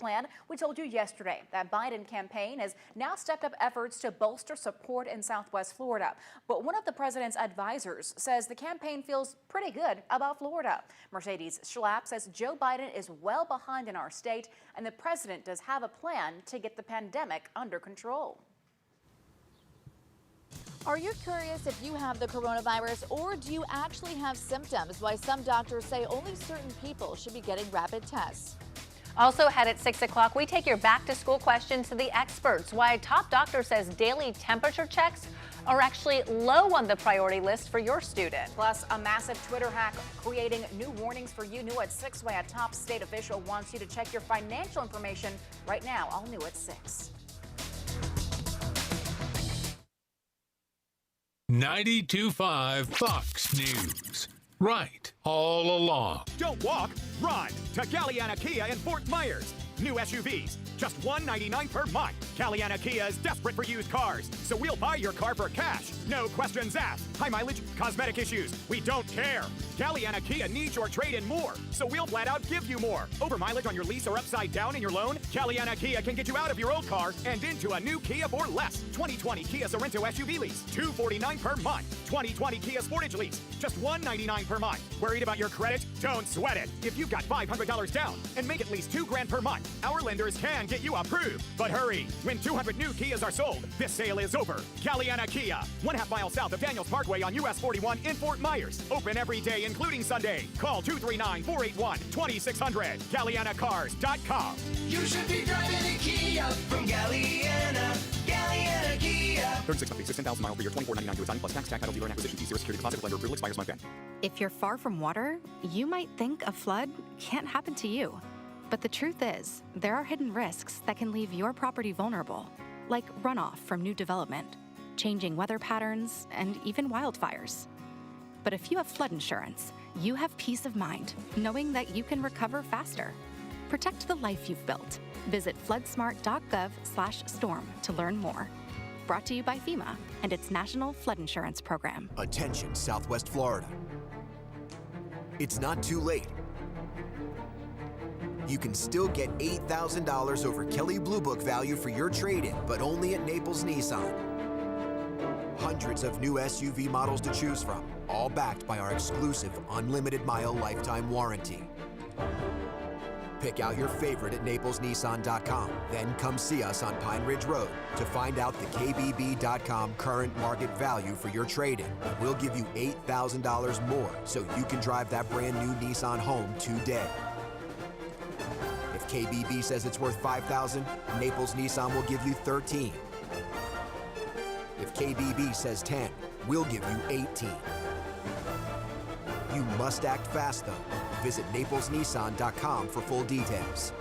plan. We told you yesterday that Biden campaign has now stepped up efforts to bolster support in Southwest Florida. But one of the president's advisors says the campaign feels pretty good about Florida. Mercedes Schlapp says Joe Biden is well behind in our state, and the president does have a plan to get the pandemic under control. Are you curious if you have the coronavirus, or do you actually have symptoms? Why some doctors say only certain people should be getting rapid tests. Also ahead at 6 o'clock, we take your back to school questions to the experts. Why a top doctor says daily temperature checks are actually low on the priority list for your student. Plus, a massive Twitter hack creating new warnings for you. New at 6, why a top state official wants you to check your financial information right now. All new at 6. 92.5 Fox News. Right all along. Don't walk, ride to Galliana Kia in Fort Myers. New SUVs, just $199 per month. Galliana Kia is desperate for used cars, so we'll buy your car for cash. No questions asked. High mileage, cosmetic issues, we don't care. Galliana Kia needs your trade-in more, so we'll flat out give you more. Over mileage on your lease or upside down in your loan, Galliana Kia can get you out of your old car and into a new Kia for less. 2020 Kia Sorento SUV lease, $249 per month. 2020 Kia Sportage lease, just $199 per month. Worried about your credit? Don't sweat it. If you've got $500 down and make at least $2,000 per month, our lenders can get you approved. But hurry, when 200 new Kias are sold, this sale is over. Galliana Kia, 1/2 mile south of Daniels Parkway on US 41 in Fort Myers. Open every day, including Sunday. Call 239-481-2600. GallianaCars.com. You should be driving a Kia from Galliana. Galliana Kia. 36 monthly, 16,000 miles per year, $24.99 to assign plus tax, title, dealer, and acquisition fee. Zero security deposit with lender approval expires month end. If you're far from water, you might think a flood can't happen to you. But the truth is, there are hidden risks that can leave your property vulnerable, like runoff from new development, changing weather patterns, and even wildfires. But if you have flood insurance, you have peace of mind, knowing that you can recover faster. Protect the life you've built. Visit floodsmart.gov/storm to learn more. Brought to you by FEMA and its National Flood Insurance Program. Attention, Southwest Florida. It's not too late. You can still get $8,000 over Kelley Blue Book value for your trade-in, but only at Naples Nissan. Hundreds of new SUV models to choose from, all backed by our exclusive unlimited mile lifetime warranty. Pick out your favorite at NaplesNissan.com. Then come see us on Pine Ridge Road to find out the KBB.com current market value for your trade-in. We'll give you $8,000 more so you can drive that brand new Nissan home today. If KBB says it's worth $5,000, Naples Nissan will give you $13,000. If KBB says 10, we'll give you 18. You must act fast, though. Visit NaplesNissan.com for full details.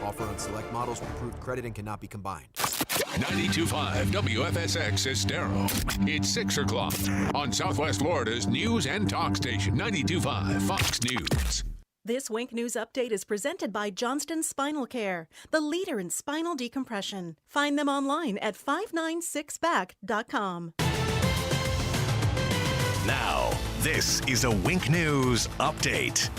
Offer on select models with approved credit and cannot be combined. 92.5 WFSX Estero. It's 6 o'clock on Southwest Florida's news and talk station, 92.5 Fox News. This Wink News Update is presented by Johnston Spinal Care, the leader in spinal decompression. Find them online at 596back.com. Now, this is a Wink News Update.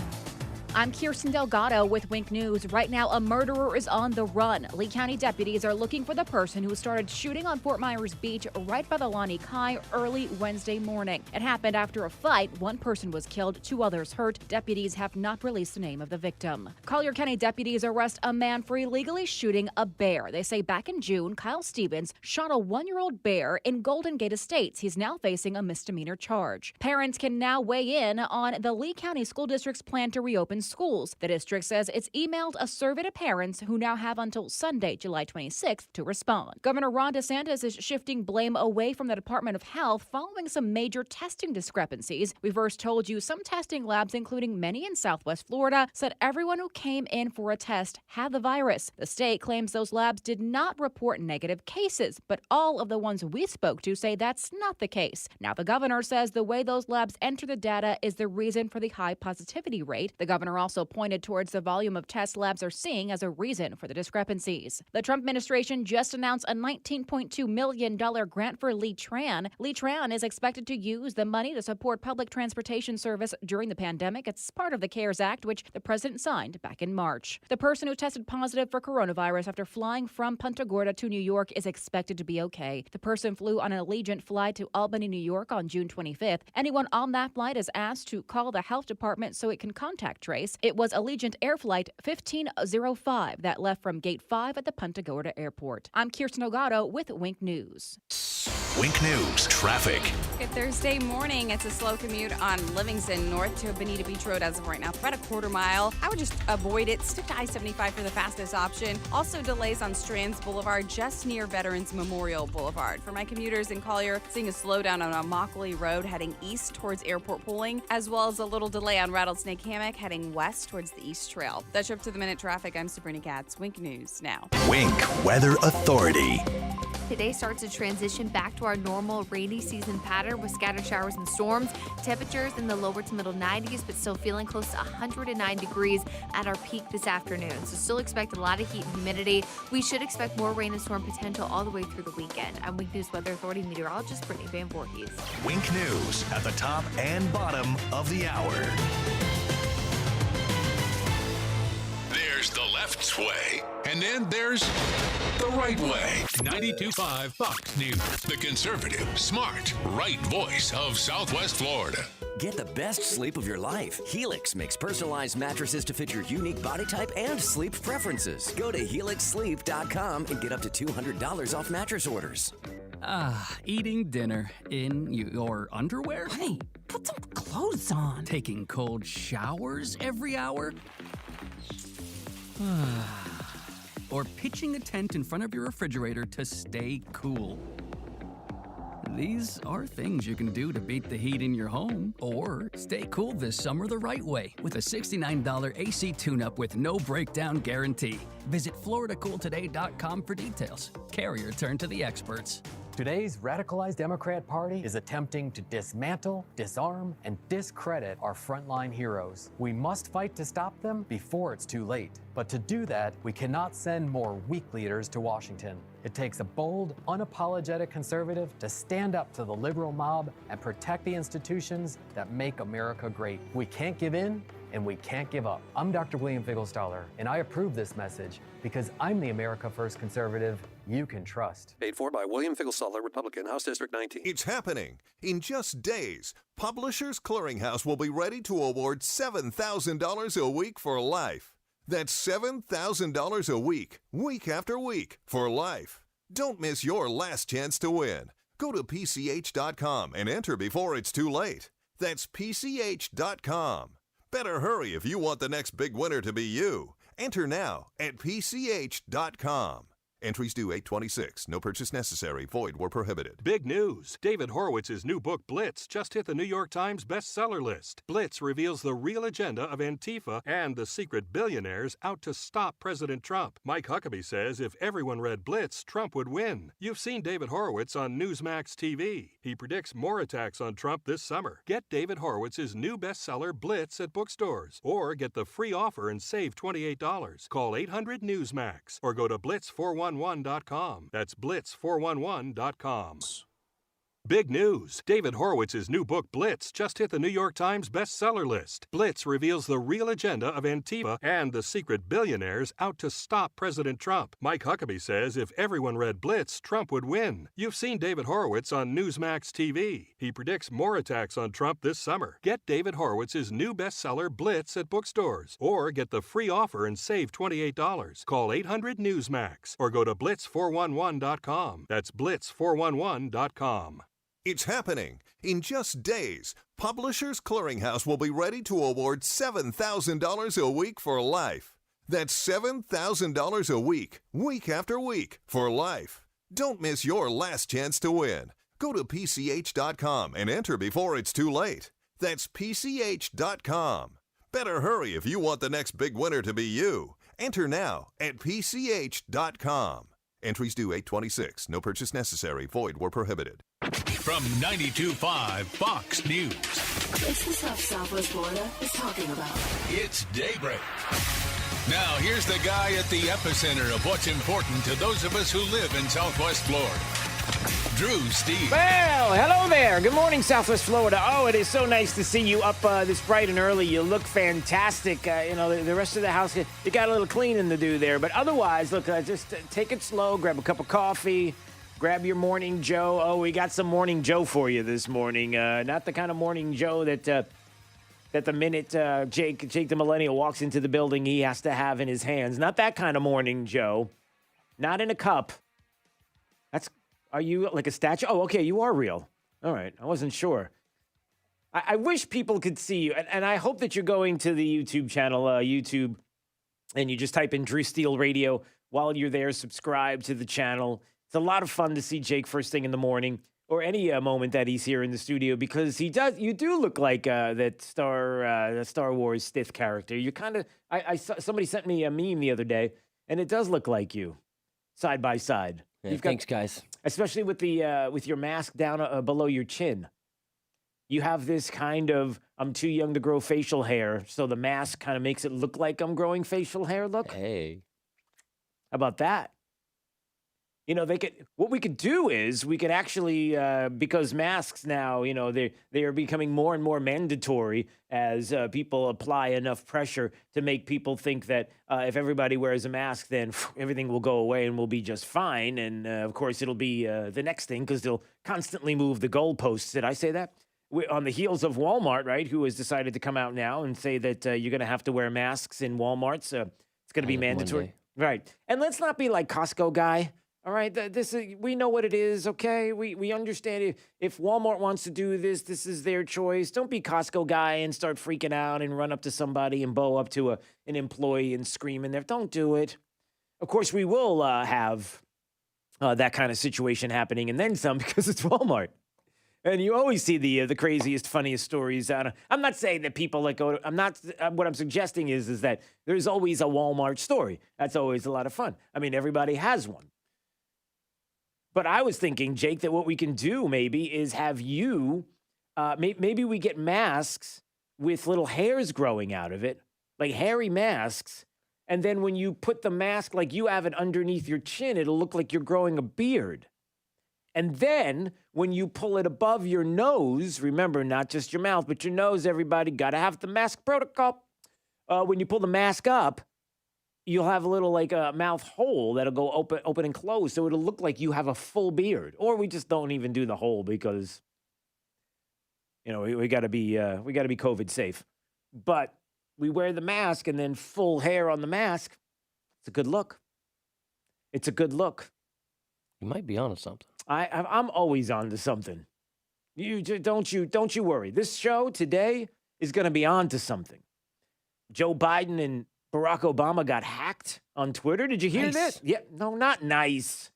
I'm Kirsten Delgado with Wink News. Right now, a murderer is on the run. Lee County deputies are looking for the person who started shooting on Fort Myers Beach right by the Lani Kai early Wednesday morning. It happened after a fight. One person was killed, 2 others hurt. Deputies have not released the name of the victim. Collier County deputies arrest a man for illegally shooting a bear. They say back in June, Kyle Stevens shot a 1-year-old bear in Golden Gate Estates. He's now facing a misdemeanor charge. Parents can now weigh in on the Lee County School District's plan to reopen schools. The district says it's emailed a survey to parents who now have until Sunday, July 26th to respond. Governor Ron DeSantis is shifting blame away from the Department of Health following some major testing discrepancies. We first told you some testing labs, including many in Southwest Florida, said everyone who came in for a test had the virus. The state claims those labs did not report negative cases, but all of the ones we spoke to say that's not the case. Now the governor says the way those labs enter the data is the reason for the high positivity rate. The governor governor also pointed towards the volume of tests labs are seeing as a reason for the discrepancies. The Trump administration just announced a $19.2 million grant for Lee Tran. Lee Tran is expected to use the money to support public transportation service during the pandemic. It's part of the CARES Act, which the president signed back in March. The person who tested positive for coronavirus after flying from Punta Gorda to New York is expected to be okay. The person flew on an Allegiant flight to Albany, New York on June 25th. Anyone on that flight is asked to call the health department so it can contact trace. It was Allegiant Air Flight 1505 that left from Gate 5 at the Punta Gorda Airport. I'm Kirsten Delgado with Wink News. Wink News traffic. Good Thursday morning. It's a slow commute on Livingston north to Bonita Beach Road as of right now. For about a quarter mile. I would just avoid it. Stick to I-75 for the fastest option. Also delays on Strands Boulevard just near Veterans Memorial Boulevard. For my commuters in Collier, seeing a slowdown on Immokalee Road heading east towards Airport Pooling, as well as a little delay on Rattlesnake Hammock heading west towards the East Trail. That's your up to the minute traffic. I'm Sabrina Katz. Wink News now. Wink Weather Authority. Today starts to transition back to our normal rainy season pattern with scattered showers and storms. Temperatures in the lower to middle 90s, but still feeling close to 109 degrees at our peak this afternoon. So still expect a lot of heat and humidity. We should expect more rain and storm potential all the way through the weekend. I'm Wink News Weather Authority meteorologist Brittany Van Voorhees. Wink News at the top and bottom of the hour. There's the left way, and then there's the right way. 92.5 Fox News, the conservative, smart, right voice of Southwest Florida. Get the best sleep of your life. Helix makes personalized mattresses to fit your unique body type and sleep preferences. Go to helixsleep.com and get up to $200 off mattress orders. Eating dinner in your underwear? Honey, put some clothes on. Taking cold showers every hour? Or pitching a tent in front of your refrigerator to stay cool. These are things you can do to beat the heat in your home or stay cool this summer the right way with a $69 AC tune-up with no breakdown guarantee. Visit FloridaCoolToday.com for details. Carrier turn to the experts. Today's radicalized Democrat Party is attempting to dismantle, disarm, and discredit our frontline heroes. We must fight to stop them before it's too late. But to do that, we cannot send more weak leaders to Washington. It takes a bold, unapologetic conservative to stand up to the liberal mob and protect the institutions that make America great. We can't give in, and we can't give up. I'm Dr. William Figelstaller, and I approve this message because I'm the America First conservative you can trust. Paid for by William Figelstaller, Republican, House District 19. It's happening. In just days, Publishers Clearinghouse will be ready to award $7,000 a week for life. That's $7,000 a week, week after week, for life. Don't miss your last chance to win. Go to PCH.com and enter before it's too late. That's PCH.com. Better hurry if you want the next big winner to be you. Enter now at PCH.com. Entries due 8/26. No purchase necessary. Void where prohibited. Big news. David Horowitz's new book, Blitz, just hit the New York Times bestseller list. Blitz reveals the real agenda of Antifa and the secret billionaires out to stop President Trump. Mike Huckabee says if everyone read Blitz, Trump would win. You've seen David Horowitz on Newsmax TV. He predicts more attacks on Trump this summer. Get David Horowitz's new bestseller, Blitz, at bookstores. Or get the free offer and save $28. Call 800-NEWSMAX or go to Blitz411.com. That's Blitz411.com. Big news. David Horowitz's new book, Blitz, just hit the New York Times bestseller list. Blitz reveals the real agenda of Antifa and the secret billionaires out to stop President Trump. Mike Huckabee says if everyone read Blitz, Trump would win. You've seen David Horowitz on Newsmax TV. He predicts more attacks on Trump this summer. Get David Horowitz's new bestseller, Blitz, at bookstores. Or get the free offer and save $28. Call 800-NEWSMAX or go to Blitz411.com. That's Blitz411.com. It's happening. In just days, Publishers Clearinghouse will be ready to award $7,000 a week for life. That's $7,000 a week, week after week, for life. Don't miss your last chance to win. Go to PCH.com and enter before it's too late. That's PCH.com. Better hurry if you want the next big winner to be you. Enter now at PCH.com. Entries due 8/26. No purchase necessary. Void where prohibited. from 92.5 Fox News. It's the stuff Southwest Florida is talking about. It's Daybreak. Now, here's the guy at the epicenter of what's important to those of us who live in Southwest Florida. Drew Steve. Well, hello there. Good morning, Southwest Florida. Oh, it is so nice to see you up this bright and early. You look fantastic. The rest of the house, you got a little cleaning to do there. But otherwise, look, just take it slow. Grab a cup of coffee. Grab your Morning Joe. Oh, we got some Morning Joe for you this morning. Not the kind of Morning Joe that the minute Jake the Millennial walks into the building, he has to have in his hands. Not that kind of Morning Joe. Not in a cup. Are you like a statue? Oh, okay, you are real. All right, I wasn't sure. I wish people could see you, and I hope that you're going to the YouTube channel, YouTube, and you just type in Drew Steele Radio. While you're there, subscribe to the channel. It's a lot of fun to see Jake first thing in the morning, or any moment that he's here in the studio, because you do look like that Star Wars Sith character. You kind of, I saw, somebody sent me a meme the other day, and it does look like you, side by side. Yeah, thanks, guys. Especially with your mask down below your chin. You have this kind of, I'm too young to grow facial hair, so the mask kind of makes it look like I'm growing facial hair look. Hey. How about that? What we could do is we could actually, because masks now, they are becoming more and more mandatory as people apply enough pressure to make people think that if everybody wears a mask, then everything will go away and we'll be just fine. And of course, it'll be the next thing, because they'll constantly move the goalposts. Did I say that? On the heels of Walmart, right, who has decided to come out now and say that you're going to have to wear masks in Walmarts. It's going to be mandatory. Right. And let's not be like Costco guy. All right, we know what it is, okay? We understand it. If Walmart wants to do this, this is their choice. Don't be Costco guy and start freaking out and run up to somebody and bow up to an employee and scream in there. Don't do it. Of course, we will have that kind of situation happening, and then some, because it's Walmart. And you always see the craziest, funniest stories. I'm not saying that people go. What I'm suggesting is that there's always a Walmart story. That's always a lot of fun. I mean, everybody has one. But I was thinking, Jake, that what we can do maybe is have you, maybe we get masks with little hairs growing out of it, like hairy masks. And then when you put the mask, like you have it underneath your chin, it'll look like you're growing a beard. And then when you pull it above your nose, remember, not just your mouth, but your nose, everybody, got to have the mask protocol. When you pull the mask up, you'll have a little mouth hole that'll go open and close, so it'll look like you have a full beard. Or we just don't even do the hole because, we got to be COVID safe. But we wear the mask and then full hair on the mask. It's a good look. It's a good look. You might be onto something. I'm always onto something. Don't you worry. This show today is going to be onto something. Joe Biden and Barack Obama got hacked on Twitter. Did you hear that? Yeah, no, not nice.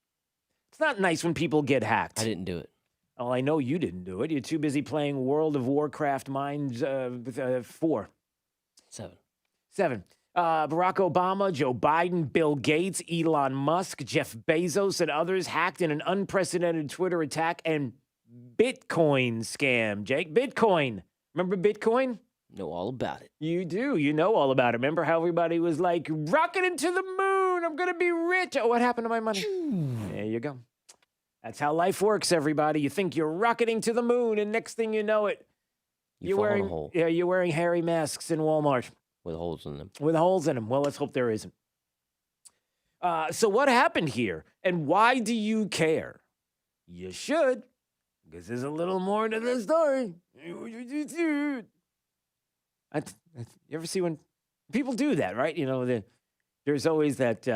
It's not nice when people get hacked. I didn't do it. Oh, I know you didn't do it. You're too busy playing World of Warcraft Minds 4. 7. Barack Obama, Joe Biden, Bill Gates, Elon Musk, Jeff Bezos, and others hacked in an unprecedented Twitter attack and Bitcoin scam. Jake, Bitcoin. Remember Bitcoin? Know all about it. You do. You know all about it. Remember how everybody was like, rocketing to the moon. I'm going to be rich. Oh, what happened to my money? There you go. That's how life works, everybody. You think you're rocketing to the moon, and next thing you know it, you're wearing hairy masks in Walmart. With holes in them. With holes in them. Well, let's hope there isn't. So what happened here, and why do you care? You should, because there's a little more to the story. You ever see when people do that, right? There's always that.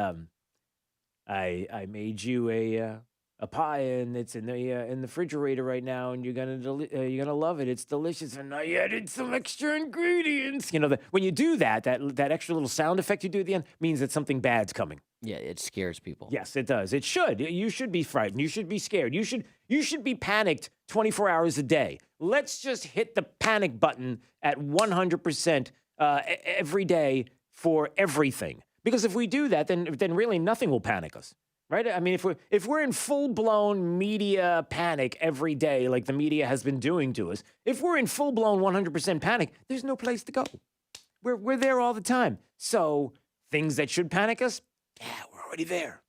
I made you a pie, and it's in the refrigerator right now, and you're gonna love it. It's delicious, and I added some extra ingredients. When you do that extra little sound effect you do at the end means that something bad's coming. Yeah, it scares people. Yes, it does. It should. You should be frightened. You should be scared. You should be panicked 24 hours a day. Let's just hit the panic button at 100% every day for everything. Because if we do that, then really nothing will panic us. right? I mean, if we're in full-blown media panic every day, like the media has been doing to us, if we're in full-blown 100% panic, there's no place to go. We're there all the time. So things that should panic us, yeah, we're already there.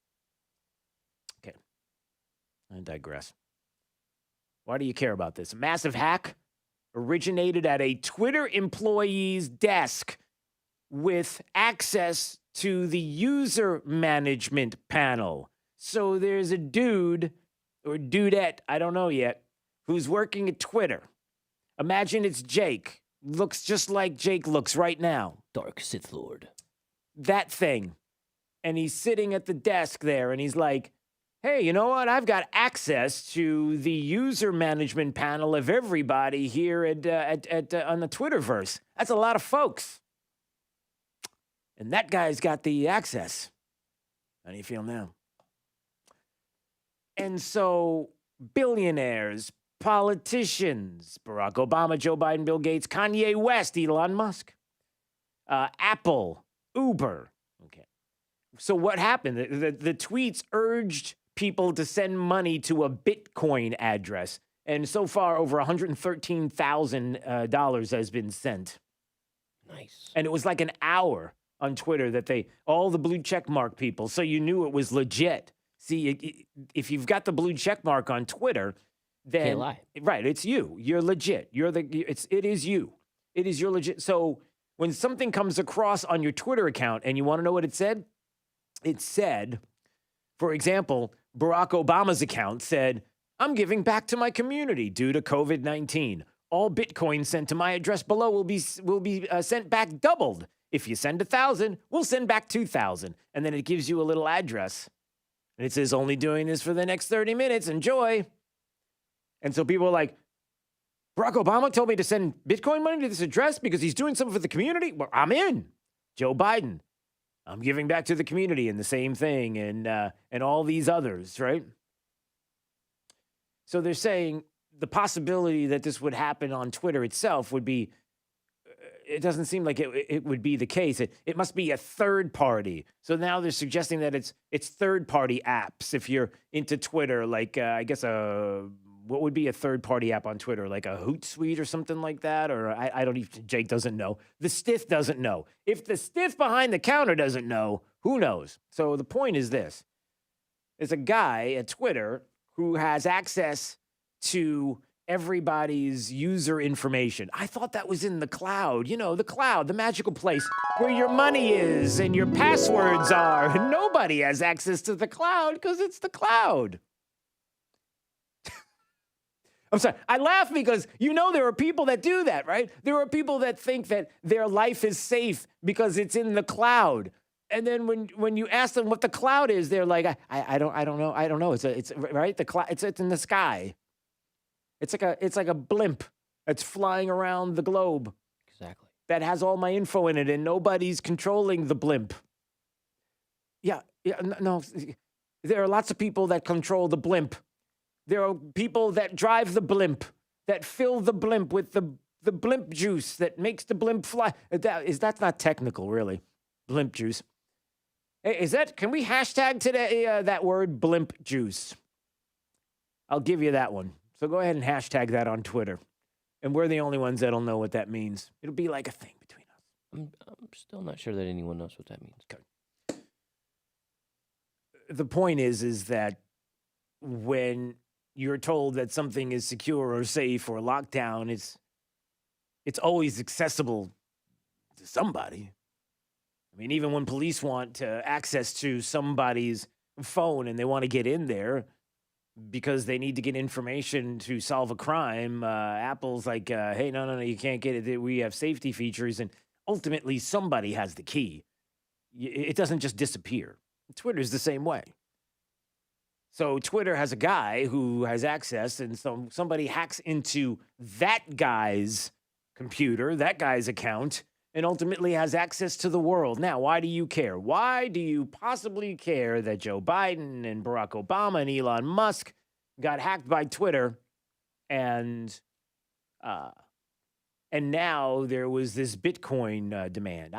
Okay, I digress. Why do you care about this? A massive hack originated at a Twitter employee's desk with access to the user management panel. So there's a dude or dudette, I don't know yet, who's working at Twitter. Imagine it's Jake. Looks just like Jake looks right now. Dark Sith Lord. That thing. And he's sitting at the desk there and he's like, hey, you know what? I've got access to the user management panel of everybody here on the Twitterverse. That's a lot of folks. And that guy's got the access. How do you feel now? And so billionaires, politicians, Barack Obama, Joe Biden, Bill Gates, Kanye West, Elon Musk, Apple, Uber. Okay. So what happened? The tweets urged people to send money to a Bitcoin address. And so far, over $113,000 has been sent. Nice. And it was like an hour on Twitter that all the blue check mark people, so you knew it was legit. See, if you've got the blue check mark on Twitter, then can't lie. Right, it's you. You're legit. It is you. It is your legit. So when something comes across on your Twitter account and you want to know what it said, for example, Barack Obama's account said, I'm giving back to my community due to COVID-19. All Bitcoin sent to my address below will be sent back doubled. If you send 1,000, we'll send back 2,000. And then it gives you a little address. And it says, only doing this for the next 30 minutes. Enjoy. And so people are like, Barack Obama told me to send Bitcoin money to this address because he's doing something for the community. Well, I'm in. Joe Biden, I'm giving back to the community, and the same thing, and all these others, right? So they're saying the possibility that this would happen on Twitter itself would be, it doesn't seem like it would be the case. It must be a third party. So now they're suggesting that it's third party apps. If you're into Twitter, like I guess what would be a third party app on Twitter, like a Hootsuite or something like that? Or I don't even, Jake doesn't know. The stiff doesn't know. If the stiff behind the counter doesn't know, who knows? So the point is this. There's a guy at Twitter who has access to everybody's user information. I thought that was in the cloud. You know, the cloud, the magical place where your money is and your passwords are. Nobody has access to the cloud because it's the cloud. I'm sorry. I laugh because, there are people that do that, right? There are people that think that their life is safe because it's in the cloud. And then when you ask them what the cloud is, they're like, I don't know. I don't know. It's right. The cloud. It's in the sky. It's like a blimp that's flying around the globe. Exactly. That has all my info in it, and nobody's controlling the blimp. Yeah. No. There are lots of people that control the blimp. There are people that drive the blimp, that fill the blimp with the blimp juice that makes the blimp fly. That's not technical, really. Blimp juice. Hey, can we hashtag today that word blimp juice? I'll give you that one. So go ahead and hashtag that on Twitter. And we're the only ones that'll know what that means. It'll be like a thing between us. I'm still not sure that anyone knows what that means. Okay. The point is that when you're told that something is secure or safe or locked down, it's always accessible to somebody. I mean, even when police want access to somebody's phone and they want to get in there because they need to get information to solve a crime, Apple's like, hey, no, you can't get it. We have safety features, and ultimately somebody has the key. It doesn't just disappear. Twitter's the same way. So Twitter has a guy who has access, and so somebody hacks into that guy's computer, that guy's account, and ultimately has access to the world. Now, why do you care? Why do you possibly care that Joe Biden and Barack Obama and Elon Musk got hacked by Twitter, and now there was this Bitcoin demand?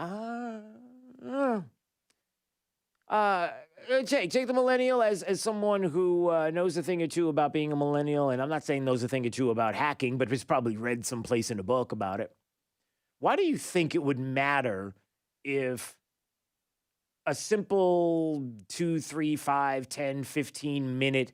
Jake, the millennial as someone who knows a thing or two about being a millennial, and I'm not saying knows a thing or two about hacking, but has probably read someplace in a book about it. Why do you think it would matter if a simple 2, 3, 5, 10, 15-minute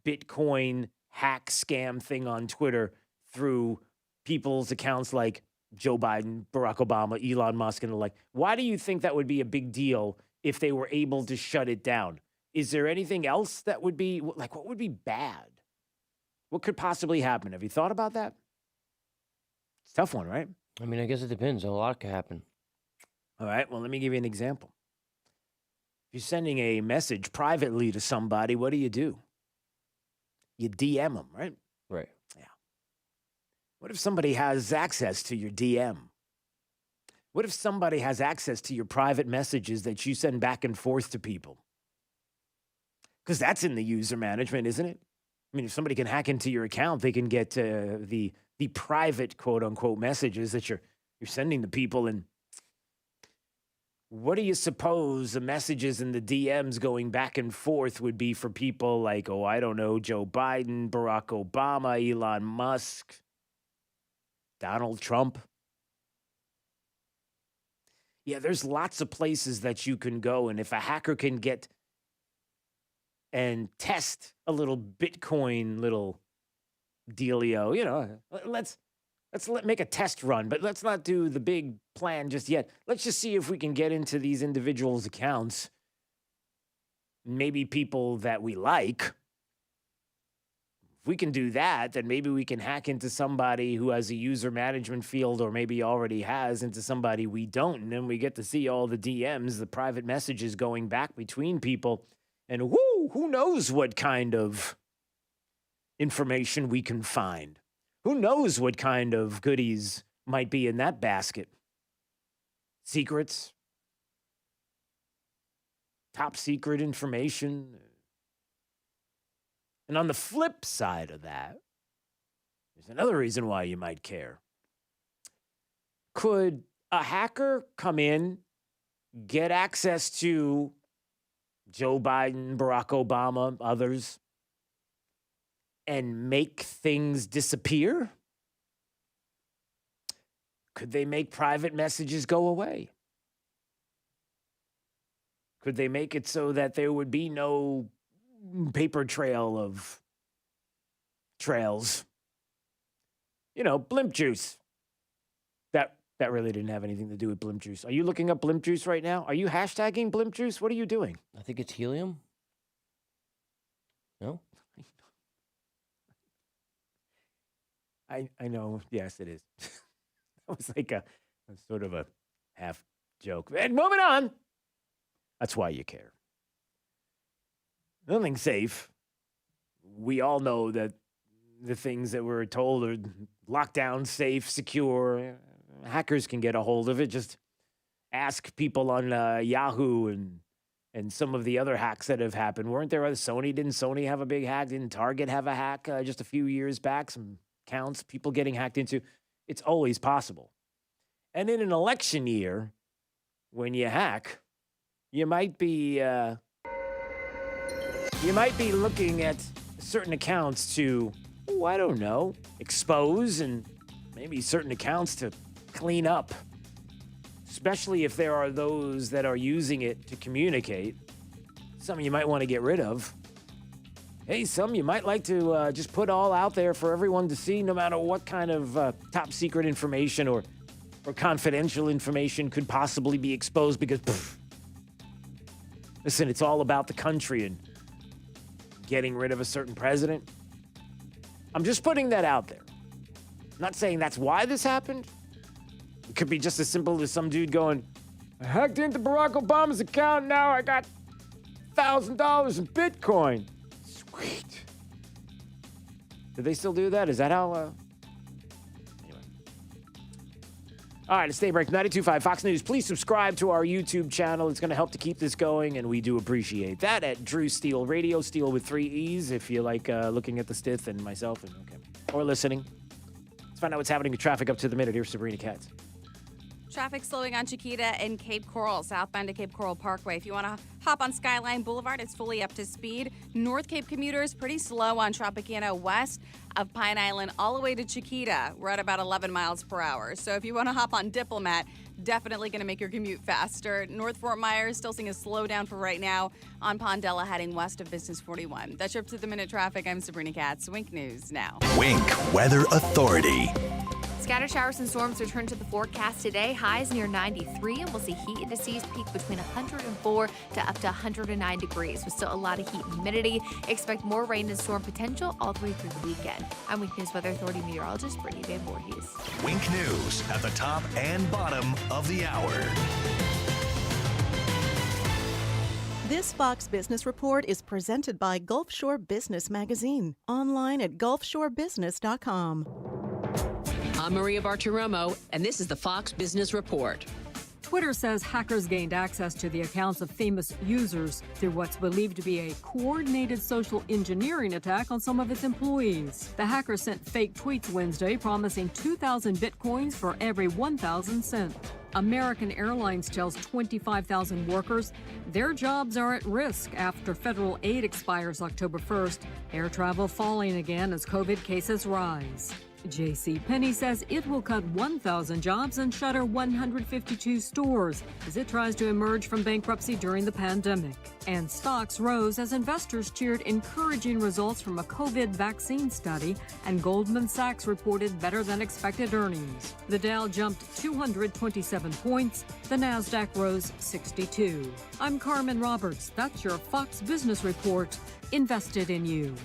Bitcoin hack scam thing on Twitter through people's accounts like Joe Biden, Barack Obama, Elon Musk, and the like? Why do you think that would be a big deal if they were able to shut it down? Is there anything else that would be, like, what would be bad? What could possibly happen? Have you thought about that? It's a tough one, right? I mean, I guess it depends. A lot could happen. All right, well, let me give you an example. If you're sending a message privately to somebody, what do? You DM them, right? Right. Yeah. What if somebody has access to your DM? What if somebody has access to your private messages that you send back and forth to people? Because that's in the user management, isn't it? I mean, if somebody can hack into your account, they can get the private quote unquote messages that you're sending to people. And what do you suppose the messages in the DMs going back and forth would be for people like, oh, I don't know, Joe Biden, Barack Obama, Elon Musk, Donald Trump? Yeah, there's lots of places that you can go. And if a hacker can get and test a little Bitcoin little dealio, you know, let's make a test run, but let's not do the big plan just yet. Let's just see if we can get into these individuals' accounts. Maybe people that we like. If we can do that, then maybe we can hack into somebody who has a user management field or maybe already has into somebody we don't. And then we get to see all the DMs, the private messages going back between people. And who knows what kind of information we can find. Who knows what kind of goodies might be in that basket? Secrets? Top secret information? And on the flip side of that, there's another reason why you might care. Could a hacker come in, get access to Joe Biden, Barack Obama, others, and make things disappear? Could they make private messages go away? Could they make it so that there would be no paper trail of trails? You know, blimp juice. That really didn't have anything to do with blimp juice. Are you looking up blimp juice right now? Are you hashtagging blimp juice? What are you doing? I think it's helium. No? I know. Yes, it is. That was like a sort of a half joke. And moving on. That's why you care. Nothing's safe. We all know that the things that we're told are lockdown, safe, secure. Hackers can get a hold of it. Just ask people on Yahoo and some of the other hacks that have happened. Weren't there? Didn't Sony have a big hack? Didn't Target have a hack just a few years back? Some counts, people getting hacked into. It's always possible. And in an election year, when you hack, you might be looking at certain accounts to, I don't know, expose, and maybe certain accounts to clean up, especially if there are those that are using it to communicate. Some you might want to get rid of. Hey, some you might like to just put all out there for everyone to see, no matter what kind of top secret information or confidential information could possibly be exposed, because, listen, it's all about the country and getting rid of a certain president. I'm just putting that out there. I'm not saying that's why this happened. It could be just as simple as some dude going, I hacked into Barack Obama's account, now I got $1,000 in Bitcoin. Sweet. Do they still do that? Is that how? Anyway. All right, it's Daybreak 92.5 Fox News. Please subscribe to our YouTube channel. It's going to help to keep this going, and we do appreciate that. At Drew Steele Radio, Steele with 3 E's, if you like looking at the Stith and myself, or listening. Let's find out what's happening with traffic up to the minute. Here's Sabrina Katz. Traffic slowing on Chiquita and Cape Coral, southbound to Cape Coral Parkway. If you want to hop on Skyline Boulevard, it's fully up to speed. North Cape commuters pretty slow on Tropicana west of Pine Island all the way to Chiquita. We're at about 11 miles per hour. So if you want to hop on Diplomat, definitely going to make your commute faster. North Fort Myers still seeing a slowdown for right now on Pondella heading west of Business 41. That's your up to the minute traffic. I'm Sabrina Katz. Wink News now. Wink Weather Authority. Scattered showers and storms return to the forecast today. Highs near 93, and we'll see heat indices peak between 104 to up to 109 degrees. With still a lot of heat and humidity, expect more rain and storm potential all the way through the weekend. I'm Wink News Weather Authority meteorologist Brittany Van Voorhees. Wink News at the top and bottom of the hour. This Fox Business Report is presented by Gulf Shore Business Magazine, online at gulfshorebusiness.com. I'm Maria Bartiromo, and this is the Fox Business Report. Twitter says hackers gained access to the accounts of famous users through what's believed to be a coordinated social engineering attack on some of its employees. The hackers sent fake tweets Wednesday promising 2,000 bitcoins for every 1,000 sent. American Airlines tells 25,000 workers their jobs are at risk after federal aid expires October 1st. Air travel falling again as COVID cases rise. JCPenney says it will cut 1,000 jobs and shutter 152 stores as it tries to emerge from bankruptcy during the pandemic. And stocks rose as investors cheered encouraging results from a COVID vaccine study, and Goldman Sachs reported better than expected earnings. The Dow jumped 227 points. The Nasdaq rose 62. I'm Carmen Roberts. That's your Fox Business Report. Invested in you.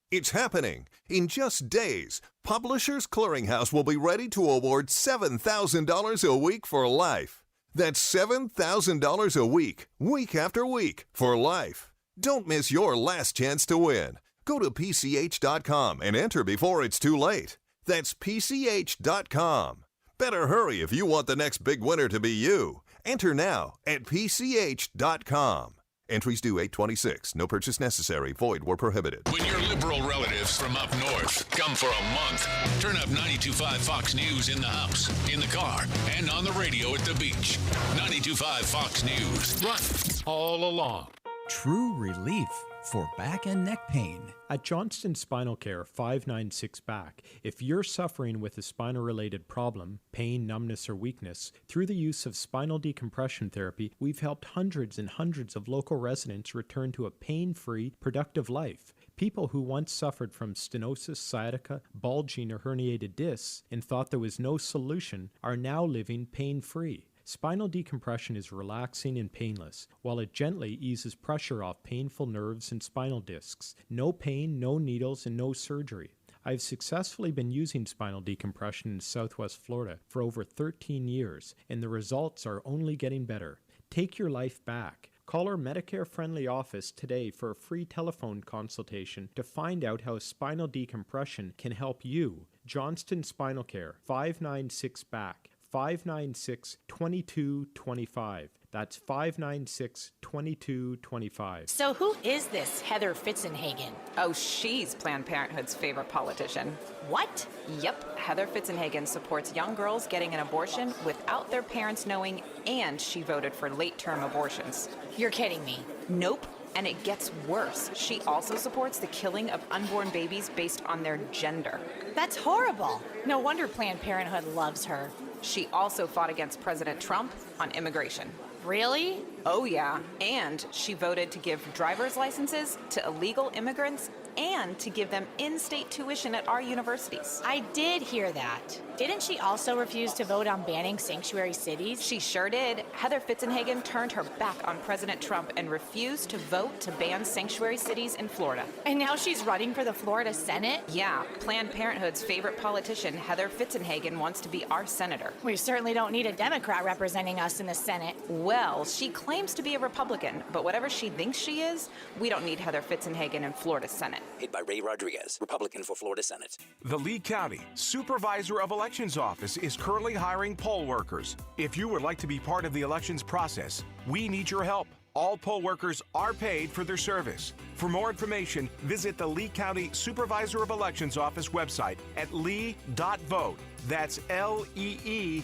It's happening. In just days, Publishers Clearinghouse will be ready to award $7,000 a week for life. That's $7,000 a week, week after week, for life. Don't miss your last chance to win. Go to PCH.com and enter before it's too late. That's PCH.com. Better hurry if you want the next big winner to be you. Enter now at PCH.com. Entries due 8/26. No purchase necessary. Void where prohibited. When your liberal relatives from up north come for a month, turn up 92.5 Fox News in the house, in the car, and on the radio at the beach. 92.5 Fox News. Run all along. True relief for back and neck pain. At Johnston Spinal Care 596 Back, if you're suffering with a spinal-related problem, pain, numbness, or weakness, through the use of spinal decompression therapy, we've helped hundreds and hundreds of local residents return to a pain-free, productive life. People who once suffered from stenosis, sciatica, bulging, or herniated discs and thought there was no solution are now living pain-free. Spinal decompression is relaxing and painless, while it gently eases pressure off painful nerves and spinal discs. No pain, no needles, and no surgery. I've successfully been using spinal decompression in Southwest Florida for over 13 years, and the results are only getting better. Take your life back. Call our Medicare-friendly office today for a free telephone consultation to find out how spinal decompression can help you. Johnston Spinal Care, 596 Back. 596-2225. That's 596-2225. So who is this Heather Fitzenhagen? Oh, she's Planned Parenthood's favorite politician. What? Yep, Heather Fitzenhagen supports young girls getting an abortion without their parents knowing, and she voted for late-term abortions. You're kidding me. Nope. And it gets worse. She also supports the killing of unborn babies based on their gender. That's horrible. No wonder Planned Parenthood loves her. She also fought against President Trump on immigration. Really? Oh, yeah. And she voted to give driver's licenses to illegal immigrants and to give them in-state tuition at our universities. I did hear that. Didn't she also refuse to vote on banning sanctuary cities? She sure did. Heather Fitzenhagen turned her back on President Trump and refused to vote to ban sanctuary cities in Florida. And now she's running for the Florida Senate? Yeah. Planned Parenthood's favorite politician, Heather Fitzenhagen, wants to be our senator. We certainly don't need a Democrat representing us in the Senate. Well, she claims to be a Republican, but whatever she thinks she is, we don't need Heather Fitzenhagen in Florida Senate. Paid by Ray Rodriguez, Republican for Florida Senate. The Lee County Supervisor of Elections Elections Office is currently hiring poll workers. If you would like to be part of the elections process, we need your help. All poll workers are paid for their service. For more information, visit the Lee County Supervisor of Elections Office website at lee.vote. That's lee.vote.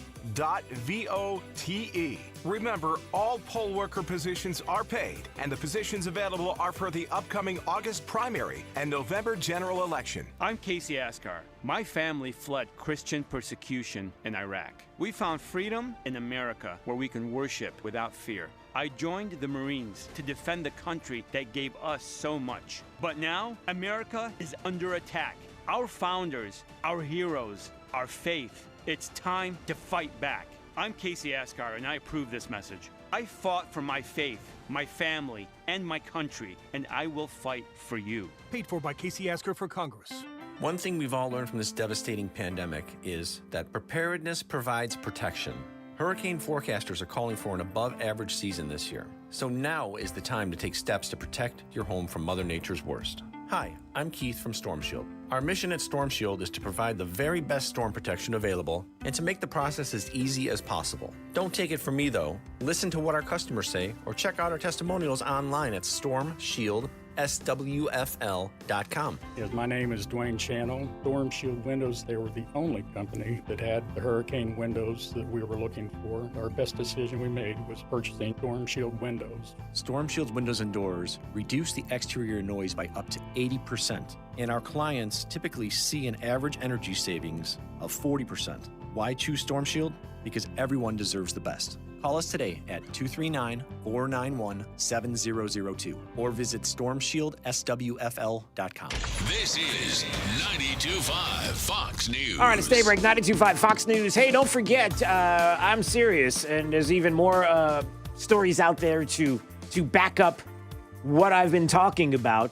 Remember, all poll worker positions are paid, and the positions available are for the upcoming August primary and November general election. I'm Casey Askar. My family fled Christian persecution in Iraq. We found freedom in America, where we can worship without fear. I joined the Marines to defend the country that gave us so much. But now, America is under attack. Our founders, our heroes, our faith. It's time to fight back. I'm Casey Askar, and I approve this message. I fought for my faith, my family, and my country, and I will fight for you. Paid for by Casey Askar for Congress. One thing we've all learned from this devastating pandemic is that preparedness provides protection. Hurricane forecasters are calling for an above-average season this year. So now is the time to take steps to protect your home from Mother Nature's worst. Hi, I'm Keith from Storm Shield. Our mission at Storm Shield is to provide the very best storm protection available and to make the process as easy as possible. Don't take it from me, though. Listen to what our customers say or check out our testimonials online at stormshieldSWFL.com. Yes, my name is Dwayne Channel. Storm Shield Windows, they were the only company that had the hurricane windows that we were looking for. Our best decision we made was purchasing Storm Shield Windows. Storm Shield's windows and doors reduce the exterior noise by up to 80%, and our clients typically see an average energy savings of 40%. Why choose Storm Shield? Because everyone deserves the best. Call us today at 239-491-7002 or visit stormshieldswfl.com. This is 92.5 Fox News. All right, it's Daybreak, 92.5 Fox News. Hey, don't forget, I'm serious, and there's even more stories out there to back up what I've been talking about.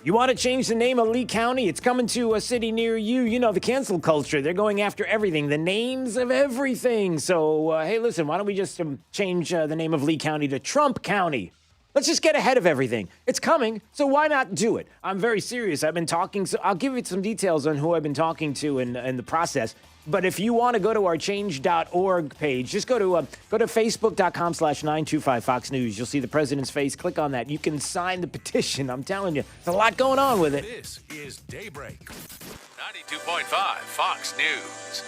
You want to change the name of Lee County? It's coming to a city near you. You know, the cancel culture. They're going after everything, the names of everything. So, hey, listen, why don't we just change the name of Lee County to Trump County? Let's just get ahead of everything. It's coming, so why not do it? I'm very serious. I've been talking, so I'll give you some details on who I've been talking to in the process. But if you want to go to our change.org page, just go to facebook.com/925 Fox News. You'll see the president's face. Click on that. You can sign the petition. I'm telling you, there's a lot going on with it. This is Daybreak. 92.5 Fox News.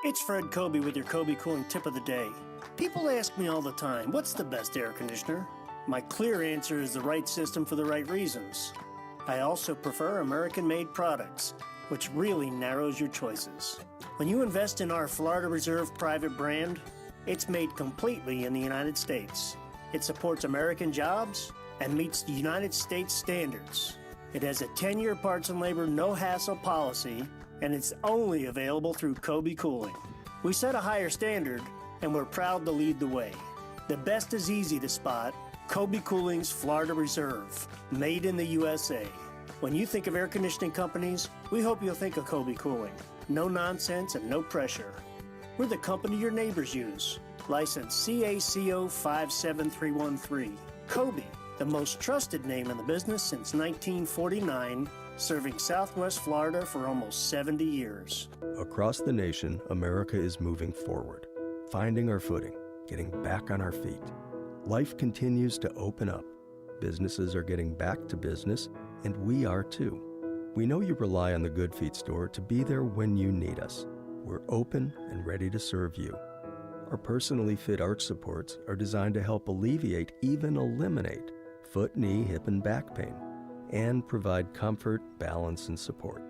It's Fred Kobe with your Kobe Cooling Tip of the Day. People ask me all the time, what's the best air conditioner? My clear answer is the right system for the right reasons. I also prefer American-made products, which really narrows your choices. When you invest in our Florida Reserve private brand, it's made completely in the United States. It supports American jobs and meets the United States standards. It has a 10-year parts and labor no-hassle policy, and it's only available through Kobe Cooling. We set a higher standard, and we're proud to lead the way. The best is easy to spot. Kobe Cooling's Florida Reserve, made in the USA. When you think of air conditioning companies, we hope you'll think of Kobe Cooling. No nonsense and no pressure. We're the company your neighbors use. License CACO 57313. Kobe, the most trusted name in the business since 1949, serving Southwest Florida for almost 70 years. Across the nation, America is moving forward, finding our footing, getting back on our feet. Life continues to open up. Businesses are getting back to business, and we are too. We know you rely on the Good Feet store to be there when you need us. We're open and ready to serve you. Our personally fit arch supports are designed to help alleviate, even eliminate, foot, knee, hip, and back pain, and provide comfort, balance, and support.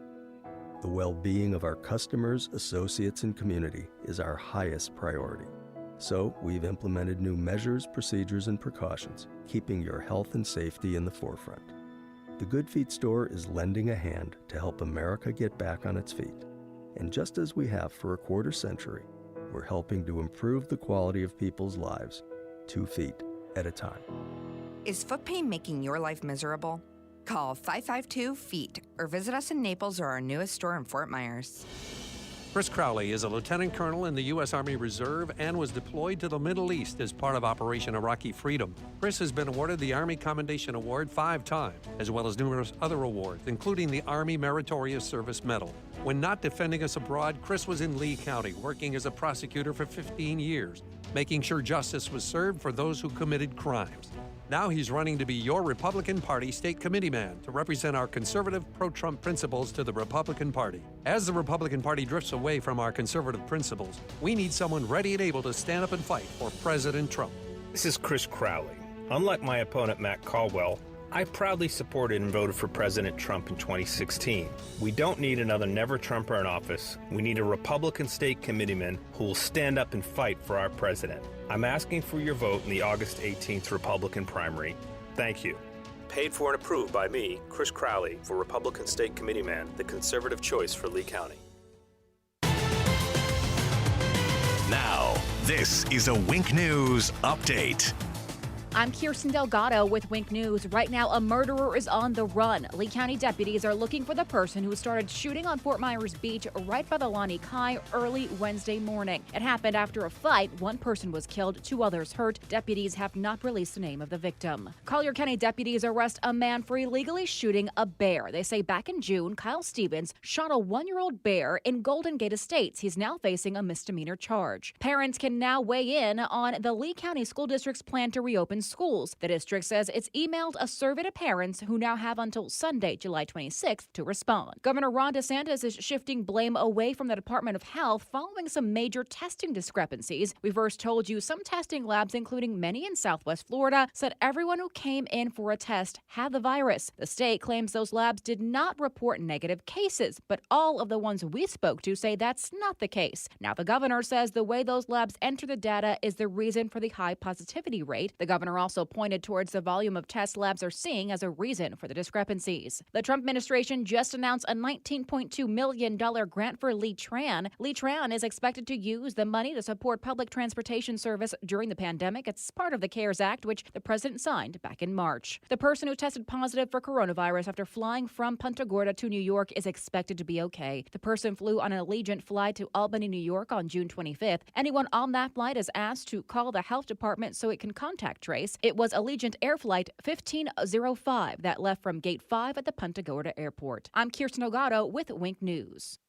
The well-being of our customers, associates, and community is our highest priority. So we've implemented new measures, procedures, and precautions, keeping your health and safety in the forefront. The Good Feet store is lending a hand to help America get back on its feet. And just as we have for a quarter century, we're helping to improve the quality of people's lives, 2 feet at a time. Is foot pain making your life miserable? Call 552-FEET or visit us in Naples or our newest store in Fort Myers. Chris Crowley is a lieutenant colonel in the U.S. Army Reserve and was deployed to the Middle East as part of Operation Iraqi Freedom. Chris has been awarded the Army Commendation Award 5 times, as well as numerous other awards, including the Army Meritorious Service Medal. When not defending us abroad, Chris was in Lee County, working as a prosecutor for 15 years, making sure justice was served for those who committed crimes. Now he's running to be your Republican Party state committeeman to represent our conservative pro-Trump principles to the Republican Party. As the Republican Party drifts away from our conservative principles, we need someone ready and able to stand up and fight for President Trump. This is Chris Crowley. Unlike my opponent, Matt Caldwell, I proudly supported and voted for President Trump in 2016. We don't need another never-Trumper in office. We need a Republican state committeeman who will stand up and fight for our president. I'm asking for your vote in the August 18th Republican primary. Thank you. Paid for and approved by me, Chris Crowley, for Republican State Committeeman, the conservative choice for Lee County. Now, this is a Wink News update. I'm Kirsten Delgado with Wink News. Right now, a murderer is on the run. Lee County deputies are looking for the person who started shooting on Fort Myers Beach right by the Lani Kai early Wednesday morning. It happened after a fight. One person was killed, 2 others hurt. Deputies have not released the name of the victim. Collier County deputies arrest a man for illegally shooting a bear. They say back in June, Kyle Stevens shot a 1-year-old bear in Golden Gate Estates. He's now facing a misdemeanor charge. Parents can now weigh in on the Lee County School District's plan to reopen schools. The district says it's emailed a survey to parents who now have until Sunday, July 26th to respond. Governor Ron DeSantis is shifting blame away from the Department of Health following some major testing discrepancies. We first told you some testing labs, including many in Southwest Florida, said everyone who came in for a test had the virus. The state claims those labs did not report negative cases, but all of the ones we spoke to say that's not the case. Now the governor says the way those labs enter the data is the reason for the high positivity rate. The governor also pointed towards the volume of tests labs are seeing as a reason for the discrepancies. The Trump administration just announced a $19.2 million grant for Lee Tran. Lee Tran is expected to use the money to support public transportation service during the pandemic. It's part of the CARES Act, which the president signed back in March. The person who tested positive for coronavirus after flying from Punta Gorda to New York is expected to be okay. The person flew on an Allegiant flight to Albany, New York on June 25th. Anyone on that flight is asked to call the health department so it can contact trace. It was Allegiant Air Flight 1505 that left from Gate 5 at the Punta Gorda Airport. I'm Kirsten Delgado with Wink News.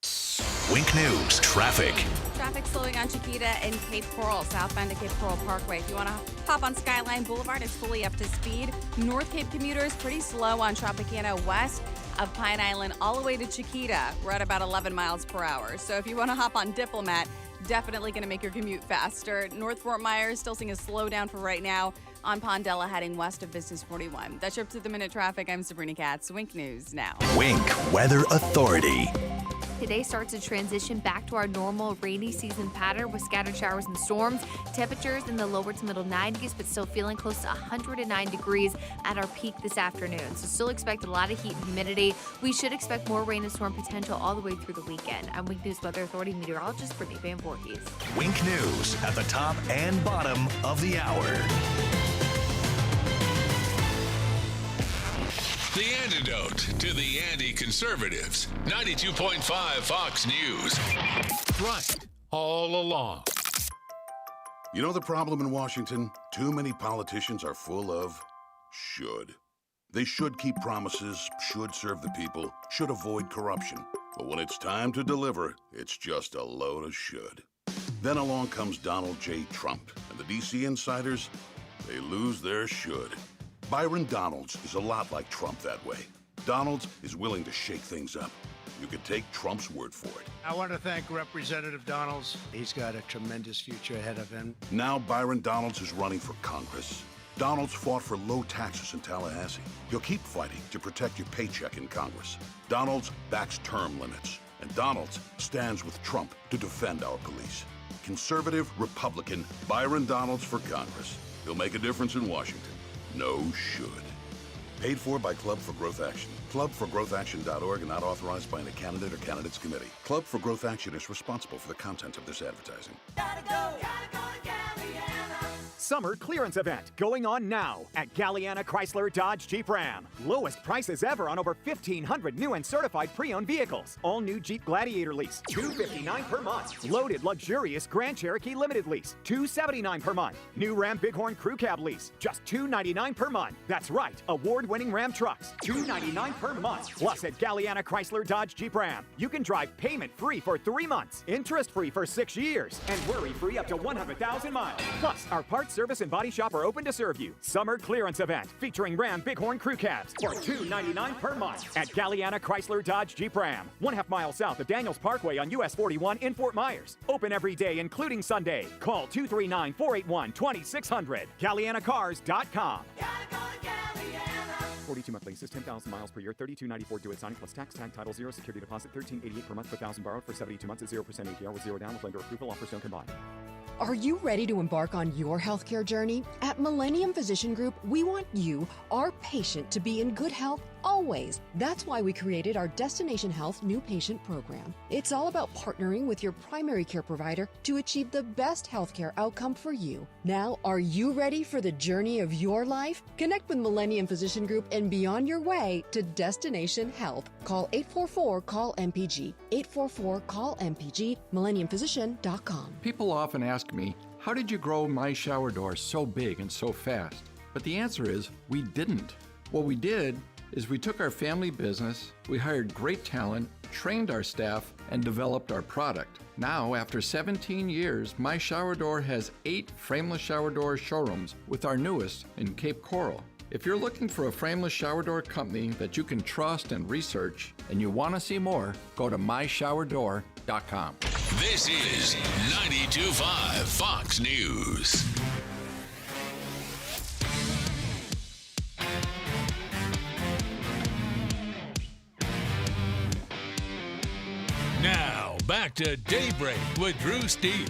Wink News traffic. Traffic slowing on Chiquita and Cape Coral, southbound to Cape Coral Parkway. If you want to hop on Skyline Boulevard, it's fully up to speed. North Cape commuters pretty slow on Tropicana west of Pine Island all the way to Chiquita. We're at about 11 miles per hour. So if you want to hop on Diplomat, definitely going to make your commute faster. North Fort Myers still seeing a slowdown for right now on Pondella heading west of Business 41. That's your up to the minute traffic. I'm Sabrina Katz. Wink News now. Wink Weather Authority. Today starts to transition back to our normal rainy season pattern with scattered showers and storms. Temperatures in the lower to middle 90s, but still feeling close to 109 degrees at our peak this afternoon. So still expect a lot of heat and humidity. We should expect more rain and storm potential all the way through the weekend. I'm Wink News Weather Authority meteorologist Brittany Van Voorhees. Wink News at the top and bottom of the hour. The antidote to the anti-conservatives. 92.5 Fox News. Right. All along. You know the problem in Washington? Too many politicians are full of should. They should keep promises, should serve the people, should avoid corruption. But when it's time to deliver, it's just a load of should. Then along comes Donald J. Trump, and the D.C. insiders, they lose their should. Byron Donalds is a lot like Trump that way. Donalds is willing to shake things up. You could take Trump's word for it. I want to thank Representative Donalds. He's got a tremendous future ahead of him. Now Byron Donalds is running for Congress. Donalds fought for low taxes in Tallahassee. He'll keep fighting to protect your paycheck in Congress. Donalds backs term limits. And Donalds stands with Trump to defend our police. Conservative Republican Byron Donalds for Congress. He'll make a difference in Washington. No should. Paid for by Club for Growth Action. Clubforgrowthaction.org and not authorized by any candidate or candidates committee. Club for Growth Action is responsible for the content of this advertising. Summer clearance event going on now at Galliana Chrysler Dodge Jeep Ram. Lowest prices ever on over 1,500 new and certified pre-owned vehicles. All new Jeep Gladiator lease, $259 per month. Loaded luxurious Grand Cherokee Limited lease, $279 per month. New Ram Bighorn Crew Cab lease, just $299 per month. That's right, award-winning Ram trucks, $299 per month. Plus at Galliana Chrysler Dodge Jeep Ram, you can drive payment-free for 3 months, interest-free for 6 years, and worry-free up to 100,000 miles. Plus, our parts, service, and body shop are open to serve you. Summer clearance event featuring Ram Bighorn Crew Cabs for $299 per month at Galliana Chrysler Dodge Jeep Ram, 1/2 mile south of Daniels Parkway on US 41 in Fort Myers. Open every day, including Sunday. Call 239-481-2600. GallianaCars.com. 42-month leases, 10,000 miles per year, $32.94 due at signing plus tax, tag, title, 0 security deposit, $13.88 per month per thousand borrowed for 72 months at 0% APR with 0 down with lender approval. Offers don't combine. Are you ready to embark on your healthcare journey? At Millennium Physician Group, we want you, our patient, to be in good health always. That's why we created our Destination Health New Patient Program. It's all about partnering with your primary care provider to achieve the best healthcare outcome for you. Now, are you ready for the journey of your life? Connect with Millennium Physician Group and be on your way to Destination Health. Call 844-CALL-MPG. 844-CALL-MPG, MillenniumPhysician.com. People often ask me, how did you grow my shower door so big and so fast? But the answer is, we didn't. What we did is we took our family business, we hired great talent, trained our staff, and developed our product. Now, after 17 years, My Shower Door has 8 frameless shower door showrooms, with our newest in Cape Coral. If you're looking for a frameless shower door company that you can trust and research, and you want to see more, go to myshowerdoor.com. This is 92.5 Fox News. Now, back to Daybreak with Drew Steele.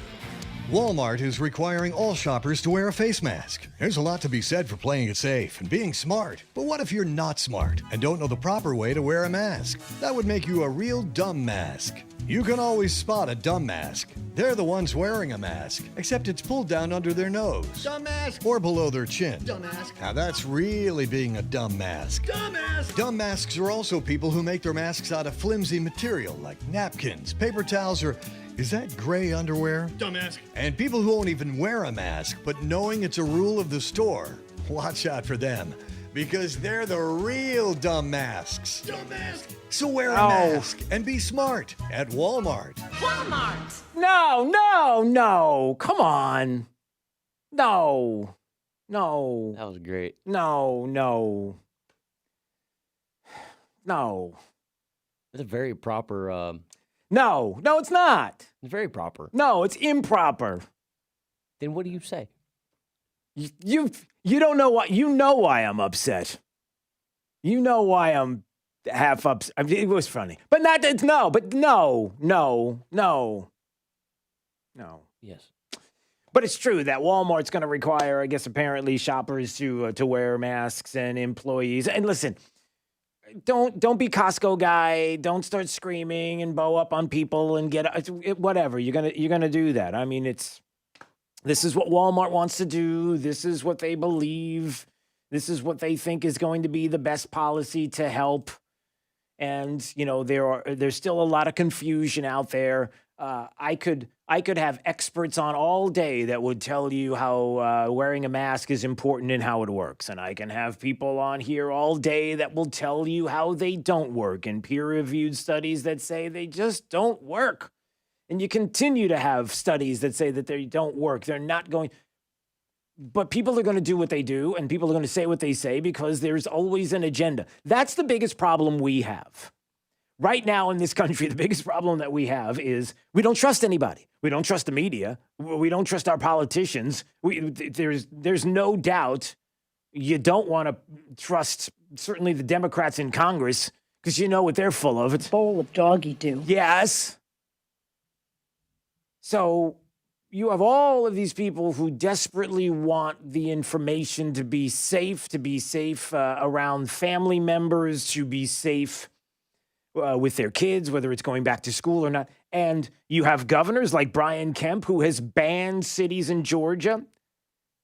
Walmart is requiring all shoppers to wear a face mask. There's a lot to be said for playing it safe and being smart. But what if you're not smart and don't know the proper way to wear a mask? That would make you a real dumb mask. You can always spot a dumb mask. They're the ones wearing a mask, except it's pulled down under their nose. Dumb mask. Or below their chin. Dumb mask. Now that's really being a dumb mask. Dumb mask. Dumb masks are also people who make their masks out of flimsy material like napkins, paper towels, or is that gray underwear? Dumb mask. And people who won't even wear a mask, but knowing it's a rule of the store. Watch out for them, because they're the real dumb masks. Dumb mask. So wear a mask and be smart at Walmart. Walmart! No. Come on. No. That was great. No. It's a very proper. No, it's not. It's very proper. No, it's improper. Then what do you say? You don't know why. You know why I'm upset. You know why I'm half upset. I mean, it was funny, but no. Yes. But it's true that Walmart's going to require, I guess, apparently shoppers to wear masks and employees. And listen, don't be Costco guy. Don't start screaming and bow up on people and whatever. You're gonna do that. I mean, this is what Walmart wants to do. This is what they believe. This is what they think is going to be the best policy to help. And there's still a lot of confusion out there. I could have experts on all day that would tell you how wearing a mask is important and how it works. And I can have people on here all day that will tell you how they don't work and peer-reviewed studies that say they just don't work. And you continue to have studies that say that they don't work. They're not going. But people are going to do what they do, and people are going to say what they say because there's always an agenda. That's the biggest problem we have. Right now in this country, the biggest problem that we have is we don't trust anybody. We don't trust the media. We don't trust our politicians. There's no doubt you don't want to trust certainly the Democrats in Congress because you know what they're full of. It's bowl of doggy do. Yes. So you have all of these people who desperately want the information to be safe around family members, to be safe with their kids, whether it's going back to school or not. And you have governors like Brian Kemp, who has banned cities in Georgia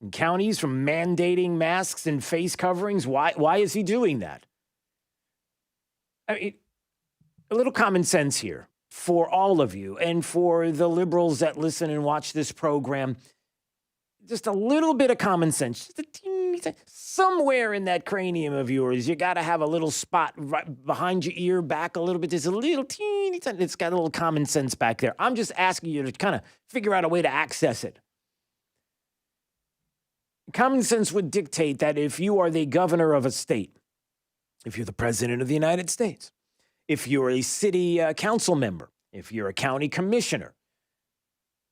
and counties from mandating masks and face coverings. Why is he doing that? I mean, a little common sense here for all of you and for the liberals that listen and watch this program. Just a little bit of common sense, just a teeny, somewhere in that cranium of yours, you got to have a little spot right behind your ear, back a little bit. There's a little teeny, it's got a little common sense back there. I'm just asking you to kind of figure out a way to access it. Common sense would dictate that if you are the governor of a state, if you're the president of the United States, if you're a city council member, if you're a county commissioner,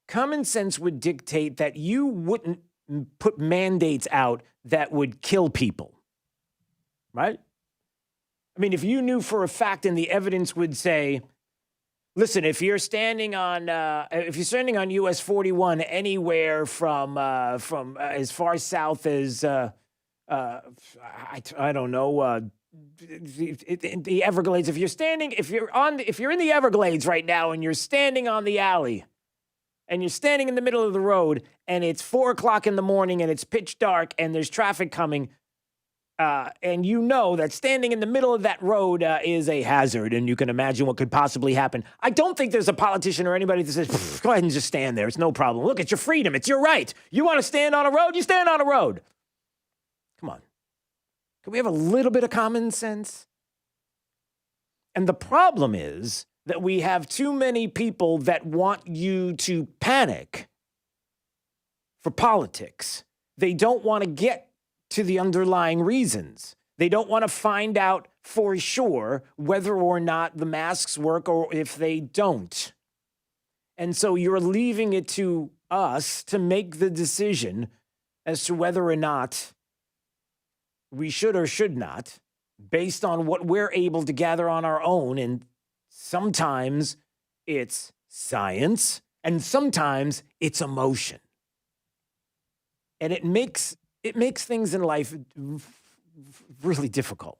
common sense would dictate that you wouldn't put mandates out that would kill people, right? I mean, if you knew for a fact and the evidence would say, listen, if you're standing on US 41 anywhere from as far south as I don't know, the Everglades. If you're in the Everglades right now and you're standing on the alley and you're standing in the middle of the road and it's 4:00 in the morning and it's pitch dark and there's traffic coming, and you know that standing in the middle of that road is a hazard, and you can imagine what could possibly happen. I don't think there's a politician or anybody that says, go ahead and just stand there. It's no problem. Look, it's your freedom. It's your right. You want to stand on a road? You stand on a road. Come on. Can we have a little bit of common sense? And the problem is that we have too many people that want you to panic for politics. They don't want to get to the underlying reasons. They don't want to find out for sure whether or not the masks work or if they don't. And so you're leaving it to us to make the decision as to whether or not we should or should not, based on what we're able to gather on our own. And sometimes it's science, and sometimes it's emotion. And it makes things in life really difficult.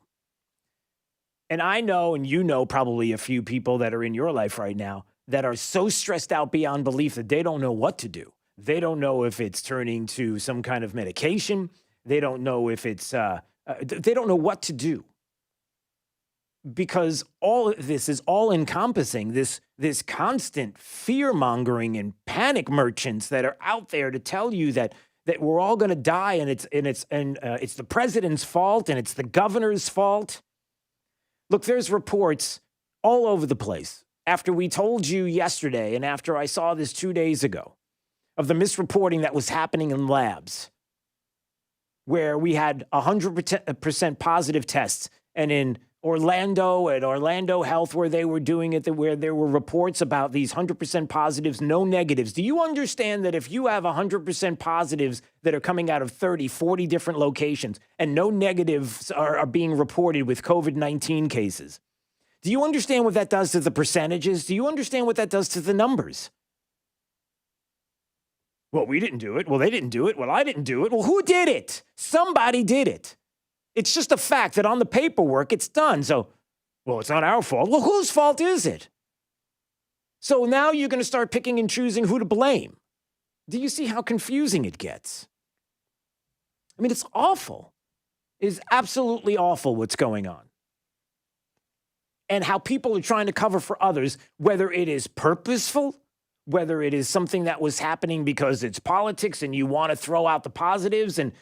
And I know, and you know probably a few people that are in your life right now that are so stressed out beyond belief that they don't know what to do. They don't know if it's turning to some kind of medication. They don't know if it's, they don't know what to do. Because all of this is all encompassing, this constant fear mongering and panic merchants that are out there to tell you that we're all going to die, and it's the president's fault and it's the governor's fault. Look, there's reports all over the place. After we told you yesterday, and after I saw this 2 days ago, of the misreporting that was happening in labs, where we had 100% positive tests, and in Orlando, at Orlando Health, where they were doing it, where there were reports about these 100% positives, no negatives. Do you understand that if you have 100% positives that are coming out of 30, 40 different locations, and no negatives are being reported with COVID-19 cases, do you understand what that does to the percentages? Do you understand what that does to the numbers? Well, we didn't do it. Well, they didn't do it. Well, I didn't do it. Well, who did it? Somebody did it. It's just a fact that on the paperwork, it's done. So, well, it's not our fault. Well, whose fault is it? So now you're going to start picking and choosing who to blame. Do you see how confusing it gets? I mean, it's awful. It is absolutely awful what's going on. And how people are trying to cover for others, whether it is purposeful, whether it is something that was happening because it's politics and you want to throw out the positives and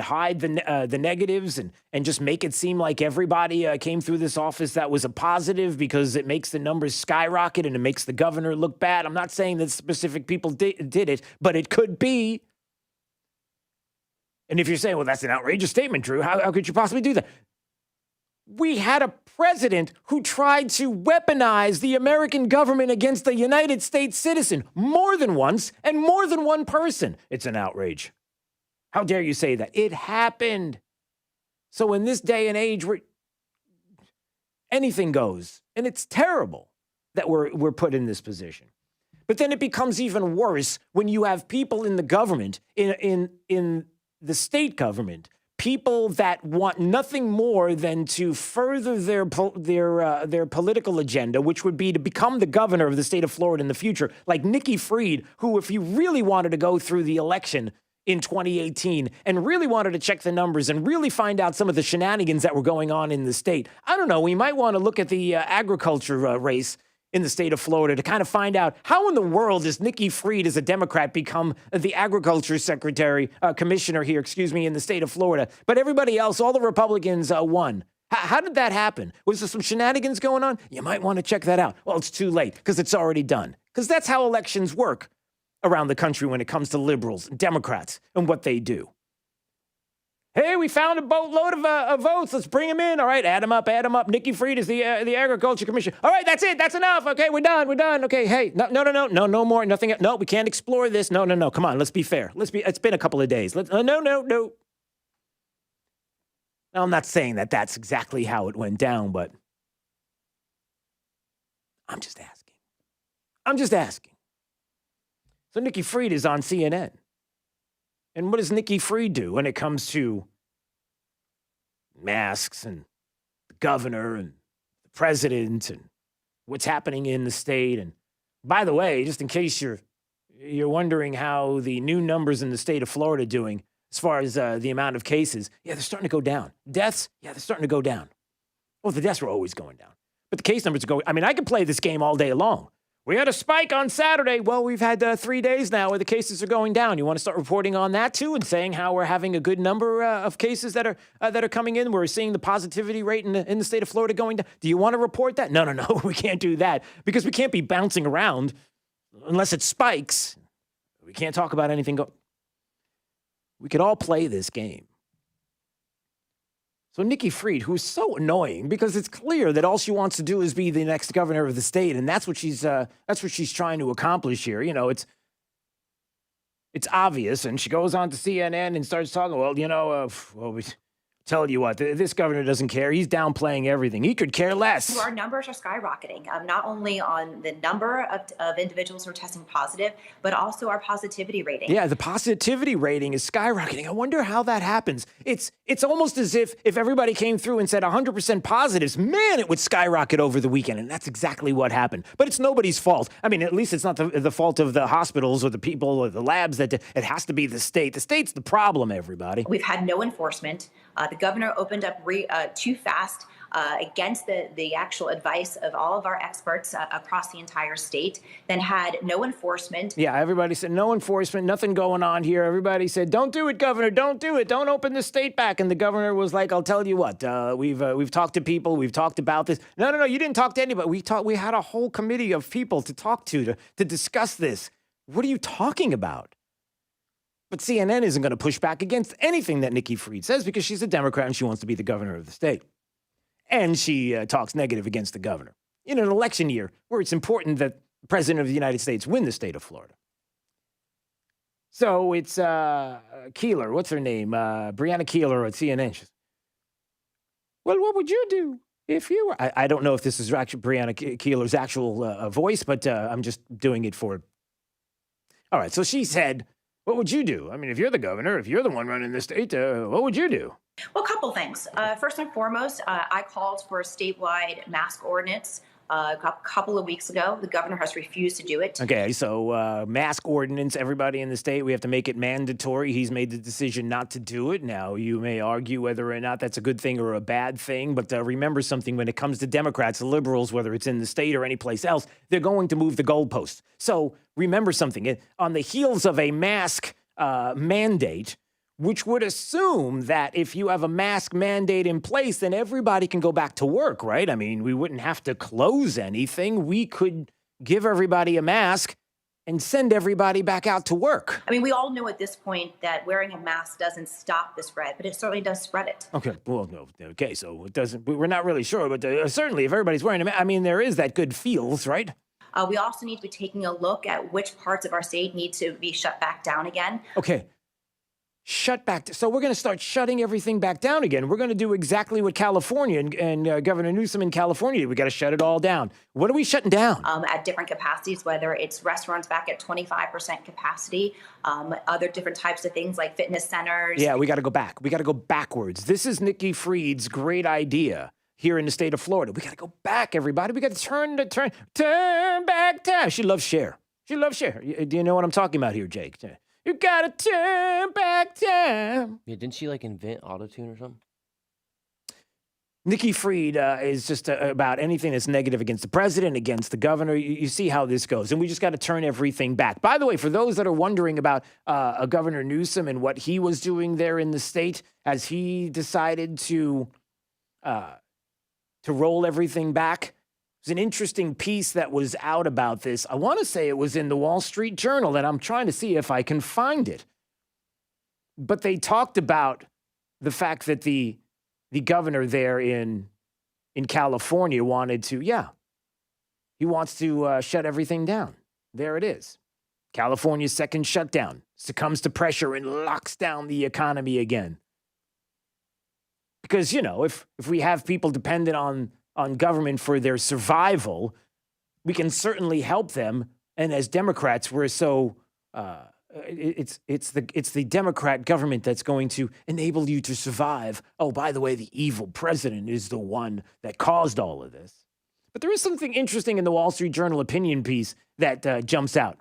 hide the negatives and just make it seem like everybody came through this office that was a positive because it makes the numbers skyrocket and it makes the governor look bad. I'm not saying that specific people did it, but it could be. And if you're saying, well, that's an outrageous statement, Drew, how could you possibly do that? We had a president who tried to weaponize the American government against a United States citizen more than once and more than one person. It's an outrage. How dare you say that? It happened. So in this day and age where anything goes, and it's terrible that we're put in this position. But then it becomes even worse when you have people in the government, in the state government, people that want nothing more than to further their political agenda, which would be to become the governor of the state of Florida in the future, like Nikki Fried, who, if you really wanted to go through the election in 2018 and really wanted to check the numbers and really find out some of the shenanigans that were going on in the state, I don't know, we might want to look at the agriculture race in the state of Florida to kind of find out how in the world does Nikki Fried, as a Democrat, become the agriculture commissioner here, in the state of Florida. But everybody else, all the Republicans won. How did that happen? Was there some shenanigans going on? You might want to check that out. Well, it's too late because it's already done. Because that's how elections work around the country when it comes to liberals and Democrats and what they do. Hey, we found a boatload of votes. Let's bring them in. All right, add them up. Nikki Fried is the agriculture commissioner. All right, that's it. That's enough. Okay, we're done. Okay, hey, no more. Nothing. No, we can't explore this. No. Come on, let's be fair. It's been a couple of days. No. Now, I'm not saying that that's exactly how it went down, but I'm just asking. So Nikki Fried is on CNN. And what does Nikki Fried do when it comes to masks and the governor and the president and what's happening in the state? And by the way, just in case you're wondering how the new numbers in the state of Florida are doing as far as the amount of cases, they're starting to go down. Deaths, they're starting to go down. Well, the deaths were always going down. But the case numbers are going. I mean, I could play this game all day long. We had a spike on Saturday. Well, we've had 3 days now where the cases are going down. You want to start reporting on that too and saying how we're having a good number of cases that are coming in. We're seeing the positivity rate in the state of Florida going down. Do you want to report that? No. We can't do that because we can't be bouncing around unless it spikes. We can't talk about anything. We could all play this game. So Nikki Fried, who is so annoying because it's clear that all she wants to do is be the next governor of the state, and that's what she's trying to accomplish here. You know, it's obvious, and she goes on to CNN and starts talking. Well, we tell you what, this governor doesn't care. He's downplaying everything. He could care less. Our numbers are skyrocketing, not only on the number of individuals who are testing positive, but also our positivity rating. Yeah, the positivity rating is skyrocketing. I wonder how that happens. It's almost as if everybody came through and said 100% positives, man, it would skyrocket over the weekend. And that's exactly what happened. But it's nobody's fault. I mean, at least it's not the fault of the hospitals or the people or the labs. It has to be the state. The state's the problem, everybody. We've had no enforcement. The governor opened up too fast against the actual advice of all of our experts across the entire state, then had no enforcement. Yeah, everybody said no enforcement, nothing going on here. Everybody said, don't do it, governor, don't do it. Don't open the state back. And the governor was like, I'll tell you what, we've talked to people, we've talked about this. No, you didn't talk to anybody. We had a whole committee of people to talk to discuss this. What are you talking about? But CNN isn't going to push back against anything that Nikki Fried says because she's a Democrat and she wants to be the governor of the state. And she talks negative against the governor in an election year where it's important that the president of the United States win the state of Florida. So it's Keeler. What's her name? Brianna Keeler at CNN. She's, well, what would you do if you were? I don't know if this is actually Brianna Keeler's actual voice, but I'm just doing it for. All right. So she said, what would you do? I mean, if you're the governor, if you're the one running the state, what would you do? Well, a couple things. First and foremost, I called for a statewide mask ordinance a couple of weeks ago. The governor has refused to do it. Okay, so mask ordinance, everybody in the state, we have to make it mandatory. He's made the decision not to do it. Now, you may argue whether or not that's a good thing or a bad thing, but remember something, when it comes to Democrats, liberals, whether it's in the state or anyplace else, they're going to move the goalposts. So remember something, on the heels of a mask mandate, which would assume that if you have a mask mandate in place, then everybody can go back to work, right? I mean, we wouldn't have to close anything. We could give everybody a mask and send everybody back out to work. I mean, we all know at this point that wearing a mask doesn't stop the spread, but it certainly does spread it. Okay, well, no, okay, so it doesn't, we're not really sure, but certainly if everybody's wearing a mask, I mean, there is that good feels, right? We also need to be taking a look at which parts of our state need to be shut back down again. Okay. Shut back. So we're going to start shutting everything back down again. We're going to do exactly what California and Governor Newsom in California did. We got to shut it all down. What are we shutting down? At different capacities, whether it's restaurants back at 25% capacity, other different types of things like fitness centers. Yeah, we got to go back. We got to go backwards. This is Nikki Fried's great idea here in the state of Florida. We got to go back, everybody. We got to turn back time. She loves Cher. She loves Cher. Do you know what I'm talking about here, Jake? You got to turn back time. Yeah, didn't she like invent autotune or something? Nikki Fried is just about anything that's negative against the president, against the governor. You see how this goes. And we just got to turn everything back. By the way, for those that are wondering about Governor Newsom and what he was doing there in the state as he decided to roll everything back, there's an interesting piece that was out about this. I want to say it was in the Wall Street Journal, and I'm trying to see if I can find it. But they talked about the fact that the governor there in California wanted to, he wants to shut everything down. There it is. California's second shutdown succumbs to pressure and locks down the economy again. Because, if we have people dependent on government for their survival, we can certainly help them. And as Democrats, we're so... It's the Democrat government that's going to enable you to survive. Oh, by the way, the evil president is the one that caused all of this. But there is something interesting in the Wall Street Journal opinion piece that jumps out.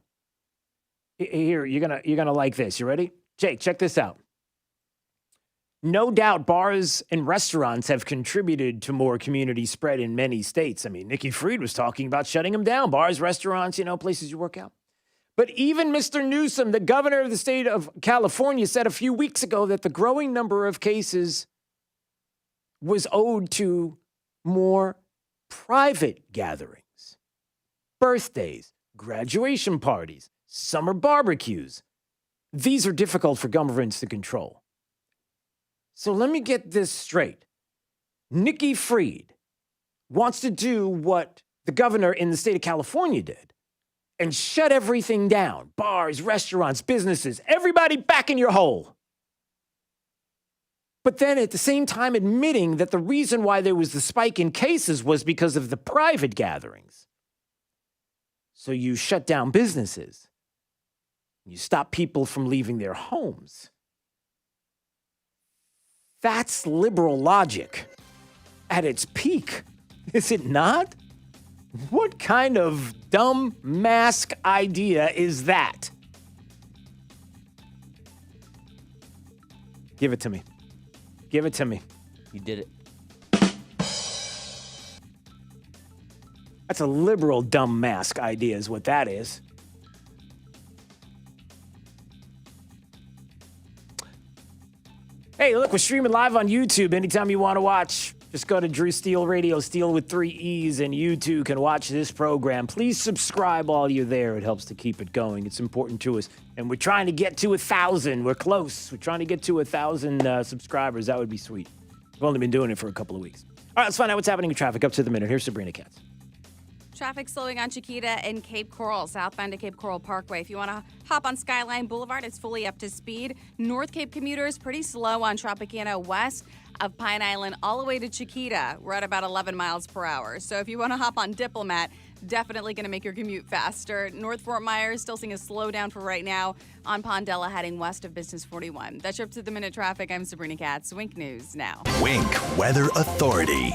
Here, you're gonna like this. You ready? Jake, check this out. No doubt bars and restaurants have contributed to more community spread in many states. I mean, Nikki Fried was talking about shutting them down. Bars, restaurants, places you work out. But even Mr. Newsom, the governor of the state of California, said a few weeks ago that the growing number of cases was owed to more private gatherings, birthdays, graduation parties, summer barbecues. These are difficult for governments to control. So let me get this straight. Nikki Fried wants to do what the governor in the state of California did and shut everything down. Bars, restaurants, businesses, everybody back in your hole. But then at the same time admitting that the reason why there was the spike in cases was because of the private gatherings. So you shut down businesses. You stop people from leaving their homes. That's liberal logic at its peak, is it not? What kind of dumb mask idea is that? Give it to me. Give it to me. You did it. That's a liberal dumb mask idea is what that is. Hey, look, we're streaming live on YouTube. Anytime you want to watch, just go to Drew Steele Radio, Steele with 3 E's, and you too can watch this program. Please subscribe while you're there. It helps to keep it going. It's important to us. And we're trying to get to 1,000. We're close. We're trying to get to 1,000 subscribers. That would be sweet. We've only been doing it for a couple of weeks. All right, let's find out what's happening in traffic up to the minute. Here's Sabrina Katz. Traffic slowing on Chiquita and Cape Coral, southbound to Cape Coral Parkway. If you want to hop on Skyline Boulevard, it's fully up to speed. North Cape commuters, pretty slow on Tropicana west of Pine Island all the way to Chiquita. We're at about 11 miles per hour. So if you want to hop on Diplomat, definitely going to make your commute faster. North Fort Myers still seeing a slowdown for right now on Pondella heading west of Business 41. That's your up to the minute traffic. I'm Sabrina Katz. Wink News now. Wink Weather Authority.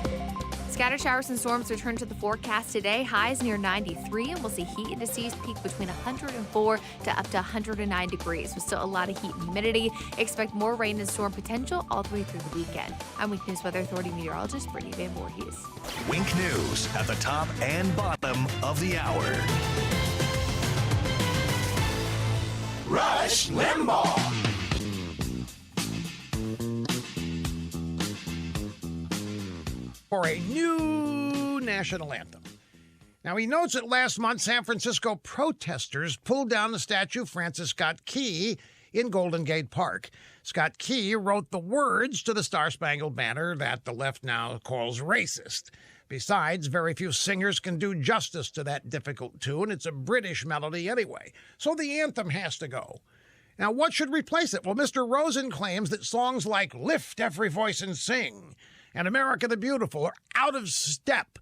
Scattered showers and storms return to the forecast today. Highs near 93, and we'll see heat indices peak between 104 to up to 109 degrees, with still a lot of heat and humidity. Expect more rain and storm potential all the way through the weekend. I'm Wink News Weather Authority meteorologist Brittany Van Voorhees. Wink News at the top and bottom of the hour. Rush Limbaugh. For a new national anthem. Now, he notes that last month, San Francisco protesters pulled down the statue of Francis Scott Key in Golden Gate Park. Scott Key wrote the words to the Star-Spangled Banner that the left now calls racist. Besides, very few singers can do justice to that difficult tune. It's a British melody anyway, so the anthem has to go. Now, what should replace it? Well, Mr. Rosen claims that songs like Lift Every Voice and Sing and America the Beautiful are out of step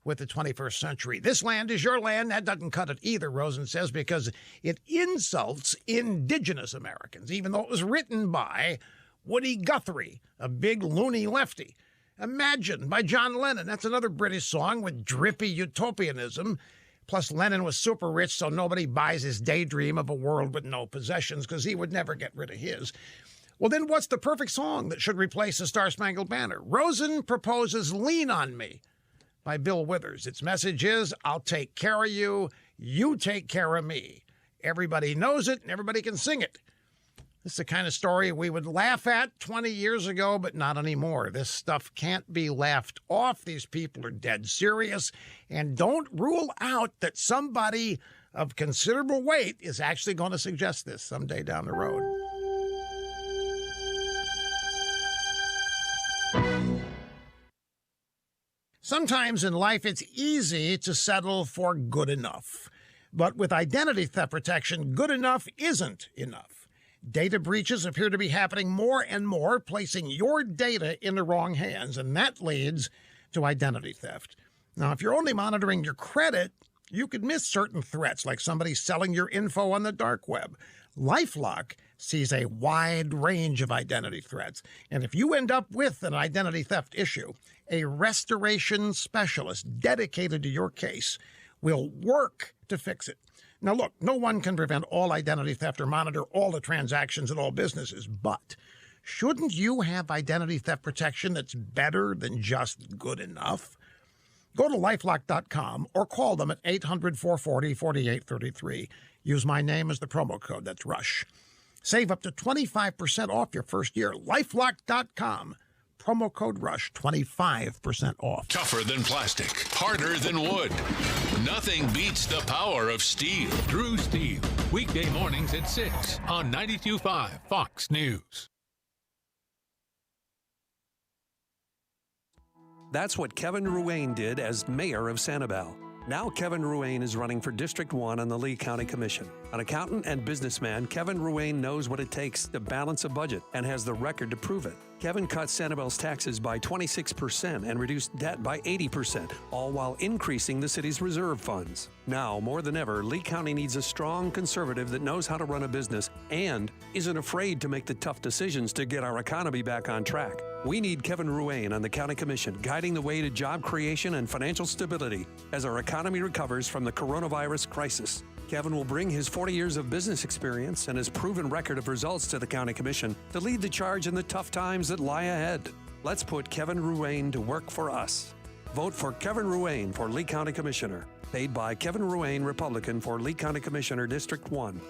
with the 21st century. This land is your land. That doesn't cut it either, Rosen says, because it insults indigenous Americans, even though it was written by Woody Guthrie, a big loony lefty. Imagine by John Lennon. That's another British song with drippy utopianism. Plus, Lennon was super rich, so nobody buys his daydream of a world with no possessions, because he would never get rid of his. Well, then what's the perfect song that should replace the Star-Spangled Banner? Rosen proposes Lean on Me by Bill Withers. Its message is, I'll take care of you, you take care of me. Everybody knows it, and everybody can sing it. This is the kind of story we would laugh at 20 years ago, but not anymore. This stuff can't be laughed off. These people are dead serious. And don't rule out that somebody of considerable weight is actually going to suggest this someday down the road. Sometimes in life, it's easy to settle for good enough. But with identity theft protection, good enough isn't enough. Data breaches appear to be happening more and more, placing your data in the wrong hands, and that leads to identity theft. Now, if you're only monitoring your credit, you could miss certain threats, like somebody selling your info on the dark web. LifeLock sees a wide range of identity threats, and if you end up with an identity theft issue, a restoration specialist dedicated to your case will work to fix it. Now, look, no one can prevent all identity theft or monitor all the transactions at all businesses, but shouldn't you have identity theft protection that's better than just good enough? Go to lifelock.com or call them at 800-440-4833. Use my name as the promo code. That's RUSH. Save up to 25% off your first year. lifelock.com. Promo code RUSH, 25% off. Tougher than plastic, harder than wood. Nothing beats the power of steel. Drew Steel, weekday mornings at 6 on 92.5 Fox News. That's what Kevin Ruane did as mayor of Sanibel. Now Kevin Ruane is running for District 1 on the Lee County Commission. An accountant and businessman, Kevin Ruane knows what it takes to balance a budget and has the record to prove it. Kevin cut Sanibel's taxes by 26% and reduced debt by 80%, all while increasing the city's reserve funds. Now, more than ever, Lee County needs a strong conservative that knows how to run a business and isn't afraid to make the tough decisions to get our economy back on track. We need Kevin Ruane on the County Commission, guiding the way to job creation and financial stability as our economy recovers from the coronavirus crisis. Kevin will bring his 40 years of business experience and his proven record of results to the County Commission to lead the charge in the tough times that lie ahead. Let's put Kevin Ruane to work for us. Vote for Kevin Ruane for Lee County Commissioner. Paid by Kevin Ruane, Republican, for Lee County Commissioner, District 1.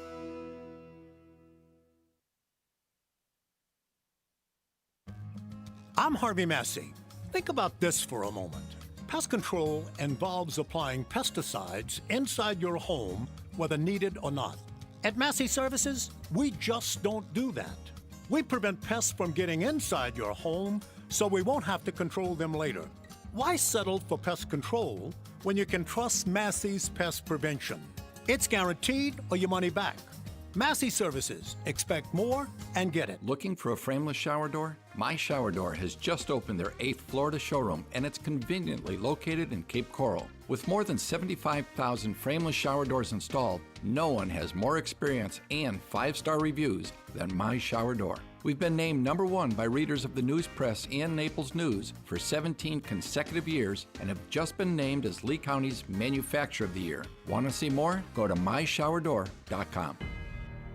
I'm Harvey Massey. Think about this for a moment. Pest control involves applying pesticides inside your home, whether needed or not. At Massey Services, we just don't do that. We prevent pests from getting inside your home so we won't have to control them later. Why settle for pest control when you can trust Massey's pest prevention? It's guaranteed or your money back. Massey Services. Expect more and get it. Looking for a frameless shower door? My Shower Door has just opened their 8th Florida showroom, and it's conveniently located in Cape Coral. With more than 75,000 frameless shower doors installed, no one has more experience and 5-star reviews than My Shower Door. We've been named #1 by readers of the News Press and Naples News for 17 consecutive years and have just been named as Lee County's Manufacturer of the Year. Want to see more? Go to myShowerDoor.com.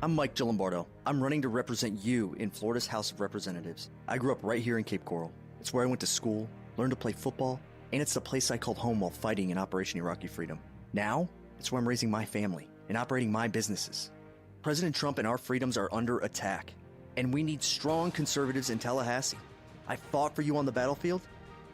I'm Mike Gillimbardo. I'm running to represent you in Florida's House of Representatives. I grew up right here in Cape Coral. It's where I went to school, learned to play football, and it's the place I called home while fighting in Operation Iraqi Freedom. Now, it's where I'm raising my family and operating my businesses. President Trump and our freedoms are under attack, and we need strong conservatives in Tallahassee. I fought for you on the battlefield.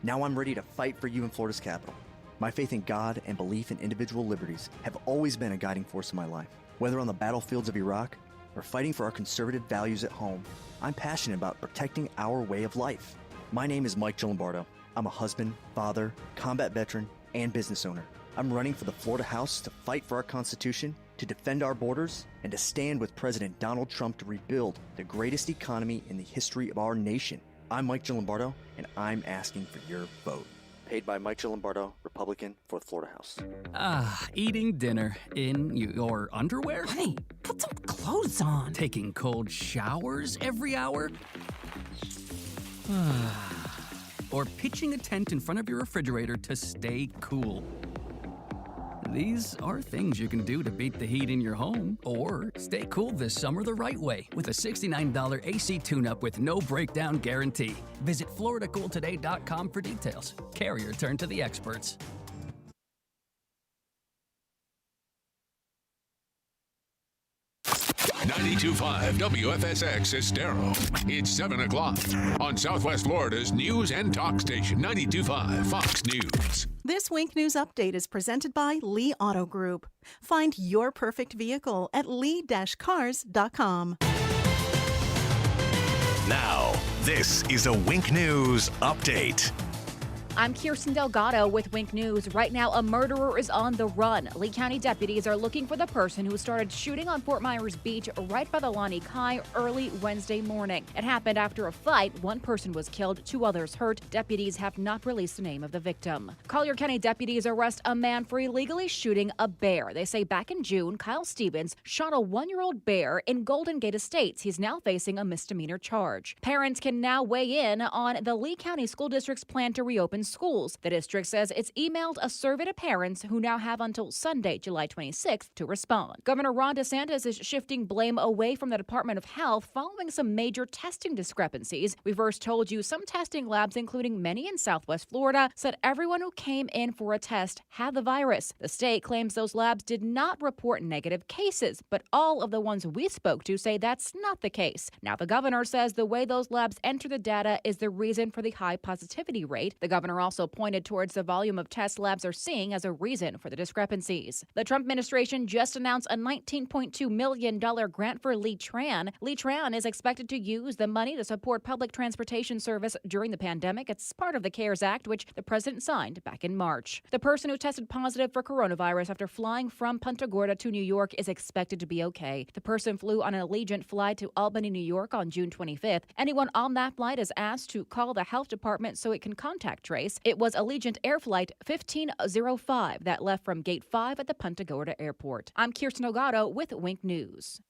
Now I'm ready to fight for you in Florida's capital. My faith in God and belief in individual liberties have always been a guiding force in my life. Whether on the battlefields of Iraq or fighting for our conservative values at home, I'm passionate about protecting our way of life. My name is Mike Gillimbardo. I'm a husband, father, combat veteran, and business owner. I'm running for the Florida House to fight for our Constitution, to defend our borders, and to stand with President Donald Trump to rebuild the greatest economy in the history of our nation. I'm Mike Gillimbardo, and I'm asking for your vote. Paid by Mike Gillimbardo, Republican, for the Florida House. Eating dinner in your underwear? Hey, put some clothes on. Taking cold showers every hour? Or pitching a tent in front of your refrigerator to stay cool. These are things you can do to beat the heat in your home or stay cool this summer the right way with a $69 AC tune-up with no breakdown guarantee. Visit FloridaCoolToday.com for details. Carrier, turn to the experts. .5 WFSX Estero. It's 7 o'clock on Southwest Florida's news and talk station, 92.5 Fox News. This Wink News Update is presented by Lee Auto Group. Find your perfect vehicle at lee-cars.com. Now, this is a Wink News Update. I'm Kirsten Delgado with Wink News. Right now, a murderer is on the run. Lee County deputies are looking for the person who started shooting on Fort Myers Beach right by the Lani Kai early Wednesday morning. It happened after a fight. One person was killed, 2 others hurt. Deputies have not released the name of the victim. Collier County deputies arrest a man for illegally shooting a bear. They say back in June, Kyle Stevens shot a 1-year-old bear in Golden Gate Estates. He's now facing a misdemeanor charge. Parents can now weigh in on the Lee County School District's plan to reopen schools. The district says it's emailed a survey to parents who now have until Sunday, July 26th to respond. Governor Ron DeSantis is shifting blame away from the Department of Health following some major testing discrepancies. We first told you some testing labs, including many in Southwest Florida, said everyone who came in for a test had the virus. The state claims those labs did not report negative cases, but all of the ones we spoke to say that's not the case. Now the governor says the way those labs enter the data is the reason for the high positivity rate. The governor also pointed towards the volume of tests labs are seeing as a reason for the discrepancies. The Trump administration just announced a $19.2 million grant for Lee Tran. Lee Tran is expected to use the money to support public transportation service during the pandemic. It's part of the CARES Act, which the president signed back in March. The person who tested positive for coronavirus after flying from Punta Gorda to New York is expected to be okay. The person flew on an Allegiant flight to Albany, New York on June 25th. Anyone on that flight is asked to call the health department so it can contact trace. It was Allegiant Air Flight 1505 that left from Gate 5 at the Punta Gorda Airport. I'm Kirsten Delgado with Wink News.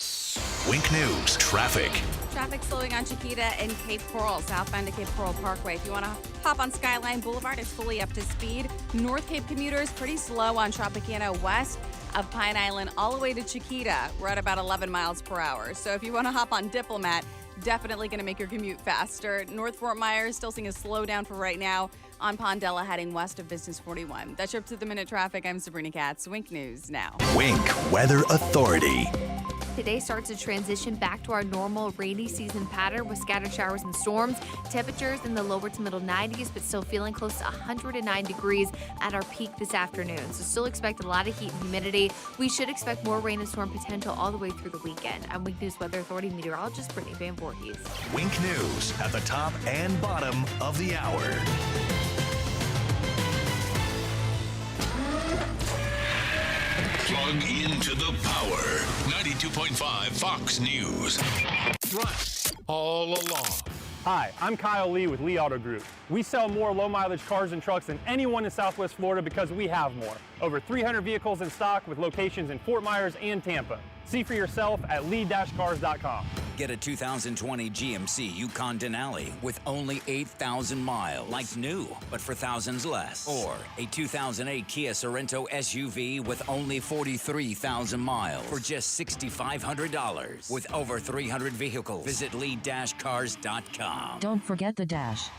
Wink News Traffic. Traffic slowing on Chiquita and Cape Coral, southbound to Cape Coral Parkway. If you want to hop on Skyline Boulevard, it's fully up to speed. North Cape commuters pretty slow on Tropicana west of Pine Island all the way to Chiquita. We're at about 11 miles per hour. So if you want to hop on Diplomat, definitely going to make your commute faster. North Fort Myers still seeing a slowdown for right now on Pondella heading west of Business 41. That's your up to the minute traffic. I'm Sabrina Katz. Wink News now. Wink Weather Authority. Today starts to transition back to our normal rainy season pattern with scattered showers and storms. Temperatures in the lower to middle 90s, but still feeling close to 109 degrees at our peak this afternoon. So still expect a lot of heat and humidity. We should expect more rain and storm potential all the way through the weekend. I'm Wink News Weather Authority meteorologist Brittany Van Voorhees. Wink News at the top and bottom of the hour. Plug into the power. 92.5 Fox News. Right all along. Hi, I'm Kyle Lee with Lee Auto Group. We sell more low-mileage cars and trucks than anyone in Southwest Florida because we have more. Over 300 vehicles in stock with locations in Fort Myers and Tampa. See for yourself at lee-cars.com. Get a 2020 GMC Yukon Denali with only 8,000 miles. Like new, but for thousands less. Or a 2008 Kia Sorento SUV with only 43,000 miles for just $6,500. With over 300 vehicles. Visit lee-cars.com. Don't forget the dash.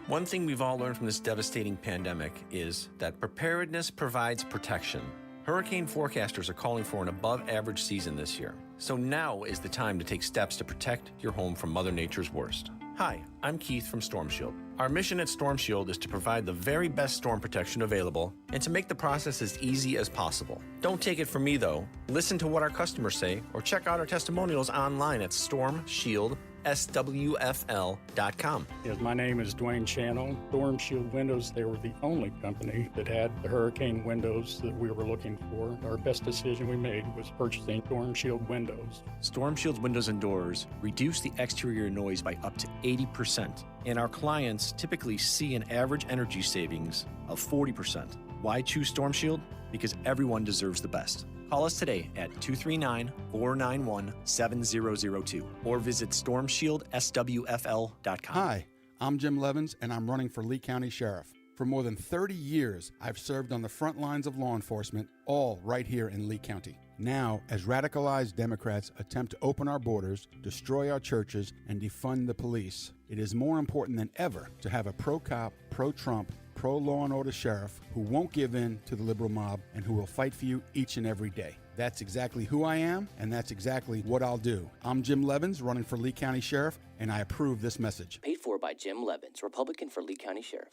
One thing we've all learned from this devastating pandemic is that preparedness provides protection. Hurricane forecasters are calling for an above-average season this year. So now is the time to take steps to protect your home from Mother Nature's worst. Hi, I'm Keith from Storm Shield. Our mission at Storm Shield is to provide the very best storm protection available and to make the process as easy as possible. Don't take it from me, though. Listen to what our customers say or check out our testimonials online at stormshieldSWFL.com. Yes, my name is Dwayne Channel. Storm Shield Windows, they were the only company that had the hurricane windows that we were looking for. Our best decision we made was purchasing Storm Shield Windows. Storm Shield's windows and doors reduce the exterior noise by up to 80%, and our clients typically see an average energy savings of 40%. Why choose Storm Shield? Because everyone deserves the best. Call us today at 239-491-7002 or visit stormshieldswfl.com. Hi, I'm Jim Levins, and I'm running for Lee County Sheriff. For more than 30 years, I've served on the front lines of law enforcement, all right here in Lee County. Now, as radicalized Democrats attempt to open our borders, destroy our churches, and defund the police, it is more important than ever to have a pro-cop, pro-Trump, pro-law and order sheriff who won't give in to the liberal mob and who will fight for you each and every day. That's exactly who I am, and that's exactly what I'll do. I'm Jim Levins, running for Lee County Sheriff, and I approve this message. Paid for by Jim Levins, Republican for Lee County Sheriff.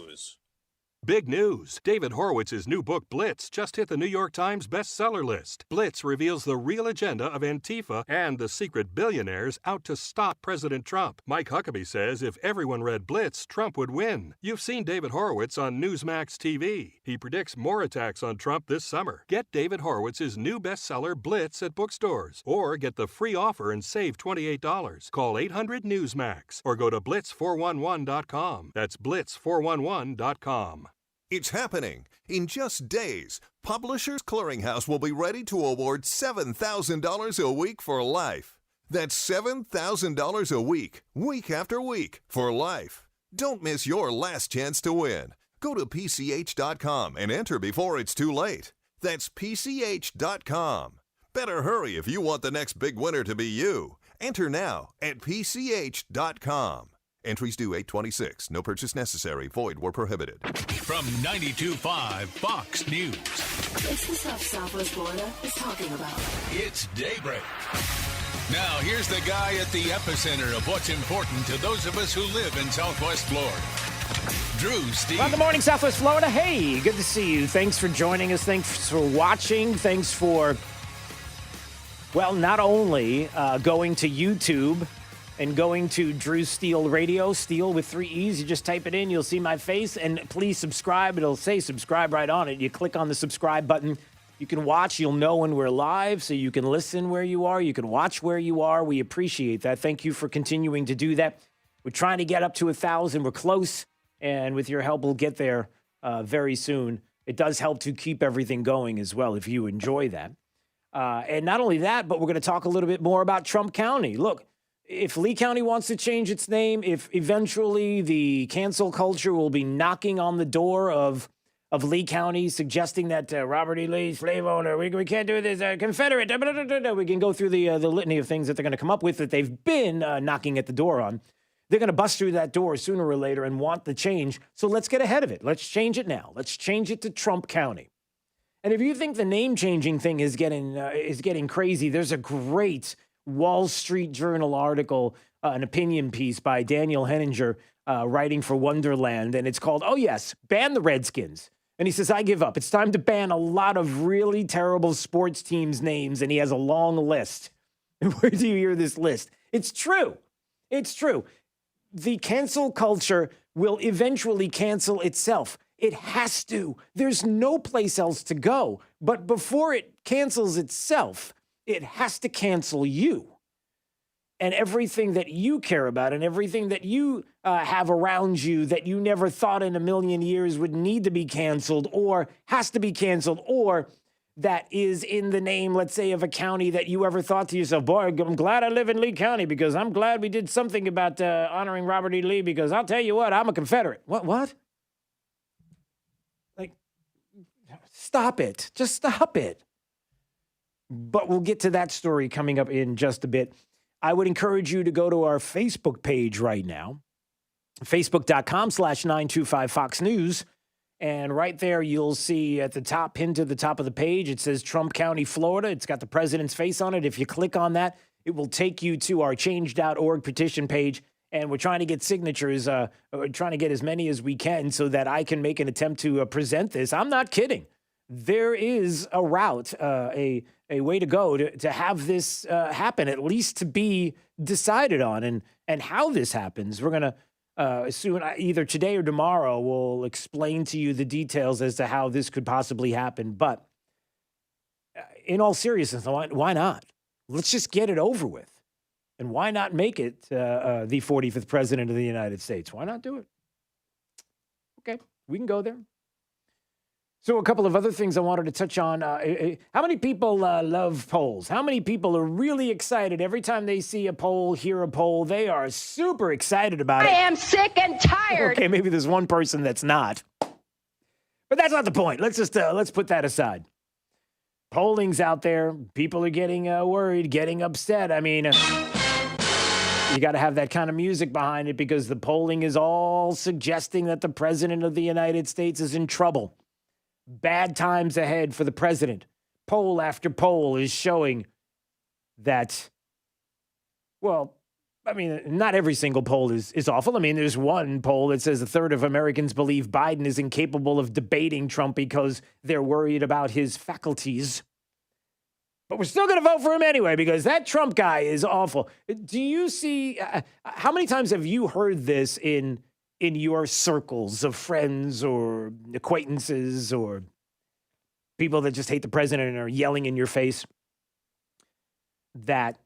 Big news! David Horowitz's new book, Blitz, just hit the New York Times bestseller list. Blitz reveals the real agenda of Antifa and the secret billionaires out to stop President Trump. Mike Huckabee says if everyone read Blitz, Trump would win. You've seen David Horowitz on Newsmax TV. He predicts more attacks on Trump this summer. Get David Horowitz's new bestseller, Blitz, at bookstores. Or get the free offer and save $28. Call 800-NEWSMAX or go to blitz411.com. That's blitz411.com. It's happening. In just days, Publishers Clearinghouse will be ready to award $7,000 a week for life. That's $7,000 a week, week after week, for life. Don't miss your last chance to win. Go to PCH.com and enter before it's too late. That's PCH.com. Better hurry if you want the next big winner to be you. Enter now at PCH.com. Entries due 8/26. No purchase necessary. Void where prohibited. From 92.5 Fox News. It's the stuff Southwest Florida is talking about. It's Daybreak. Now, here's the guy at the epicenter of what's important to those of us who live in Southwest Florida. Drew, Steve. Well, good morning, Southwest Florida. Hey, good to see you. Thanks for joining us. Thanks for watching. Thanks for, well, not only going to YouTube and going to Drew Steele Radio, Steele with 3 E's. You just type it in, you'll see my face, and please subscribe. It'll say subscribe right on it. You click on the subscribe button. You can watch. You'll know when we're live, so you can listen where you are. You can watch where you are. We appreciate that. Thank you for continuing to do that. We're trying to get up to 1,000. We're close, and with your help, we'll get there very soon. It does help to keep everything going as well if you enjoy that. And not only that, but we're going to talk a little bit more about Trump County. Look, if Lee County wants to change its name, if eventually the cancel culture will be knocking on the door of Lee County, suggesting that Robert E. Lee, slave owner, we can't do this, Confederate, we can go through the litany of things that they're going to come up with that they've been knocking at the door on. They're going to bust through that door sooner or later and want the change. So let's get ahead of it. Let's change it now. Let's change it to Trump County. And if you think the name changing thing is getting crazy, there's a great Wall Street Journal article, an opinion piece by Daniel Henninger, writing for Wonderland, and it's called, "Oh yes, ban the Redskins." And he says, "I give up. It's time to ban a lot of really terrible sports teams' names." And he has a long list. Where do you hear this list? It's true. It's true. The cancel culture will eventually cancel itself. It has to. There's no place else to go. But before it cancels itself, it has to cancel you and everything that you care about and everything that you have around you that you never thought in a million years would need to be canceled or has to be canceled or that is in the name, let's say, of a county that you ever thought to yourself, boy, I'm glad I live in Lee County because I'm glad we did something about honoring Robert E. Lee because I'll tell you what, I'm a Confederate. What? Like, stop it. Just stop it. But we'll get to that story coming up in just a bit. I would encourage you to go to our Facebook page right now, facebook.com/925 Fox News. And right there, you'll see at the top, pinned to the top of the page, it says Trump County, Florida. It's got the president's face on it. If you click on that, it will take you to our change.org petition page. And we're trying to get signatures, we're trying to get as many as we can so that I can make an attempt to present this. I'm not kidding. There is a route, a way to go to have this happen, at least to be decided on. And how this happens, we're going to soon, either today or tomorrow, we'll explain to you the details as to how this could possibly happen. But in all seriousness, why not? Let's just get it over with. And why not make it the 45th president of the United States? Why not do it? Okay, we can go there. So a couple of other things I wanted to touch on. How many people love polls? How many people are really excited every time they see a poll, hear a poll? They are super excited about it. I am sick and tired. Okay, maybe there's one person that's not. But that's not the point. Let's put that aside. Polling's out there. People are getting worried, getting upset. I mean, you got to have that kind of music behind it because the polling is all suggesting that the president of the United States is in trouble. Bad times ahead for the president. Poll after poll is showing that, well, I mean, not every single poll is awful. I mean, there's one poll that says a third of Americans believe Biden is incapable of debating Trump because they're worried about his faculties. But we're still going to vote for him anyway because that Trump guy is awful. Do you see, how many times have you heard this in your circles of friends or acquaintances or people that just hate the president and are yelling in your face that,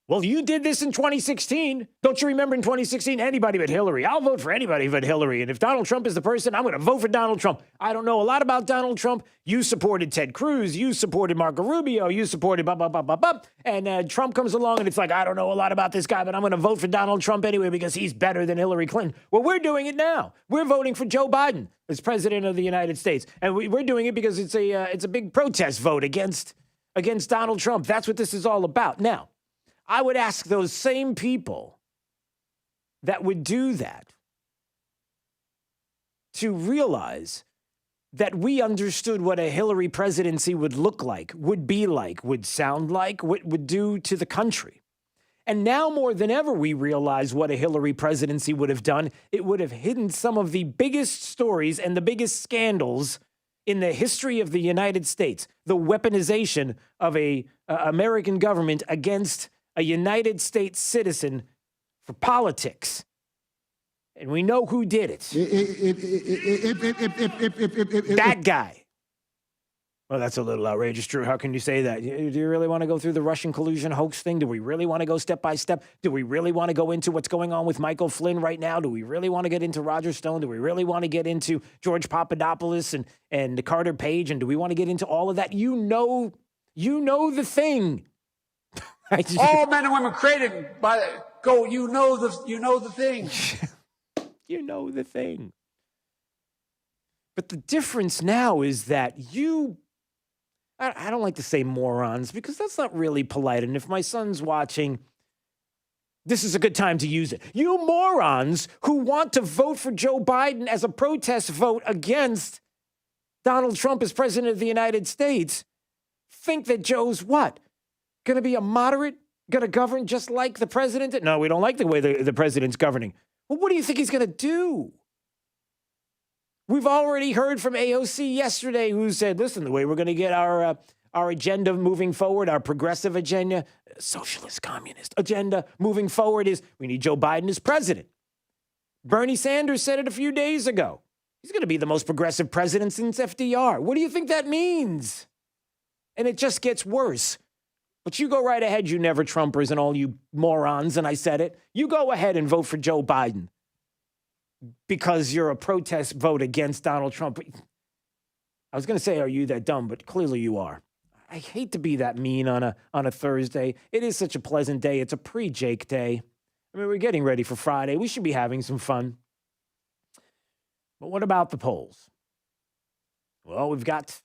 well, you did this in 2016. Don't you remember in 2016? Anybody but Hillary. I'll vote for anybody but Hillary. And if Donald Trump is the person, I'm going to vote for Donald Trump. I don't know a lot about Donald Trump. You supported Ted Cruz. You supported Marco Rubio. You supported blah, blah, blah, blah, blah. And Trump comes along and it's like, I don't know a lot about this guy, but I'm going to vote for Donald Trump anyway because he's better than Hillary Clinton. Well, we're doing it now. We're voting for Joe Biden as president of the United States. And we're doing it because it's a big protest vote against Donald Trump. That's what this is all about. Now, I would ask those same people that would do that to realize that we understood what a Hillary presidency would look like, would be like, would sound like, what would do to the country. And now more than ever, we realize what a Hillary presidency would have done. It would have hidden some of the biggest stories and the biggest scandals in the history of the United States, the weaponization of a American government against a United States citizen for politics. And we know who did it. That guy. Well, that's a little outrageous, Drew. How can you say that? Do you really want to go through the Russian collusion hoax thing? Do we really want to go step by step? Do we really want to go into what's going on with Michael Flynn right now? Do we really want to get into Roger Stone? Do we really want to get into George Papadopoulos and Carter Page? And do we want to get into all of that? You know the thing. All men and women created by go. You know the thing. You know the thing. But the difference now is that I don't like to say morons because that's not really polite. And if my son's watching, this is a good time to use it. You morons who want to vote for Joe Biden as a protest vote against Donald Trump as president of the United States think that Joe's what? Going to be a moderate? Going to govern just like the president? No, we don't like the way the president's governing. Well, what do you think he's going to do? We've already heard from AOC yesterday who said, listen, the way we're going to get our agenda moving forward, our progressive agenda, socialist, communist agenda moving forward is we need Joe Biden as president. Bernie Sanders said it a few days ago. He's going to be the most progressive president since FDR. What do you think that means? And it just gets worse. But you go right ahead, you never Trumpers and all you morons, and I said it. You go ahead and vote for Joe Biden because you're a protest vote against Donald Trump. I was going to say, are you that dumb? But clearly you are. I hate to be that mean on a Thursday. It is such a pleasant day. It's a pre-Jake day. I mean, we're getting ready for Friday. We should be having some fun. But what about the polls? Well, we've got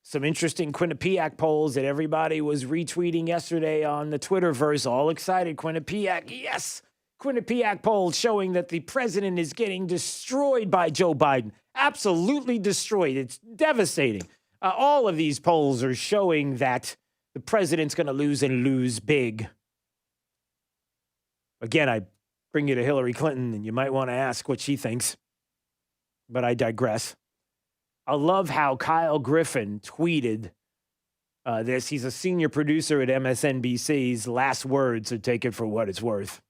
some interesting Quinnipiac polls that everybody was retweeting yesterday on the Twitterverse. All excited. Quinnipiac, yes. Quinnipiac polls showing that the president is getting destroyed by Joe Biden. Absolutely destroyed. It's devastating. All of these polls are showing that the president's going to lose and lose big. Again, I bring you to Hillary Clinton, and you might want to ask what she thinks. But I digress. I love how Kyle Griffin tweeted this. He's a senior producer at MSNBC's last words, so take it for what it's worth.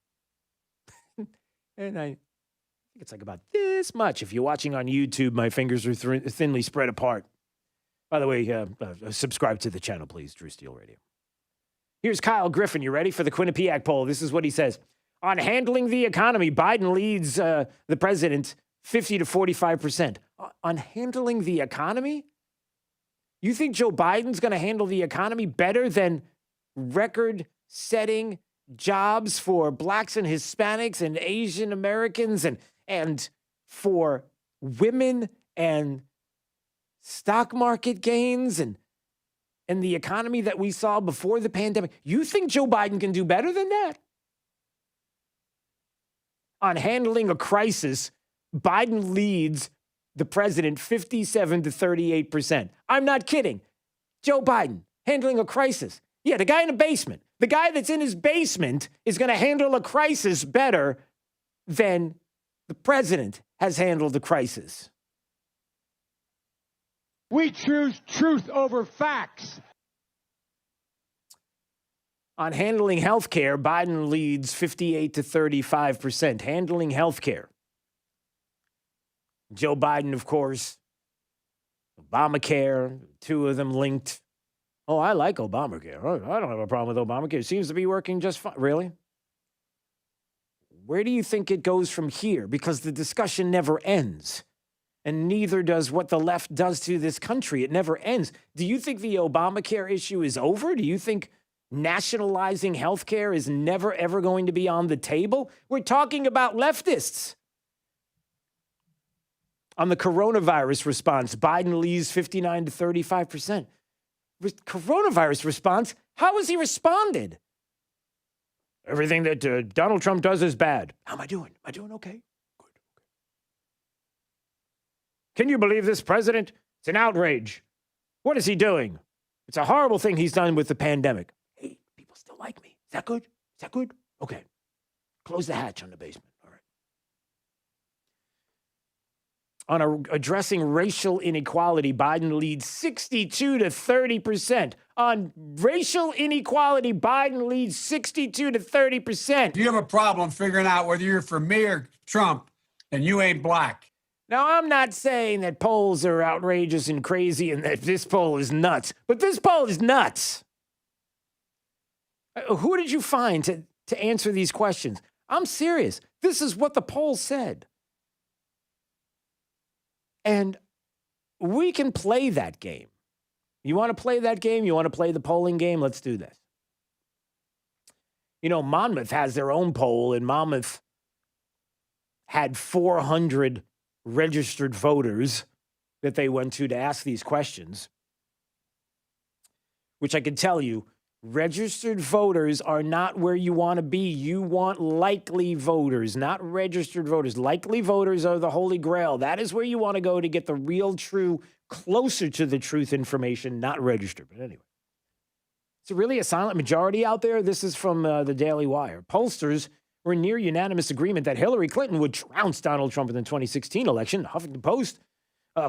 And I think it's like about this much. If you're watching on YouTube, my fingers are thinly spread apart. By the way, subscribe to the channel, please, Drew Steele Radio. Here's Kyle Griffin. You ready for the Quinnipiac poll? This is what he says. On handling the economy, Biden leads the president 50 to 45%. On handling the economy? You think Joe Biden's going to handle the economy better than record-setting jobs for blacks and Hispanics and Asian Americans and for women and stock market gains and the economy that we saw before the pandemic. You think Joe Biden can do better than that? On handling a crisis, Biden leads the president 57 to 38%. I'm not kidding. Joe Biden handling a crisis. Yeah, the guy in the basement. The guy that's in his basement is going to handle a crisis better than the president has handled the crisis. We choose truth over facts. On handling health care, Biden leads 58 to 35%. Handling health care. Joe Biden, of course, Obamacare, two of them linked. Oh, I like Obamacare. I don't have a problem with Obamacare. It seems to be working just fine. Really? Where do you think it goes from here? Because the discussion never ends. And neither does what the left does to this country. It never ends. Do you think the Obamacare issue is over? Do you think nationalizing healthcare is never, ever going to be on the table? We're talking about leftists. On the coronavirus response, Biden leads 59 to 35%. Coronavirus response, how has he responded? Everything that Donald Trump does is bad. How am I doing? Am I doing okay? Good. Can you believe this president? It's an outrage. What is he doing? It's a horrible thing he's done with the pandemic. Hey, people still like me. Is that good? Is that good? Okay. Close the hatch on the basement. All right. On addressing racial inequality, Biden leads 62 to 30%. On racial inequality, Biden leads 62 to 30%. You have a problem figuring out whether you're for me or Trump, and you ain't black. Now, I'm not saying that polls are outrageous and crazy and that this poll is nuts, but this poll is nuts. Who did you find to answer these questions? I'm serious. This is what the poll said. And we can play that game. You want to play that game? You want to play the polling game? Let's do this. You know, Monmouth has their own poll, and Monmouth had 400 registered voters that they went to ask these questions, which I can tell you, registered voters are not where you want to be. You want likely voters, not registered voters. Likely voters are the holy grail. That is where you want to go to get the real, true, closer to the truth information, not registered. But anyway, it's really a silent majority out there. This is from the Daily Wire. Pollsters were in near unanimous agreement that Hillary Clinton would trounce Donald Trump in the 2016 election. The Huffington Post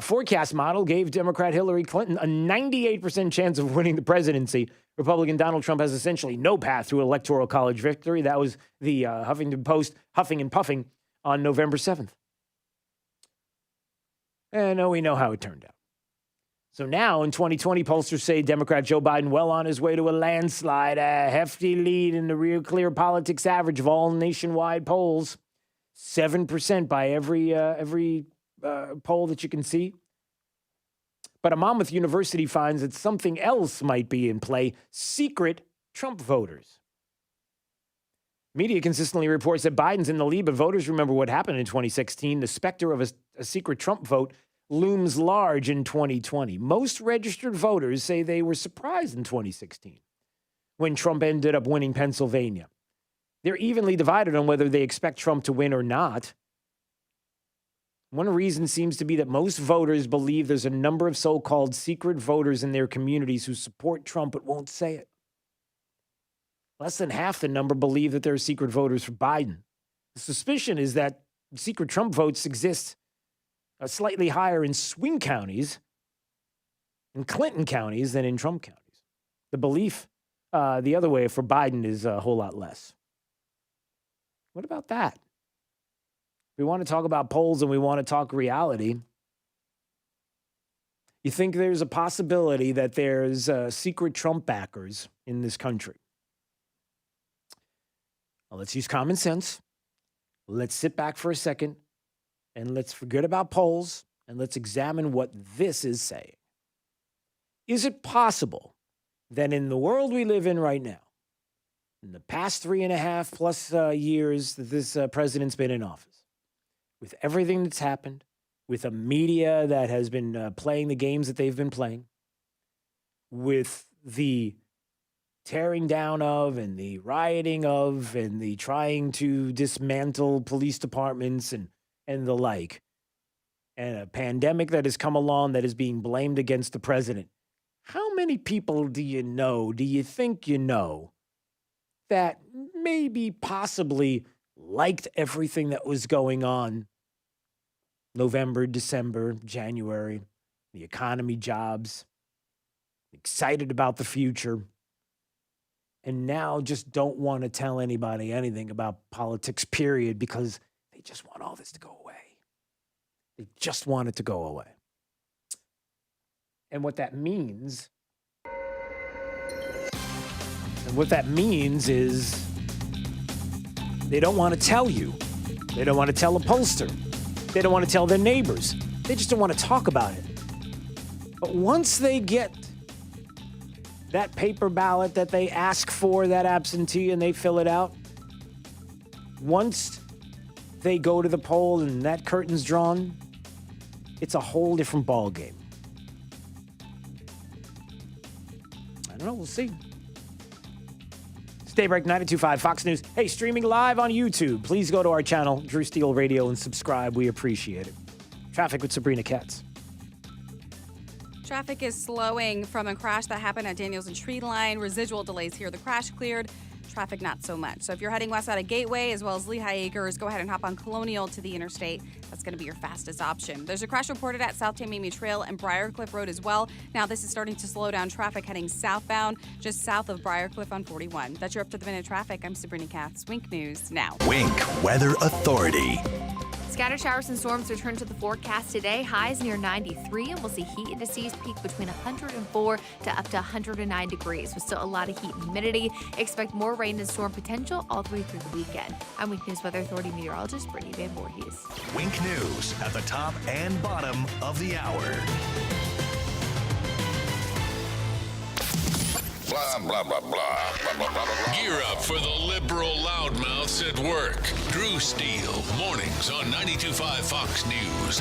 forecast model gave Democrat Hillary Clinton a 98% chance of winning the presidency. Republican Donald Trump has essentially no path to electoral college victory. That was the Huffington Post huffing and puffing on November 7th. And we know how it turned out. So now in 2020, pollsters say Democrat Joe Biden well on his way to a landslide, a hefty lead in the Real Clear Politics average of all nationwide polls, 7% by every poll that you can see. But a Monmouth University finds that something else might be in play, secret Trump voters. Media consistently reports that Biden's in the lead, but voters remember what happened in 2016. The specter of a secret Trump vote looms large in 2020. Most registered voters say they were surprised in 2016 when Trump ended up winning Pennsylvania. They're evenly divided on whether they expect Trump to win or not. One reason seems to be that most voters believe there's a number of so-called secret voters in their communities who support Trump but won't say it. Less than half the number believe that there are secret voters for Biden. The suspicion is that secret Trump votes exist slightly higher in swing counties, in Clinton counties, than in Trump counties. The belief the other way for Biden is a whole lot less. What about that? We want to talk about polls and we want to talk reality. You think there's a possibility that there's secret Trump backers in this country? Well, let's use common sense. Let's sit back for a second and let's forget about polls and let's examine what this is saying. Is it possible that in the world we live in right now, in the past 3.5 plus years that this president's been in office, with everything that's happened, with a media that has been playing the games that they've been playing, with the tearing down of and the rioting of and the trying to dismantle police departments and the like, and a pandemic that has come along that is being blamed against the president. How many people do you think you know, that maybe possibly liked everything that was going on November, December, January, the economy, jobs, excited about the future, and now just don't want to tell anybody anything about politics, period, because they just want all this to go away. They just want it to go away. And what that means is they don't want to tell you. They don't want to tell a pollster. They don't want to tell their neighbors. They just don't want to talk about it. But once they get that paper ballot that they ask for, that absentee, and they fill it out, once they go to the poll and that curtain's drawn, it's a whole different ball game. I don't know. We'll see. Daybreak 92.5 Fox News. Hey, streaming live on YouTube. Please go to our channel, Drew Steele Radio, and subscribe. We appreciate it. Traffic with Sabrina Katz. Traffic is slowing from a crash that happened at Daniels and Tree Line. Residual delays here. The crash cleared. Traffic not so much. So if you're heading west out of Gateway as well as Lehigh Acres, go ahead and hop on Colonial to the interstate. That's going to be your fastest option. There's a crash reported at South Tamiami Trail and Briarcliff Road as well. Now this is starting to slow down traffic heading southbound just south of Briarcliff on 41. That's your up-to-the-minute traffic. I'm Sabrina Katz. Wink News now. Wink Weather Authority. Scattered showers and storms return to the forecast today. Highs near 93, and we'll see heat indices peak between 104 to up to 109 degrees, with still a lot of heat and humidity. Expect more rain and storm potential all the way through the weekend. I'm Wink News Weather Authority meteorologist Brittany Van Voorhees. Wink News at the top and bottom of the hour. Blah, blah, blah, blah, blah, blah, blah, blah. Gear up for the liberal loudmouths at work. Drew Steele, mornings on 92.5 Fox News.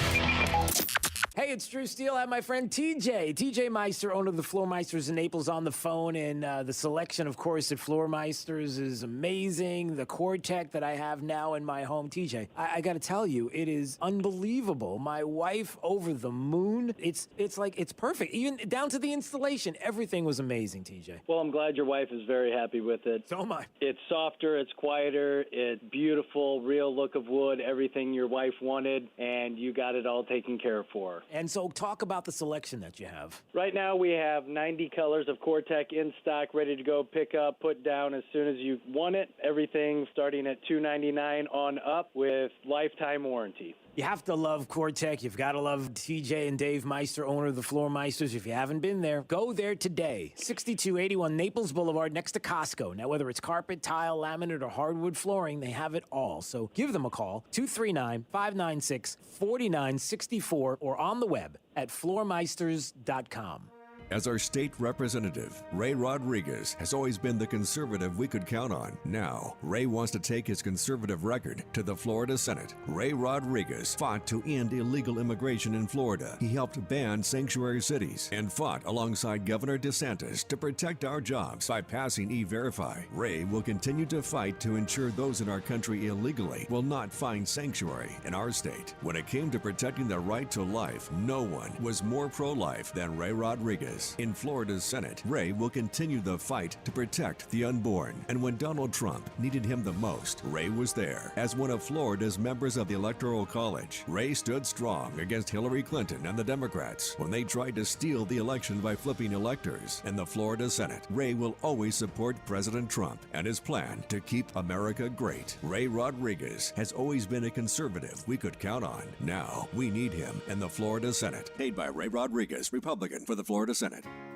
Hey, it's Drew Steele. I have my friend TJ Meister, owner of the Floor Meisters in Naples, on the phone. And the selection, of course, at Floor Meisters is amazing. The Core-Tech that I have now in my home. TJ, I got to tell you, it is unbelievable. My wife over the moon. It's like, it's perfect. Even down to the installation. Everything was amazing, TJ. Well, I'm glad your wife is very happy with it. So am I. It's softer, it's quieter, it's beautiful, real look of wood, everything your wife wanted, and you got it all taken care of for her. And so talk about the selection that you have. Right now we have 90 colors of Core-Tech in stock, ready to go pick up, put down as soon as you want it. Everything starting at $299 on up with lifetime warranty. You have to love Core-Tech. You've got to love TJ and Dave Meister, owner of the Floor Meisters. If you haven't been there, go there today. 6281 Naples Boulevard next to Costco. Now, whether it's carpet, tile, laminate, or hardwood flooring, they have it all. So give them a call, 239-596-4964, or on the web at floormeisters.com. As our state representative, Ray Rodriguez has always been the conservative we could count on. Now, Ray wants to take his conservative record to the Florida Senate. Ray Rodriguez fought to end illegal immigration in Florida. He helped ban sanctuary cities and fought alongside Governor DeSantis to protect our jobs by passing E-Verify. Ray will continue to fight to ensure those in our country illegally will not find sanctuary in our state. When it came to protecting the right to life, no one was more pro-life than Ray Rodriguez. In Florida's Senate, Ray will continue the fight to protect the unborn. And when Donald Trump needed him the most, Ray was there. As one of Florida's members of the Electoral College, Ray stood strong against Hillary Clinton and the Democrats when they tried to steal the election by flipping electors. In the Florida Senate, Ray will always support President Trump and his plan to keep America great. Ray Rodriguez has always been a conservative we could count on. Now, we need him in the Florida Senate. Paid by Ray Rodriguez, Republican, for the Florida Senate.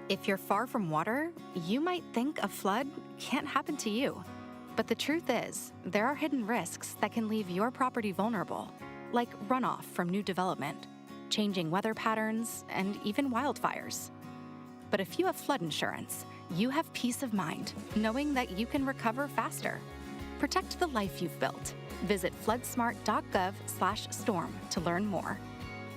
If you're far from water, you might think a flood can't happen to you. But the truth is, there are hidden risks that can leave your property vulnerable, like runoff from new development, changing weather patterns, and even wildfires. But if you have flood insurance, you have peace of mind, knowing that you can recover faster. Protect the life you've built. Visit floodsmart.gov/storm to learn more.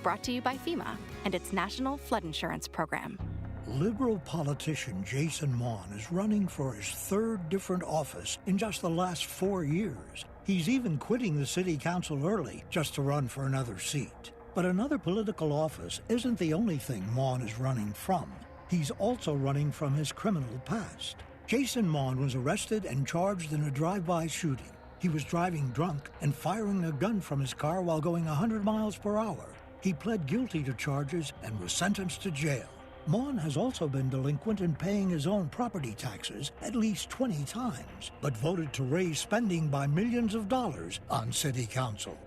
Brought to you by FEMA and its National Flood Insurance Program. Liberal politician Jason Maughan is running for his third different office in just the last 4 years. He's even quitting the city council early just to run for another seat. But another political office isn't the only thing Maughan is running from. He's also running from his criminal past. Jason Maughan was arrested and charged in a drive-by shooting. He was driving drunk and firing a gun from his car while going 100 miles per hour. He pled guilty to charges and was sentenced to jail. Maughan has also been delinquent in paying his own property taxes at least 20 times, but voted to raise spending by millions of dollars on city council.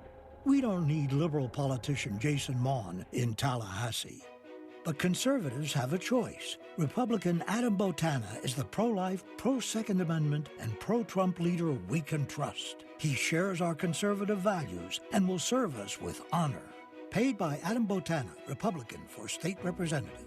We don't need liberal politician Jason Maughan in Tallahassee. But conservatives have a choice. Republican Adam Botana is the pro-life, pro-Second Amendment, and pro-Trump leader we can trust. He shares our conservative values and will serve us with honor. Paid by Adam Botana, Republican for State Representative.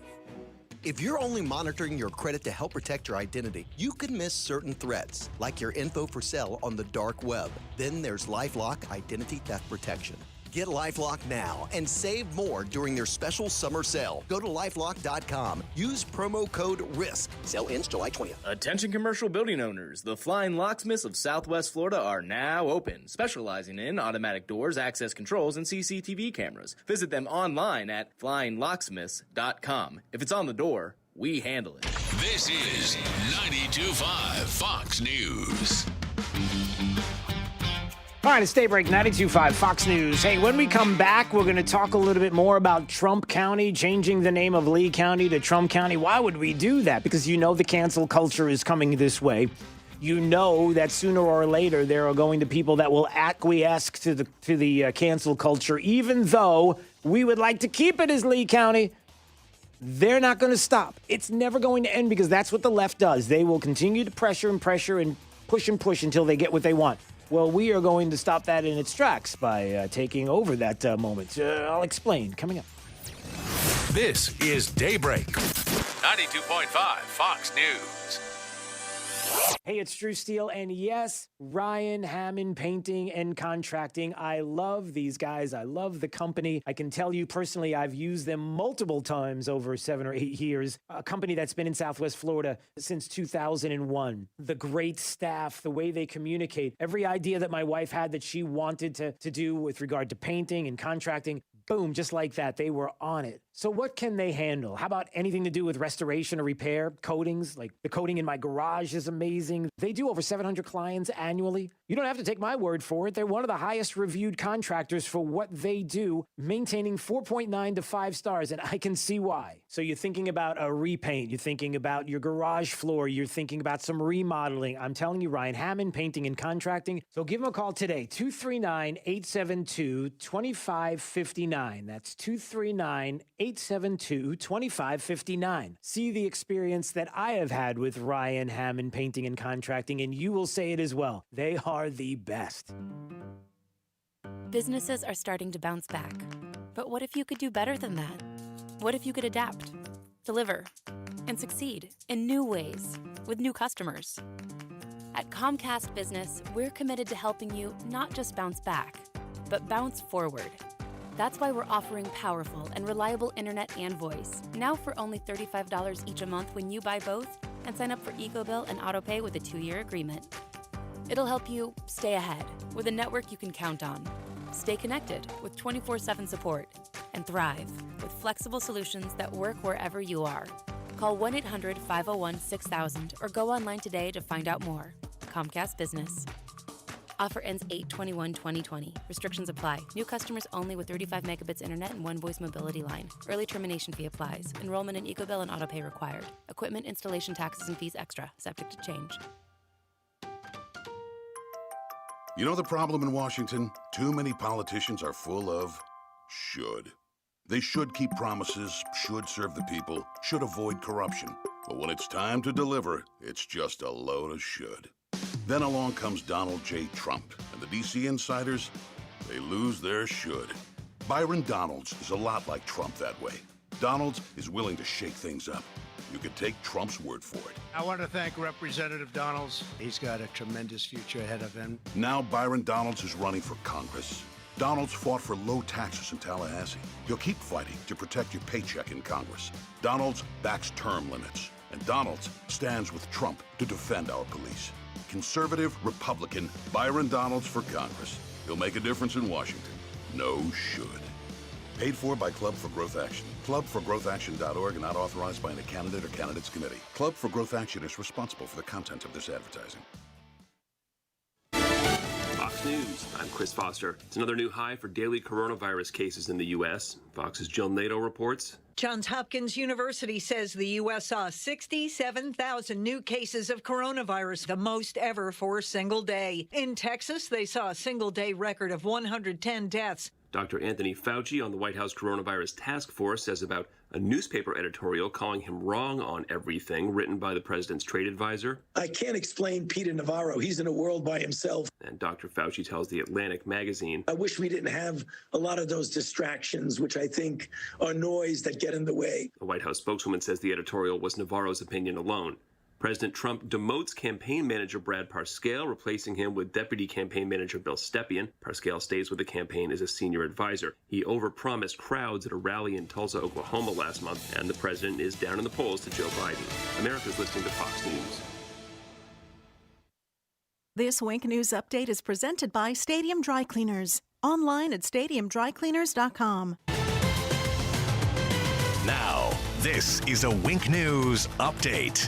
If you're only monitoring your credit to help protect your identity, you could miss certain threats, like your info for sale on the dark web. Then there's LifeLock Identity Theft Protection. Get LifeLock now and save more during their special summer sale. Go to LifeLock.com. Use promo code RISK. Sale ends July 20th. Attention commercial building owners. The Flying Locksmiths of Southwest Florida are now open, specializing in automatic doors, access controls, and CCTV cameras. Visit them online at flyinglocksmiths.com. If it's on the door, we handle it. This is 92.5 Fox News. All right, it's Daybreak 92.5 Fox News. Hey, when we come back, we're going to talk a little bit more about Trump County, changing the name of Lee County to Trump County. Why would we do that? Because you know the cancel culture is coming this way. You know that sooner or later there are going to be people that will acquiesce to the cancel culture, even though we would like to keep it as Lee County. They're not going to stop. It's never going to end because that's what the left does. They will continue to pressure and push until they get what they want. Well, we are going to stop that in its tracks by taking over that moment. I'll explain coming up. This is Daybreak. 92.5 Fox News. Hey, it's Drew Steele, and yes, Ryan Hammond Painting and Contracting. I love these guys. I love the company. I can tell you personally, I've used them multiple times over 7 or 8 years. A company that's been in Southwest Florida since 2001. The great staff, the way they communicate, every idea that my wife had that she wanted to do with regard to painting and contracting, boom, just like that, they were on it. So what can they handle? How about anything to do with restoration or repair, coatings? Like the coating in my garage is amazing. They do over 700 clients annually. You don't have to take my word for it. They're one of the highest reviewed contractors for what they do, maintaining 4.9 to 5 stars, and I can see why. So you're thinking about a repaint, you're thinking about your garage floor, you're thinking about some remodeling. I'm telling you, Ryan Hammond Painting and Contracting. So give them a call today, 239-872-2559. That's 239-872-2559. See the experience that I have had with Ryan Hammond Painting and Contracting, and you will say it as well. They are the best. Businesses are starting to bounce back. But what if you could do better than that? What if you could adapt, deliver, and succeed in new ways with new customers? At Comcast Business, we're committed to helping you not just bounce back, but bounce forward. That's why we're offering powerful and reliable internet and voice, now for only $35 each a month when you buy both and sign up for EcoBill and AutoPay with a 2-year agreement. It'll help you stay ahead with a network you can count on, stay connected with 24/7 support, and thrive with flexible solutions that work wherever you are. Call 1-800-501-6000 or go online today to find out more. Comcast Business. Offer ends 8/21/2020. Restrictions apply. New customers only with 35 megabits internet and 1 voice mobility line. Early termination fee applies. Enrollment in EcoBill and AutoPay required. Equipment installation taxes and fees extra, subject to change. You know the problem in Washington? Too many politicians are full of should. They should keep promises, should serve the people, should avoid corruption. But when it's time to deliver, it's just a load of should. Then along comes Donald J. Trump, and the DC insiders, they lose their should. Byron Donalds is a lot like Trump that way. Donalds is willing to shake things up. You can take Trump's word for it. I want to thank Representative Donalds. He's got a tremendous future ahead of him. Now Byron Donalds is running for Congress. Donald's fought for low taxes in Tallahassee. He'll keep fighting to protect your paycheck in Congress. Donald's backs term limits. And Donald's stands with Trump to defend our police. Conservative Republican Byron Donalds for Congress. He'll make a difference in Washington. No should. Paid for by Club for Growth Action. Clubforgrowthaction.org and not authorized by any candidate or candidates committee. Club for Growth Action is responsible for the content of this advertising. Fox News, I'm Chris Foster. It's another new high for daily coronavirus cases in the U.S. Fox's Jill Nato reports. Johns Hopkins University says the U.S. saw 67,000 new cases of coronavirus, the most ever for a single day. In Texas, they saw a single-day record of 110 deaths. Dr. Anthony Fauci on the White House Coronavirus Task Force says about a newspaper editorial calling him wrong on everything written by the president's trade advisor. I can't explain Peter Navarro. He's in a world by himself. And Dr. Fauci tells the Atlantic magazine, I wish we didn't have a lot of those distractions, which I think are noise that get in the way. The White House spokeswoman says the editorial was Navarro's opinion alone. President Trump demotes campaign manager Brad Parscale, replacing him with Deputy Campaign Manager Bill Stepien. Parscale stays with the campaign as a senior advisor. He overpromised crowds at a rally in Tulsa, Oklahoma last month, and the president is down in the polls to Joe Biden. America's listening to Fox News. This Wink News update is presented by Stadium Dry Cleaners. Online at stadiumdrycleaners.com. Now, this is a Wink News update.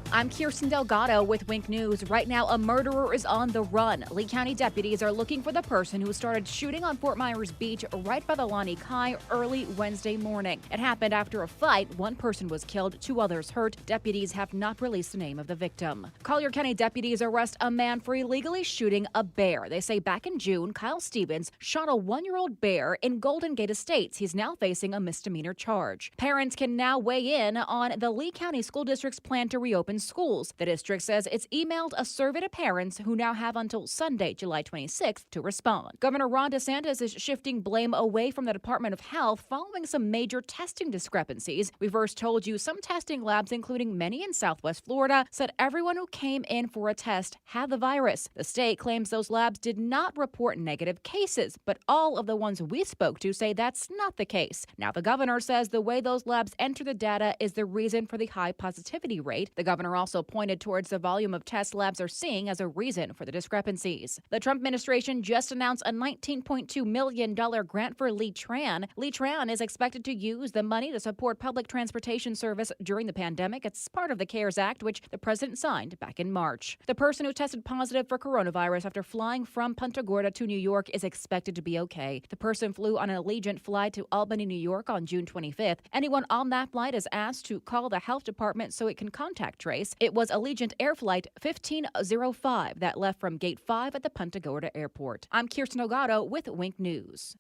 I'm Kirsten Delgado with Wink News. Right now, a murderer is on the run. Lee County deputies are looking for the person who started shooting on Fort Myers Beach right by the Lonnie Kai early Wednesday morning. It happened after a fight. One person was killed, 2 others hurt. Deputies have not released the name of the victim. Collier County deputies arrest a man for illegally shooting a bear. They say back in June, Kyle Stevens shot a 1-year-old bear in Golden Gate Estates. He's now facing a misdemeanor charge. Parents can now weigh in on the Lee County School District's plan to reopen schools. The district says it's emailed a survey to parents who now have until Sunday, July 26th, to respond. Governor Ron DeSantis is shifting blame away from the Department of Health following some major testing discrepancies. We first told you some testing labs, including many in Southwest Florida, said everyone who came in for a test had the virus. The state claims those labs did not report negative cases, but all of the ones we spoke to say that's not the case. Now the governor says the way those labs enter the data is the reason for the high positivity rate. The governor also pointed towards the volume of tests labs are seeing as a reason for the discrepancies. The Trump administration just announced a $19.2 million grant for Lee Tran. Lee Tran is expected to use the money to support public transportation service during the pandemic. It's part of the CARES Act, which the president signed back in March. The person who tested positive for coronavirus after flying from Punta Gorda to New York is expected to be okay. The person flew on an Allegiant flight to Albany, New York on June 25th. Anyone on that flight is asked to call the health department so it can contact trace. It was Allegiant Air Flight 1505 that left from Gate 5 at the Punta Gorda Airport. I'm Kirsten Delgado with Wink News.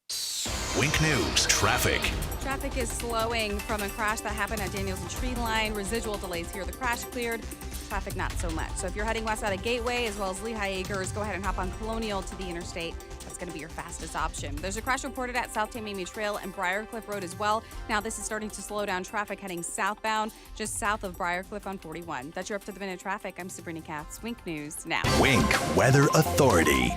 Wink News traffic. Traffic is slowing from a crash that happened at Daniels and Tree Line. Residual delays here. The crash cleared. Traffic not so much. So if you're heading west out of Gateway as well as Lehigh Acres, go ahead and hop on Colonial to the interstate. That's going to be your fastest option. There's a crash reported at South Tamiami Trail and Briarcliff Road as well. Now this is starting to slow down traffic heading southbound just south of Briarcliff on 41. That's your up to the minute traffic. I'm Sabrina Katz. Wink News now. Wink Weather Authority.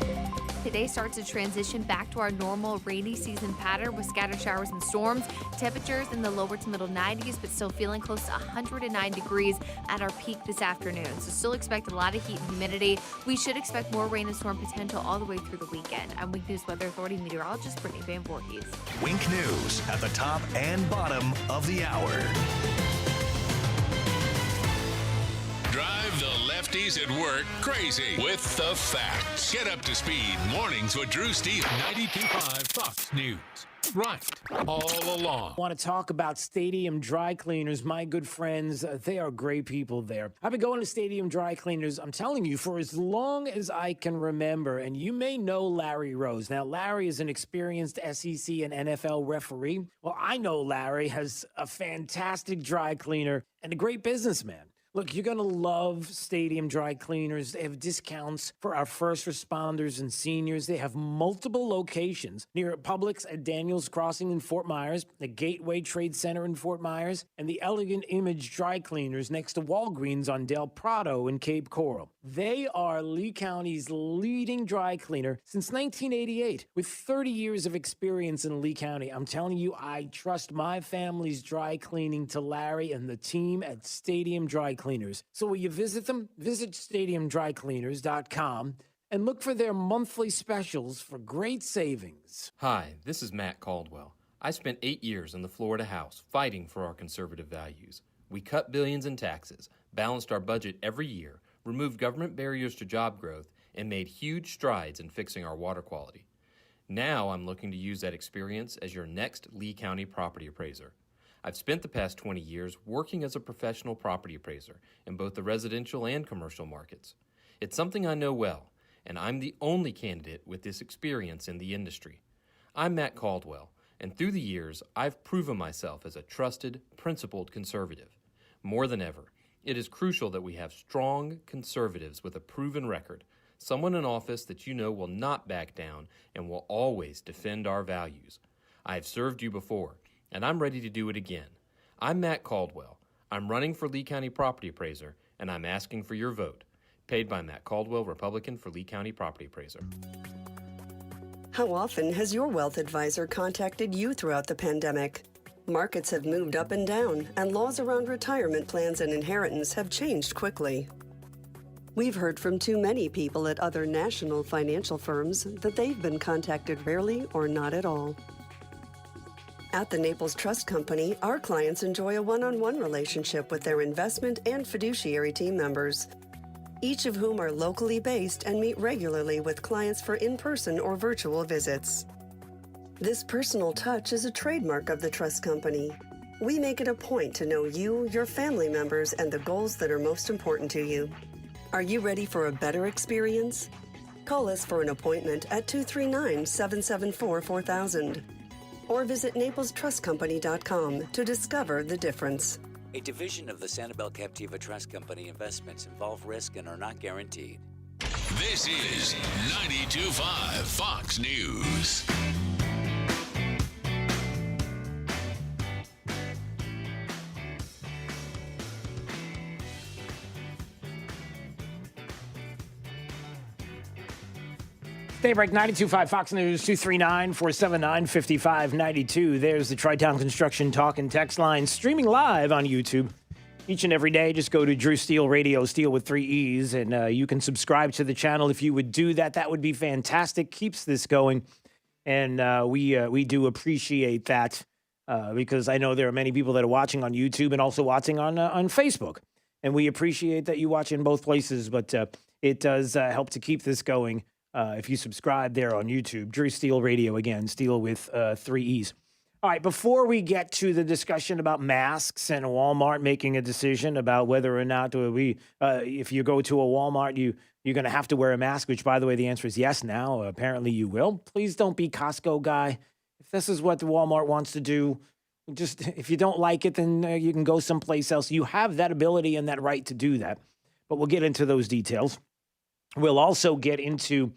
Today starts to transition back to our normal rainy season pattern with scattered showers and storms. Temperatures in the lower to middle 90s, but still feeling close to 109 degrees at our peak this afternoon. So still expect a lot of heat and humidity. We should expect more rain and storm potential all the way through the weekend. I'm Wink News Weather Authority meteorologist Brittany Van Voorhees. Wink News at the top and bottom of the hour. Drive the lefties at work crazy with the facts. Get up to speed mornings with Drew Steele. 92.5 Fox News. Right, all along. I want to talk about Stadium Dry Cleaners. My good friends, they are great people there. I've been going to Stadium Dry Cleaners, I'm telling you, for as long as I can remember. And you may know Larry Rose. Now, Larry is an experienced SEC and NFL referee. Well, I know Larry has a fantastic dry cleaner and a great businessman. Look, you're going to love Stadium Dry Cleaners. They have discounts for our first responders and seniors. They have multiple locations near Publix at Daniels Crossing in Fort Myers, the Gateway Trade Center in Fort Myers, and the Elegant Image Dry Cleaners next to Walgreens on Del Prado in Cape Coral. They are Lee County's leading dry cleaner since 1988. With 30 years of experience in Lee County, I'm telling you, I trust my family's dry cleaning to Larry and the team at Stadium Dry Cleaners. So will you visit them? Visit stadiumdrycleaners.com and look for their monthly specials for great savings. Hi, this is Matt Caldwell. I spent 8 years in the Florida House fighting for our conservative values. We cut billions in taxes, balanced our budget every year, removed government barriers to job growth, and made huge strides in fixing our water quality. Now I'm looking to use that experience as your next Lee County property appraiser. I've spent the past 20 years working as a professional property appraiser in both the residential and commercial markets. It's something I know well, and I'm the only candidate with this experience in the industry. I'm Matt Caldwell, and through the years, I've proven myself as a trusted, principled conservative. More than ever, it is crucial that we have strong conservatives with a proven record, someone in office that you know will not back down and will always defend our values. I have served you before, and I'm ready to do it again. I'm Matt Caldwell. I'm running for Lee County Property Appraiser, and I'm asking for your vote. Paid by Matt Caldwell, Republican for Lee County Property Appraiser. How often has your wealth advisor contacted you throughout the pandemic? Markets have moved up and down, and laws around retirement plans and inheritance have changed quickly. We've heard from too many people at other national financial firms that they've been contacted rarely or not at all. At the Naples Trust Company, our clients enjoy a one-on-one relationship with their investment and fiduciary team members, each of whom are locally based and meet regularly with clients for in-person or virtual visits. This personal touch is a trademark of the Trust Company. We make it a point to know you, your family members, and the goals that are most important to you. Are you ready for a better experience? Call us for an appointment at 239-774-4000 or visit NaplesTrustCompany.com to discover the difference. A division of the Sanibel Captiva Trust Company. Investments involve risk and are not guaranteed. This is 92.5 Fox News. Daybreak 92.5 Fox News, 239-479-5592. There's the Tri-Town Construction Talk and Text line, streaming live on YouTube each and every day. Just go to Drew Steele Radio, Steele with 3 E's, and you can subscribe to the channel. If you would do that, that would be fantastic. Keeps this going, and we do appreciate that because I know there are many people that are watching on YouTube and also watching on Facebook, and we appreciate that you watch in both places, but it does help to keep this going. If you subscribe there on YouTube, Drew Steele Radio, again, Steele with 3 E's. All right, before we get to the discussion about masks and Walmart making a decision about whether or not if you go to a Walmart, you're going to have to wear a mask, which, by the way, the answer is yes now. Apparently you will. Please don't be Costco guy. If this is what the Walmart wants to do, just if you don't like it, then you can go someplace else. You have that ability and that right to do that. But we'll get into those details. We'll also get into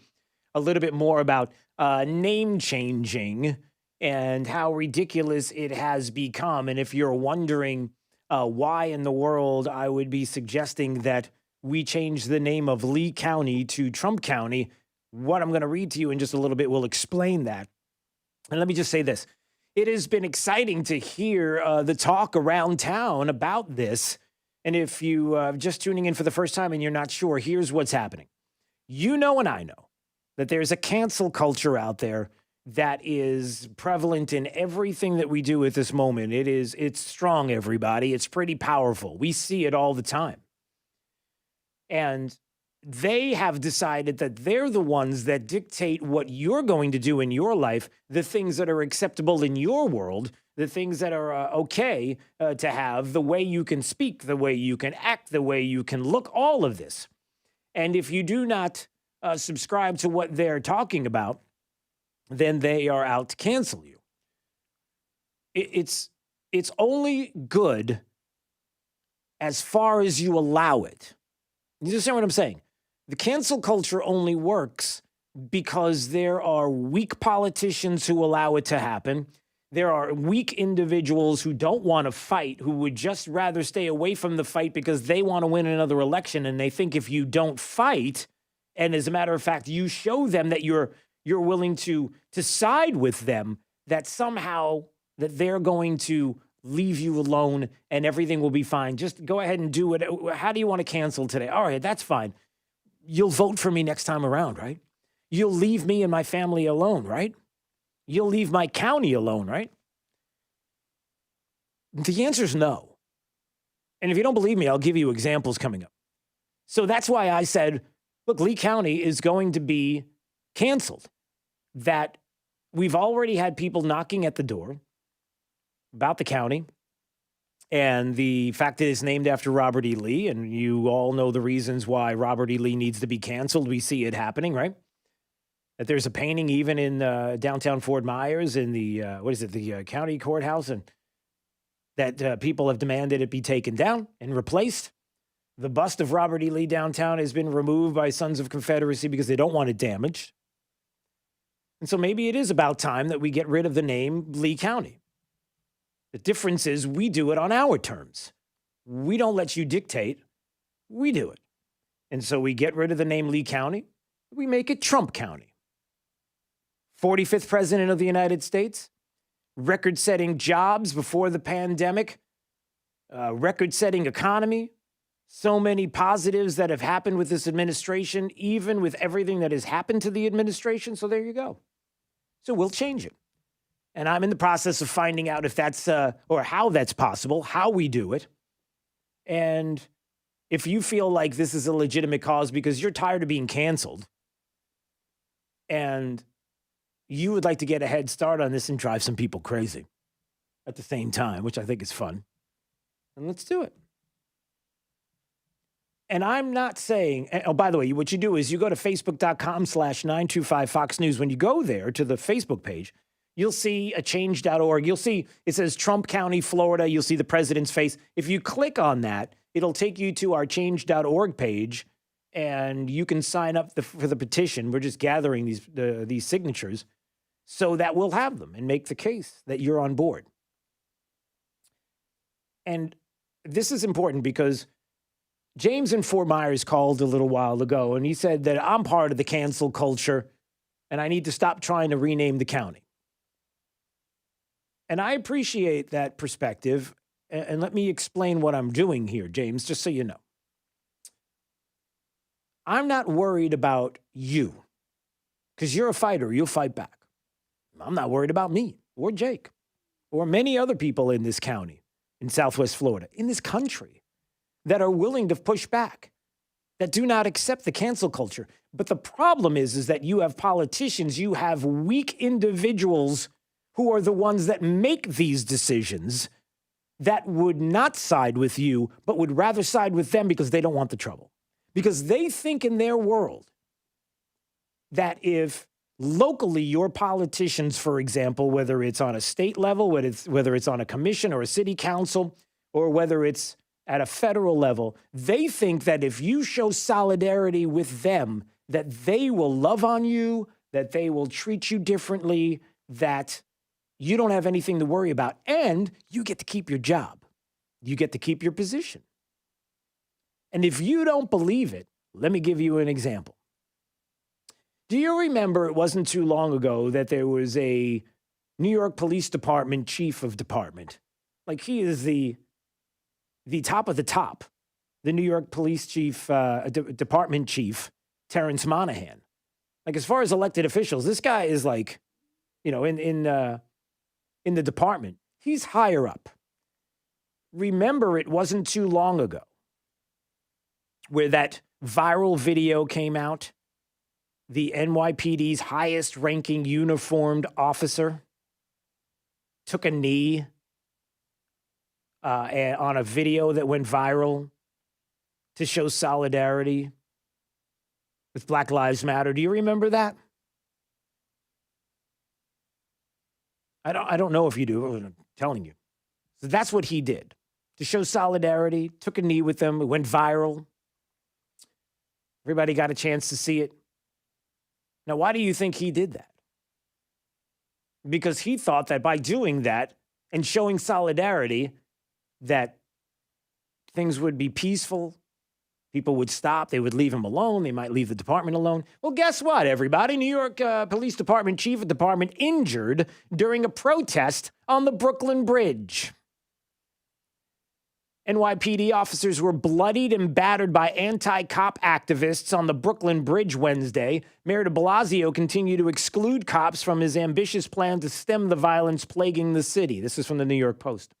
a little bit more about name changing and how ridiculous it has become. And if you're wondering why in the world I would be suggesting that we change the name of Lee County to Trump County, what I'm going to read to you in just a little bit will explain that. And let me just say this. It has been exciting to hear the talk around town about this. And if you are just tuning in for the first time and you're not sure, here's what's happening. You know and I know that there's a cancel culture out there that is prevalent in everything that we do at this moment. It's strong, everybody. It's pretty powerful. We see it all the time. And they have decided that they're the ones that dictate what you're going to do in your life, the things that are acceptable in your world, the things that are okay to have, the way you can speak, the way you can act, the way you can look, all of this. And if you do not subscribe to what they're talking about, then they are out to cancel you. It's only good as far as you allow it. You understand what I'm saying? The cancel culture only works because there are weak politicians who allow it to happen. There are weak individuals who don't want to fight, who would just rather stay away from the fight because they want to win another election. And they think if you don't fight, and as a matter of fact, you show them that you're willing to side with them, that somehow that they're going to leave you alone and everything will be fine. Just go ahead and do it. How do you want to cancel today? All right, that's fine. You'll vote for me next time around, right? You'll leave me and my family alone, right? You'll leave my county alone, right? The answer is no. And if you don't believe me, I'll give you examples coming up. So that's why I said, look, Lee County is going to be canceled. That we've already had people knocking at the door about the county and the fact that it's named after Robert E. Lee, and you all know the reasons why Robert E. Lee needs to be canceled. We see it happening, right? That there's a painting even in downtown Fort Myers in the, the county courthouse, and that people have demanded it be taken down and replaced. The bust of Robert E. Lee downtown has been removed by Sons of Confederacy because they don't want it damaged. And so maybe it is about time that we get rid of the name Lee County. The difference is we do it on our terms. We don't let you dictate. We do it. And so we get rid of the name Lee County. We make it Trump County. 45th president of the United States. Record-setting jobs before the pandemic. Record-setting economy. So many positives that have happened with this administration, even with everything that has happened to the administration. So there you go. So we'll change it. And I'm in the process of finding out if that's, or how that's possible, how we do it. And if you feel like this is a legitimate cause because you're tired of being canceled and you would like to get a head start on this and drive some people crazy at the same time, which I think is fun, then let's do it. And I'm not saying, oh, by the way, what you do is you go to facebook.com/925 Fox News. When you go there to the Facebook page, you'll see a change.org. You'll see, it says Trump County, Florida. You'll see the president's face. If you click on that, it'll take you to our change.org page, and you can sign up for the petition. We're just gathering these signatures so that we'll have them and make the case that you're on board. And this is important because James in Fort Myers called a little while ago, and he said that I'm part of the cancel culture, and I need to stop trying to rename the county. And I appreciate that perspective. And let me explain what I'm doing here, James, just so you know. I'm not worried about you because you're a fighter. You'll fight back. I'm not worried about me or Jake or many other people in this county, in Southwest Florida, in this country that are willing to push back, that do not accept the cancel culture. But the problem is that you have politicians, you have weak individuals who are the ones that make these decisions that would not side with you, but would rather side with them because they don't want the trouble. Because they think in their world that if locally your politicians, for example, whether it's on a state level, whether it's on a commission or a city council, or whether it's at a federal level, they think that if you show solidarity with them, that they will love on you, that they will treat you differently, that you don't have anything to worry about, and you get to keep your job. You get to keep your position. And if you don't believe it, let me give you an example. Do you remember it wasn't too long ago that there was a New York Police Department chief of department? Like he is the top of the top, the New York Police Chief, Department Chief, Terrence Monahan. Like as far as elected officials, this guy is like, you know, in the department, he's higher up. Remember, it wasn't too long ago where that viral video came out. The NYPD's highest ranking uniformed officer took a knee on a video that went viral to show solidarity with Black Lives Matter. Do you remember that? I don't know if you do. I'm telling you. So that's what he did. to show solidarity, took a knee with them. It went viral. Everybody got a chance to see it. Now, why do you think he did that? Because he thought that by doing that and showing solidarity, that things would be peaceful. People would stop. They would leave him alone. They might leave the department alone. Well, guess what, everybody? New York Police Department Chief of Department injured during a protest on the Brooklyn Bridge. NYPD officers were bloodied and battered by anti-cop activists on the Brooklyn Bridge Wednesday. Mayor de Blasio continued to exclude cops from his ambitious plan to stem the violence plaguing the city. This is from the New York Post.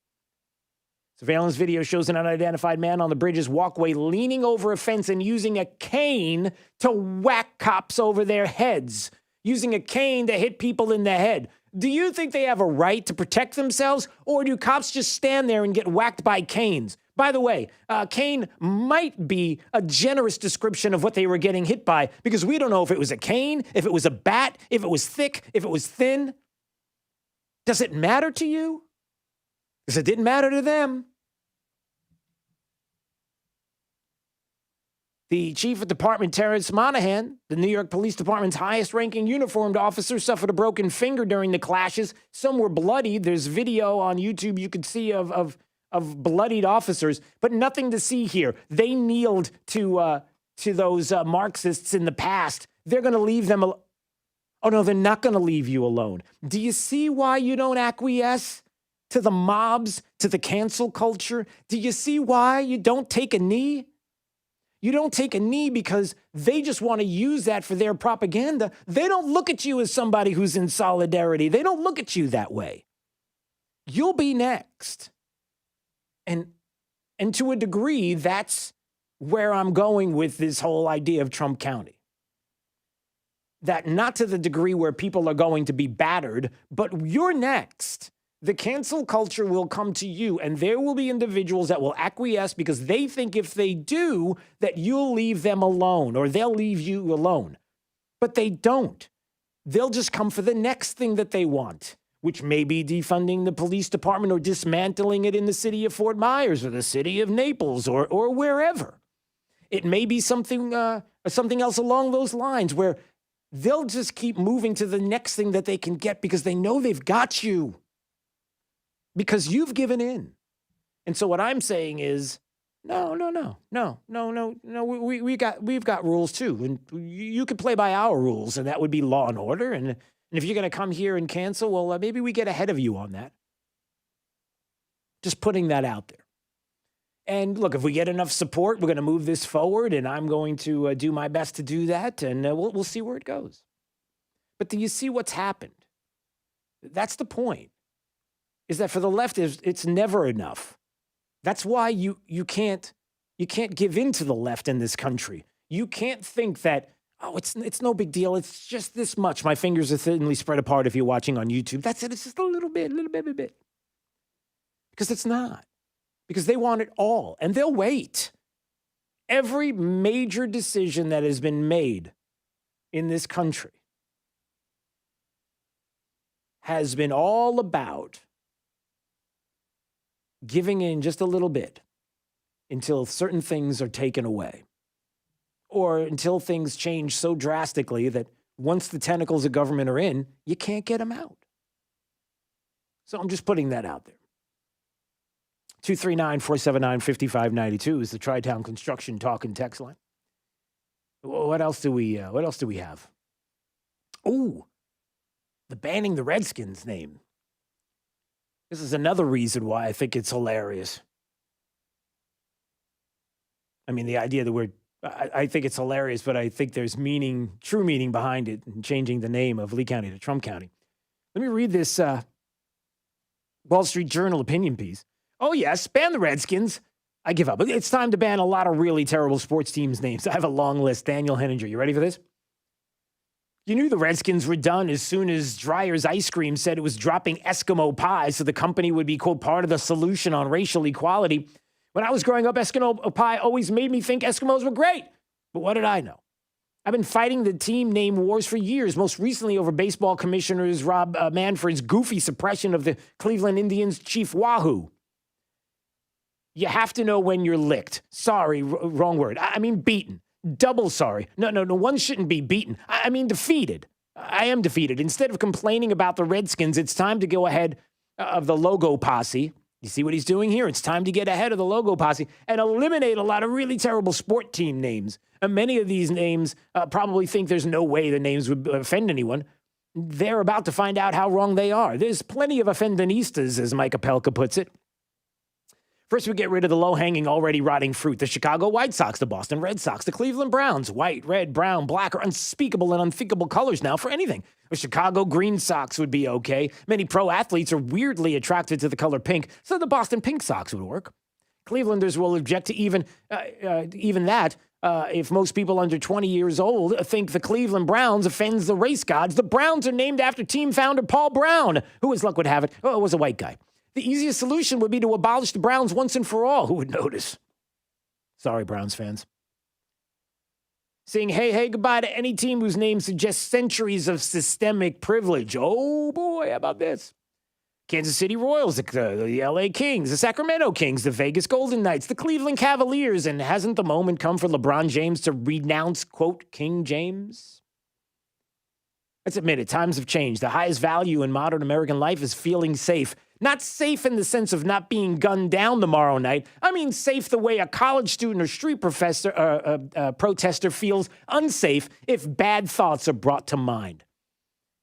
Surveillance video shows an unidentified man on the bridge's walkway leaning over a fence and using a cane to whack cops over their heads. Using a cane to hit people in the head. Do you think they have a right to protect themselves, or do cops just stand there and get whacked by canes? By the way, cane might be a generous description of what they were getting hit by, because we don't know if it was a cane, if it was a bat, if it was thick, if it was thin. Does it matter to you? Because it didn't matter to them. The chief of department, Terrence Monahan, the New York Police Department's highest-ranking uniformed officer, suffered a broken finger during the clashes. Some were bloodied. There's video on YouTube you could see of bloodied officers, but nothing to see here. They kneeled to those Marxists in the past. They're going to leave them alone. Oh, no, they're not going to leave you alone. Do you see why you don't acquiesce to the mobs, to the cancel culture? Do you see why you don't take a knee? You don't take a knee because they just want to use that for their propaganda. They don't look at you as somebody who's in solidarity. They don't look at you that way. You'll be next. And to a degree, that's where I'm going with this whole idea of Trump County. That not to the degree where people are going to be battered, but you're next. The cancel culture will come to you, and there will be individuals that will acquiesce because they think if they do, that you'll leave them alone or they'll leave you alone. But they don't. They'll just come for the next thing that they want, which may be defunding the police department or dismantling it in the city of Fort Myers or the city of Naples or wherever. It may be something else along those lines where they'll just keep moving to the next thing that they can get because they know they've got you. Because you've given in. And so what I'm saying is, no. We've got rules too. And you could play by our rules, and that would be law and order. And if you're going to come here and cancel, well, maybe we get ahead of you on that. Just putting that out there. And look, if we get enough support, we're going to move this forward, and I'm going to do my best to do that, and we'll see where it goes. But do you see what's happened? That's the point. Is that for the left, it's never enough. That's why you can't give in to the left in this country. You can't think that, oh, it's no big deal. It's just this much. My fingers are thinly spread apart if you're watching on YouTube. That's it. It's just a little bit. Because it's not. Because they want it all. And they'll wait. Every major decision that has been made in this country has been all about giving in just a little bit until certain things are taken away or until things change so drastically that once the tentacles of government are in, you can't get them out. So I'm just putting that out there. 239-479-5592 is the Tri-Town Construction Talk and Text line. What else do we have? Oh, the banning the Redskins name. This is another reason why I think it's hilarious. I mean, the idea that I think it's hilarious, but I think there's true meaning behind it in changing the name of Lee County to Trump County. Let me read this Wall Street Journal opinion piece. Oh, yes, ban the Redskins. I give up. It's time to ban a lot of really terrible sports teams' names. I have a long list. Daniel Henninger, you ready for this? You knew the Redskins were done as soon as Dreyer's Ice Cream said it was dropping Eskimo pie so the company would be, quote, part of the solution on racial equality. When I was growing up, Eskimo pie always made me think Eskimos were great. But what did I know? I've been fighting the team name wars for years, most recently over baseball commissioners Rob Manfred's goofy suppression of the Cleveland Indians' Chief Wahoo. You have to know when you're licked. Sorry, wrong word. I mean beaten. Double sorry. No, one shouldn't be beaten. I mean defeated. I am defeated. Instead of complaining about the Redskins, it's time to go ahead of the logo posse. You see what he's doing here? It's time to get ahead of the logo posse and eliminate a lot of really terrible sport team names. And many of these names probably think there's no way the names would offend anyone. They're about to find out how wrong they are. There's plenty of offendinistas, as Mike Opelka puts it. First, we get rid of the low-hanging, already rotting fruit. The Chicago White Sox, the Boston Red Sox, the Cleveland Browns. White, red, brown, black are unspeakable and unthinkable colors now for anything. The Chicago Green Sox would be okay. Many pro athletes are weirdly attracted to the color pink, so the Boston Pink Sox would work. Clevelanders will object to even that. If most people under 20 years old think the Cleveland Browns offends the race gods, the Browns are named after team founder Paul Brown, who, as luck would have it, was a white guy. The easiest solution would be to abolish the Browns once and for all. Who would notice? Sorry, Browns fans. Saying hey goodbye to any team whose name suggests centuries of systemic privilege. Oh boy, how about this? Kansas City Royals, the LA Kings, the Sacramento Kings, the Vegas Golden Knights, the Cleveland Cavaliers, and hasn't the moment come for LeBron James to renounce, quote, King James? Let's admit it, times have changed. The highest value in modern American life is feeling safe. Not safe in the sense of not being gunned down tomorrow night. I mean safe the way a college student or street protester feels unsafe if bad thoughts are brought to mind.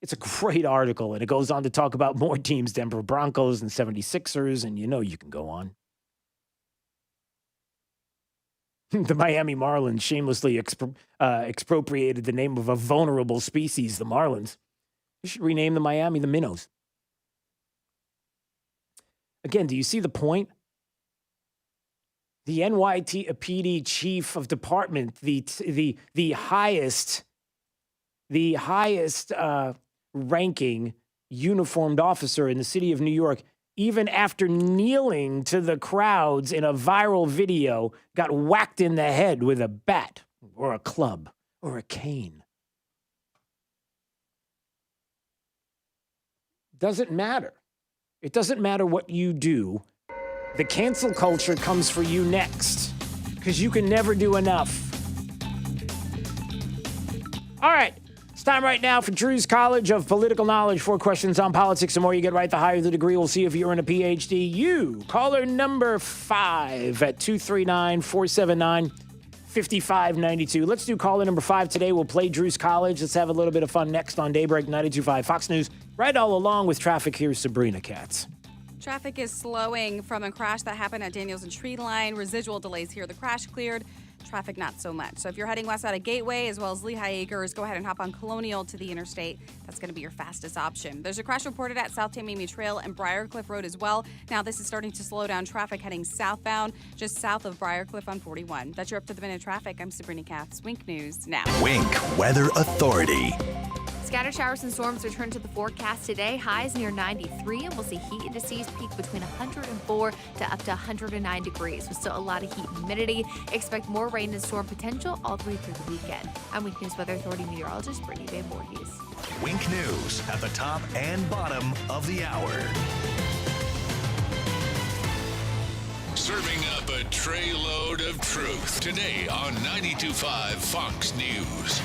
It's a great article, and it goes on to talk about more teams, Denver Broncos and 76ers, and you can go on. The Miami Marlins shamelessly expropriated the name of a vulnerable species, the Marlins. You should rename the Miami the Minnows. Again, do you see the point? The NYPD chief of department, the highest ranking uniformed officer in the city of New York, even after kneeling to the crowds in a viral video, got whacked in the head with a bat or a club or a cane. Doesn't matter. It doesn't matter what you do. The cancel culture comes for you next because you can never do enough. All right. It's time right now for Drew's College of Political Knowledge. 4 questions on politics. The more you get right, the higher the degree. We'll see if you're in a PhD. You, caller number 5 at 239-479-5592. Let's do caller number 5 today. We'll play Drew's College. Let's have a little bit of fun next on Daybreak 92.5 Fox News. Right all along with traffic, here's Sabrina Katz. Traffic is slowing from a crash that happened at Daniels and Tree Line. Residual delays here. The crash cleared. Traffic not so much. So if you're heading west out of Gateway as well as Lehigh Acres, go ahead and hop on Colonial to the interstate. That's going to be your fastest option. There's a crash reported at South Tamiami Trail and Briarcliff Road as well. Now this is starting to slow down traffic heading southbound just south of Briarcliff on 41. That's your up to the minute traffic. I'm Sabrina Katz. Wink News now. Wink Weather Authority. Scattered showers and storms return to the forecast today. Highs near 93, and we'll see heat indices peak between 104 to up to 109 degrees, with still a lot of heat and humidity. Expect more rain and storm potential all the way through the weekend. I'm Wink News Weather Authority meteorologist Brittany Van Voorhees. Wink News at the top and bottom of the hour. Serving up a tray load of truth today on 92.5 Fox News.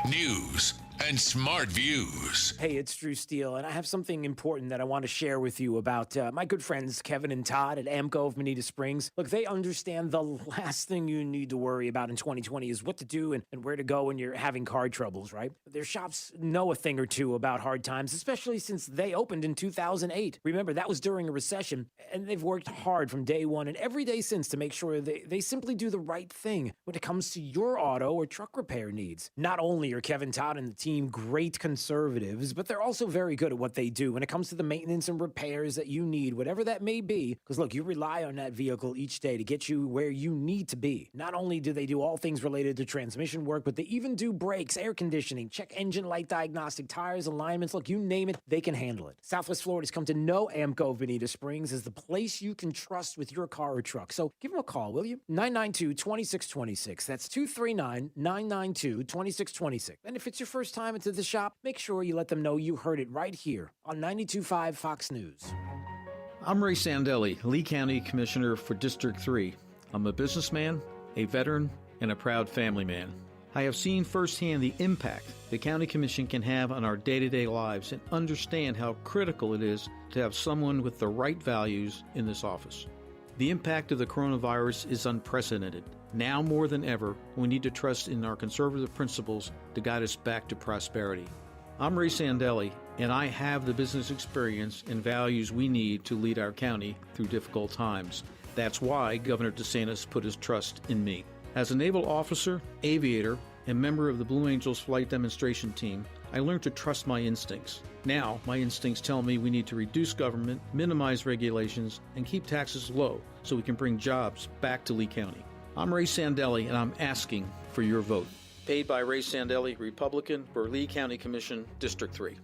News and smart views. Hey, it's Drew Steele, and I have something important that I want to share with you about my good friends Kevin and Todd at AMCO of Bonita Springs. Look, they understand the last thing you need to worry about in 2020 is what to do and where to go when you're having car troubles, right? Their shops know a thing or two about hard times, especially since they opened in 2008. Remember, that was during a recession, and they've worked hard from day one and every day since to make sure they simply do the right thing when it comes to your auto or truck repair needs. Not only are Kevin, Todd, and the team great conservatives, but they're also very good at what they do when it comes to the maintenance and repairs that you need, whatever that may be. Because look, you rely on that vehicle each day to get you where you need to be. Not only do they do all things related to transmission work, but they even do brakes, air conditioning, check engine light diagnostic, tires, alignments. Look, you name it, they can handle it. Southwest Florida's come to know AMCO of Bonita Springs as the place you can trust with your car or truck. So give them a call, will you? 992-2626. That's 239-992-2626. And if it's your first time into the shop, make sure you let them know you heard it right here on 92.5 Fox News. I'm Ray Sandelli, Lee County Commissioner for District 3. I'm a businessman, a veteran, and a proud family man. I have seen firsthand the impact the County Commission can have on our day-to-day lives and understand how critical it is to have someone with the right values in this office. The impact of the coronavirus is unprecedented. Now more than ever, we need to trust in our conservative principles to guide us back to prosperity. I'm Ray Sandelli, and I have the business experience and values we need to lead our county through difficult times. That's why Governor DeSantis put his trust in me. As a naval officer, aviator, and member of the Blue Angels flight demonstration team, I learned to trust my instincts. Now, my instincts tell me we need to reduce government, minimize regulations, and keep taxes low so we can bring jobs back to Lee County. I'm Ray Sandelli, and I'm asking for your vote. Paid by Ray Sandelli, Republican, for Lee County Commission, District 3.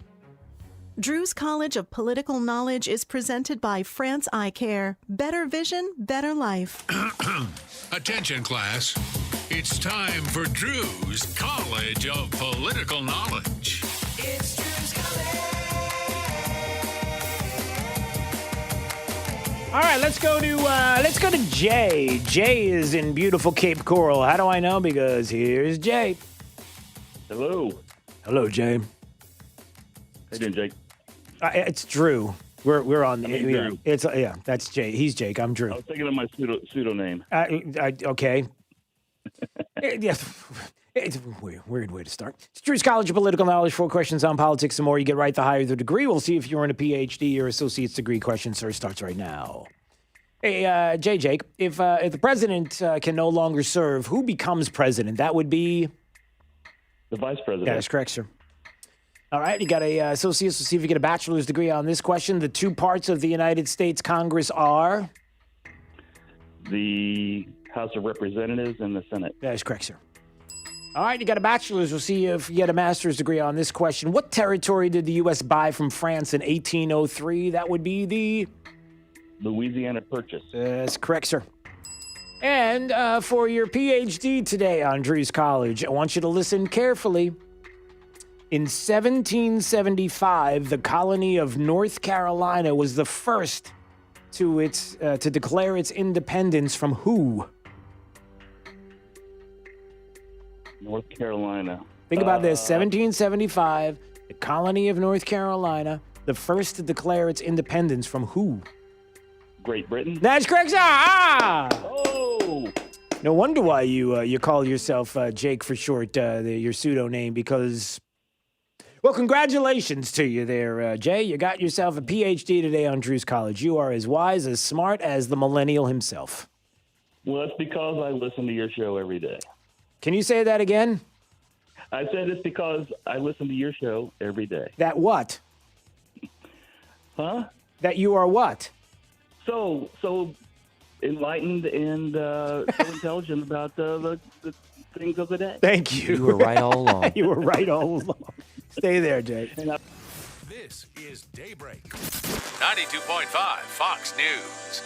Drew's College of Political Knowledge is presented by France Eye Care. Better vision, better life. Attention, class. It's time for Drew's College of Political Knowledge. It's Drew's College. All right, let's go to Jay. Jay is in beautiful Cape Coral. How do I know? Because here's Jay. Hello. Hello, Jay. How you doing, Jake? It's Drew. We're on. Drew. It's that's Jay. He's Jake. I'm Drew. I was thinking of my pseudo name. Okay. Yes. It's a weird way to start. It's Drew's College of Political Knowledge. 4 questions on politics. The more you get right, the higher the degree. We'll see if you're in a PhD or associate's degree. Question, sir, starts right now. Hey, Jake, if the president can no longer serve, who becomes president? That would be the vice president. Yeah, that's correct, sir. All right, you got a associate's. We'll see if you get a bachelor's degree on this question. The 2 parts of the United States Congress are the House of Representatives and the Senate. That is correct, sir. All right, you got a bachelor's. We'll see if you get a master's degree on this question. What territory did the U.S. buy from France in 1803? That would be the Louisiana Purchase. That's correct, sir. And for your PhD today on Drew's College, I want you to listen carefully. In 1775, the colony of North Carolina was the first to declare its independence from who? North Carolina. Think about this. 1775, the colony of North Carolina, the first to declare its independence from who? Great Britain. That's correct, sir. Oh! No wonder why you call yourself Jake for short, your pseudo name, because... Well, congratulations to you there, Jay. You got yourself a PhD today on Drew's College. You are as wise, as smart as the millennial himself. Well, that's because I listen to your show every day. Can you say that again? I said it's because I listen to your show every day. That what? Huh? That you are what? So enlightened and so intelligent about the things of the day. Thank you. You were right all along. You were right all along. Stay there, Jay. This is Daybreak. 92.5 Fox News.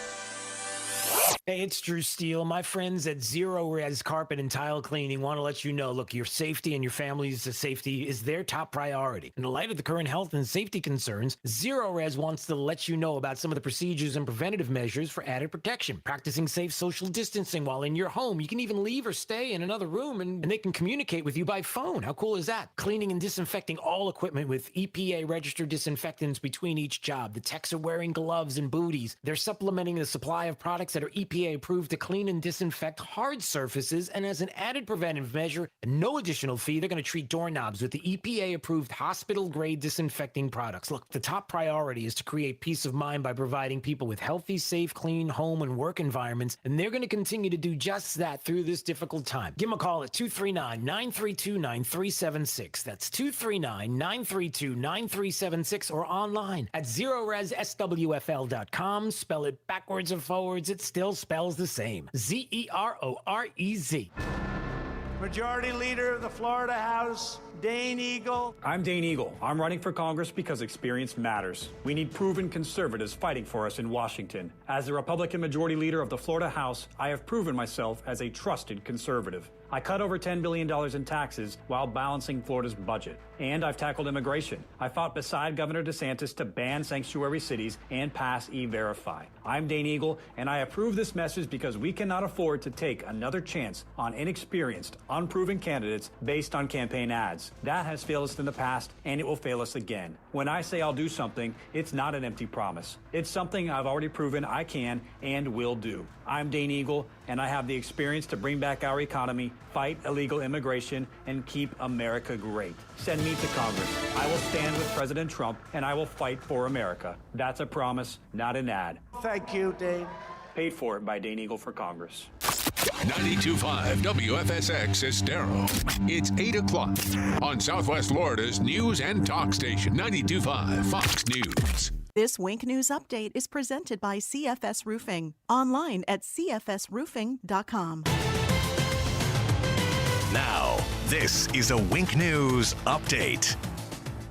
Hey, it's Drew Steele. My friends at Zero Res Carpet and Tile Cleaning want to let you know, look, your safety and your family's safety is their top priority. In the light of the current health and safety concerns, Zero Res wants to let you know about some of the procedures and preventative measures for added protection. Practicing safe social distancing while in your home. You can even leave or stay in another room and they can communicate with you by phone. How cool is that? Cleaning and disinfecting all equipment with EPA-registered disinfectants between each job. The techs are wearing gloves and booties. They're supplementing the supply of products that are EPA approved to clean and disinfect hard surfaces, and as an added preventive measure, at no additional fee, they're going to treat doorknobs with the EPA approved hospital grade disinfecting products. Look, the top priority is to create peace of mind by providing people with healthy, safe, clean home and work environments, and they're going to continue to do just that through this difficult time. Give them a call at 239-932-9376. That's 239-932-9376 or online at ZeroResSWFL.com. Spell it backwards or forwards, it still spells the same. ZEROREZ. Majority Leader of the Florida House, Dane Eagle. I'm Dane Eagle. I'm running for Congress because experience matters. We need proven conservatives fighting for us in Washington. As the Republican Majority Leader of the Florida House, I have proven myself as a trusted conservative. I cut over $10 billion in taxes while balancing Florida's budget. And I've tackled immigration. I fought beside Governor DeSantis to ban sanctuary cities and pass E-Verify. I'm Dane Eagle, and I approve this message because we cannot afford to take another chance on inexperienced, unproven candidates based on campaign ads. That has failed us in the past, and it will fail us again. When I say I'll do something, it's not an empty promise. It's something I've already proven I can and will do. I'm Dane Eagle, and I have the experience to bring back our economy, fight illegal immigration, and keep America great. Send me to Congress. I will stand with President Trump, and I will fight for America. That's a promise, not an ad. Thank you, Dane. Paid for it by Dane Eagle for Congress. 92.5 WFSX Estero. It's 8 o'clock on Southwest Florida's news and talk station, 92.5 Fox News. This Wink News update is presented by CFS Roofing. Online at cfsroofing.com. Now, this is a Wink News update.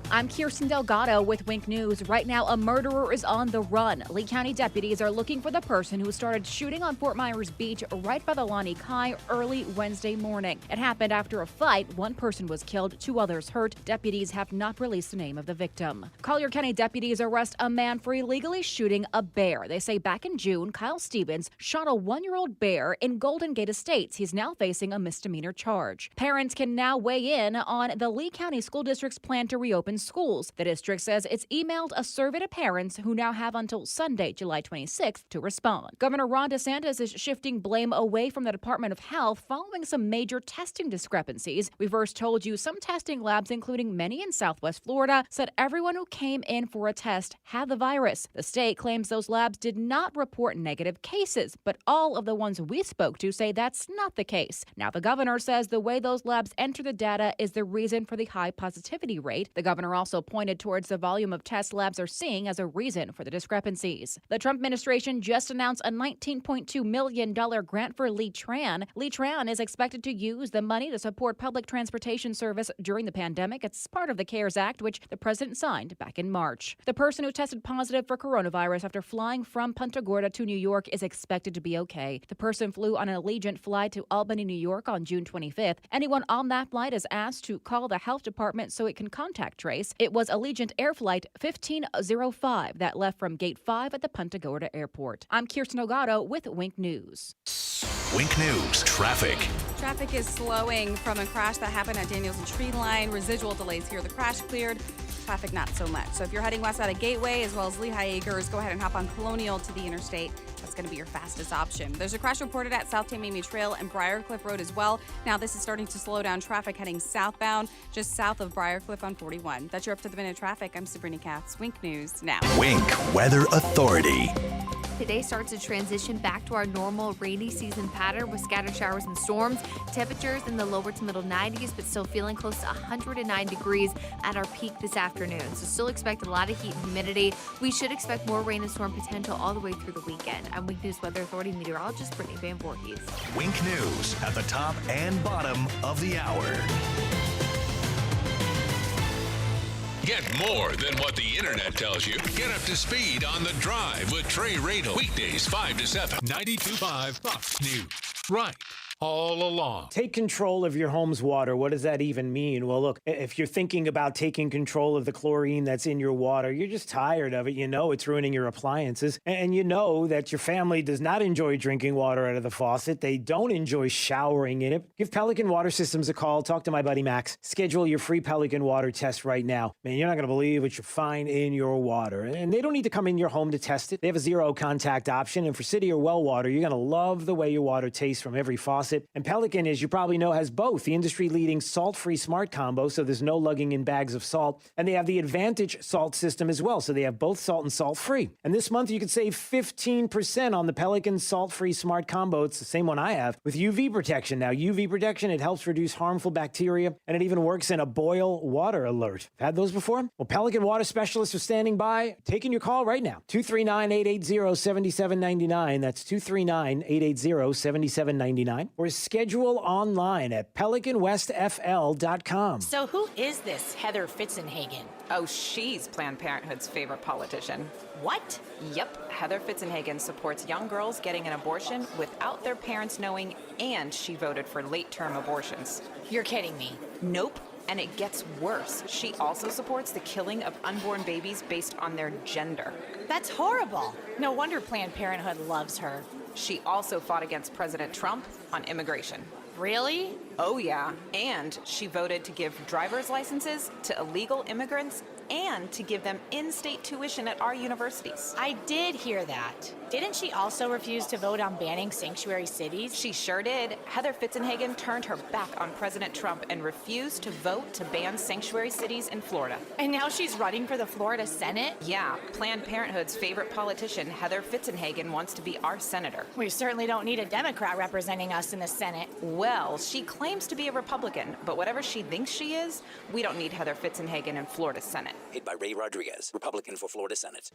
I'm Kirsten Delgado with Wink News. Right now, a murderer is on the run. Lee County deputies are looking for the person who started shooting on Fort Myers Beach right by the Lonnie Kai early Wednesday morning. It happened after a fight. One person was killed, 2 others hurt. Deputies have not released the name of the victim. Collier County deputies arrest a man for illegally shooting a bear. They say back in June, Kyle Stevens shot a 1-year-old bear in Golden Gate Estates. He's now facing a misdemeanor charge. Parents can now weigh in on the Lee County School District's plan to reopen schools. The district says it's emailed a survey to parents who now have until Sunday, July 26th, to respond. Governor Ron DeSantis is shifting blame away from the Department of Health following some major testing discrepancies. We first told you some testing labs, including many in Southwest Florida, said everyone who came in for a test had the virus. The state claims those labs did not report negative cases, but all of the ones we spoke to say that's not the case. Now the governor says the way those labs enter the data is the reason for the high positivity rate. The governor also pointed towards the volume of tests labs are seeing as a reason for the discrepancies. The Trump administration just announced a $19.2 million grant for Lee Tran. Lee Tran is expected to use the money to support public transportation service during the pandemic. It's part of the CARES Act, which the president signed back in March. The person who tested positive for coronavirus after flying from Punta Gorda to New York is expected to be okay. The person flew on an Allegiant flight to Albany, New York on June 25th. Anyone on that flight is asked to call the health department so it can contact trace. It was Allegiant Air Flight 1505 that left from Gate 5 at the Punta Gorda Airport. I'm Kirsten Delgado with Wink News. Wink News traffic. Traffic is slowing from a crash that happened at Daniels and Tree Line. Residual delays here. The crash cleared. Traffic not so much. So if you're heading west out of Gateway as well as Lehigh Acres, go ahead and hop on Colonial to the interstate. That's going to be your fastest option. There's a crash reported at South Tamiami Trail and Briarcliff Road as well. Now this is starting to slow down traffic heading southbound just south of Briarcliff on 41. That's your up to the minute traffic. I'm Sabrina Katz. Wink News now. Wink Weather Authority. Today starts to transition back to our normal rainy season pattern with scattered showers and storms. Temperatures in the lower to middle 90s, but still feeling close to 109 degrees at our peak this afternoon. So still expect a lot of heat and humidity. We should expect more rain and storm potential all the way through the weekend. I'm Wink News Weather Authority meteorologist Brittany Van Voorhees. Wink News at the top and bottom of the hour. Get more than what the internet tells you. Get up to speed on The Drive with Trey Radel. Weekdays 5 to 7. 92.5 Fox News. Right. All along. Take control of your home's water. What does that even mean? Well, look, if you're thinking about taking control of the chlorine that's in your water, you're just tired of it. You know it's ruining your appliances. And you know that your family does not enjoy drinking water out of the faucet. They don't enjoy showering in it. Give Pelican Water Systems a call. Talk to my buddy Max. Schedule your free Pelican water test right now. Man, you're not going to believe what you find in your water. And they don't need to come in your home to test it. They have a zero contact option. And for city or well water, you're going to love the way your water tastes from every faucet. And Pelican, as you probably know, has both the industry-leading salt-free smart combo, so there's no lugging in bags of salt, and they have the Advantage salt system as well, so they have both salt and salt-free. And this month, you can save 15% on the Pelican salt-free smart combo. It's the same one I have with UV protection. Now, UV protection, it helps reduce harmful bacteria, and it even works in a boil water alert. Had those before? Well, Pelican Water Specialists are standing by, taking your call right now. 239-880-7799. That's 239-880-7799. or schedule online at PelicanWestFL.com. So who is this Heather Fitzenhagen? Oh, she's Planned Parenthood's favorite politician. What? Yep, Heather Fitzenhagen supports young girls getting an abortion without their parents knowing, and she voted for late-term abortions. You're kidding me. Nope. And it gets worse. She also supports the killing of unborn babies based on their gender. That's horrible. No wonder Planned Parenthood loves her. She also fought against President Trump on immigration. Really? Oh, yeah. And she voted to give driver's licenses to illegal immigrants and to give them in-state tuition at our universities. I did hear that. Didn't she also refuse to vote on banning sanctuary cities? She sure did. Heather Fitzenhagen turned her back on President Trump and refused to vote to ban sanctuary cities in Florida. And now she's running for the Florida Senate? Yeah, Planned Parenthood's favorite politician, Heather Fitzenhagen, wants to be our senator. We certainly don't need a Democrat representing us in the Senate. Well, she claims to be a Republican, but whatever she thinks she is, we don't need Heather Fitzenhagen in Florida Senate. Paid by Ray Rodriguez, Republican for Florida Senate.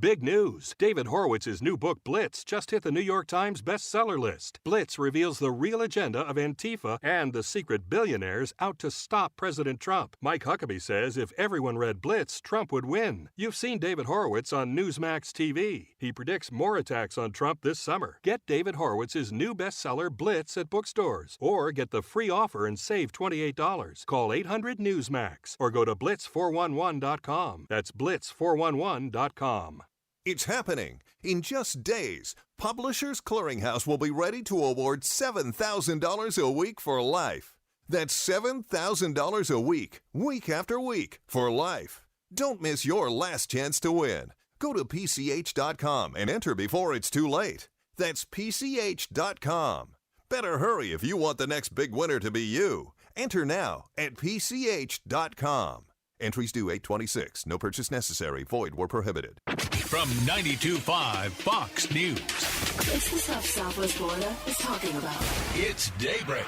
Big news. David Horowitz's new book, Blitz, just hit the New York Times bestseller list. Blitz reveals the real agenda of Antifa and the secret billionaires out to stop President Trump. Mike Huckabee says if everyone read Blitz, Trump would win. You've seen David Horowitz on Newsmax TV. He predicts more attacks on Trump this summer. Get David Horowitz's new bestseller, Blitz, at bookstores. Or get the free offer and save $28. Call 800-NEWSMAX or go to blitz411.com. That's blitz411.com. It's happening. In just days, Publishers Clearinghouse will be ready to award $7,000 a week for life. That's $7,000 a week, week after week, for life. Don't miss your last chance to win. Go to PCH.com and enter before it's too late. That's PCH.com. Better hurry if you want the next big winner to be you. Enter now at PCH.com. Entries due 8/26. No purchase necessary. Void where prohibited. From 92.5 Fox News. It's the stuff Southwest Florida is talking about. It's Daybreak.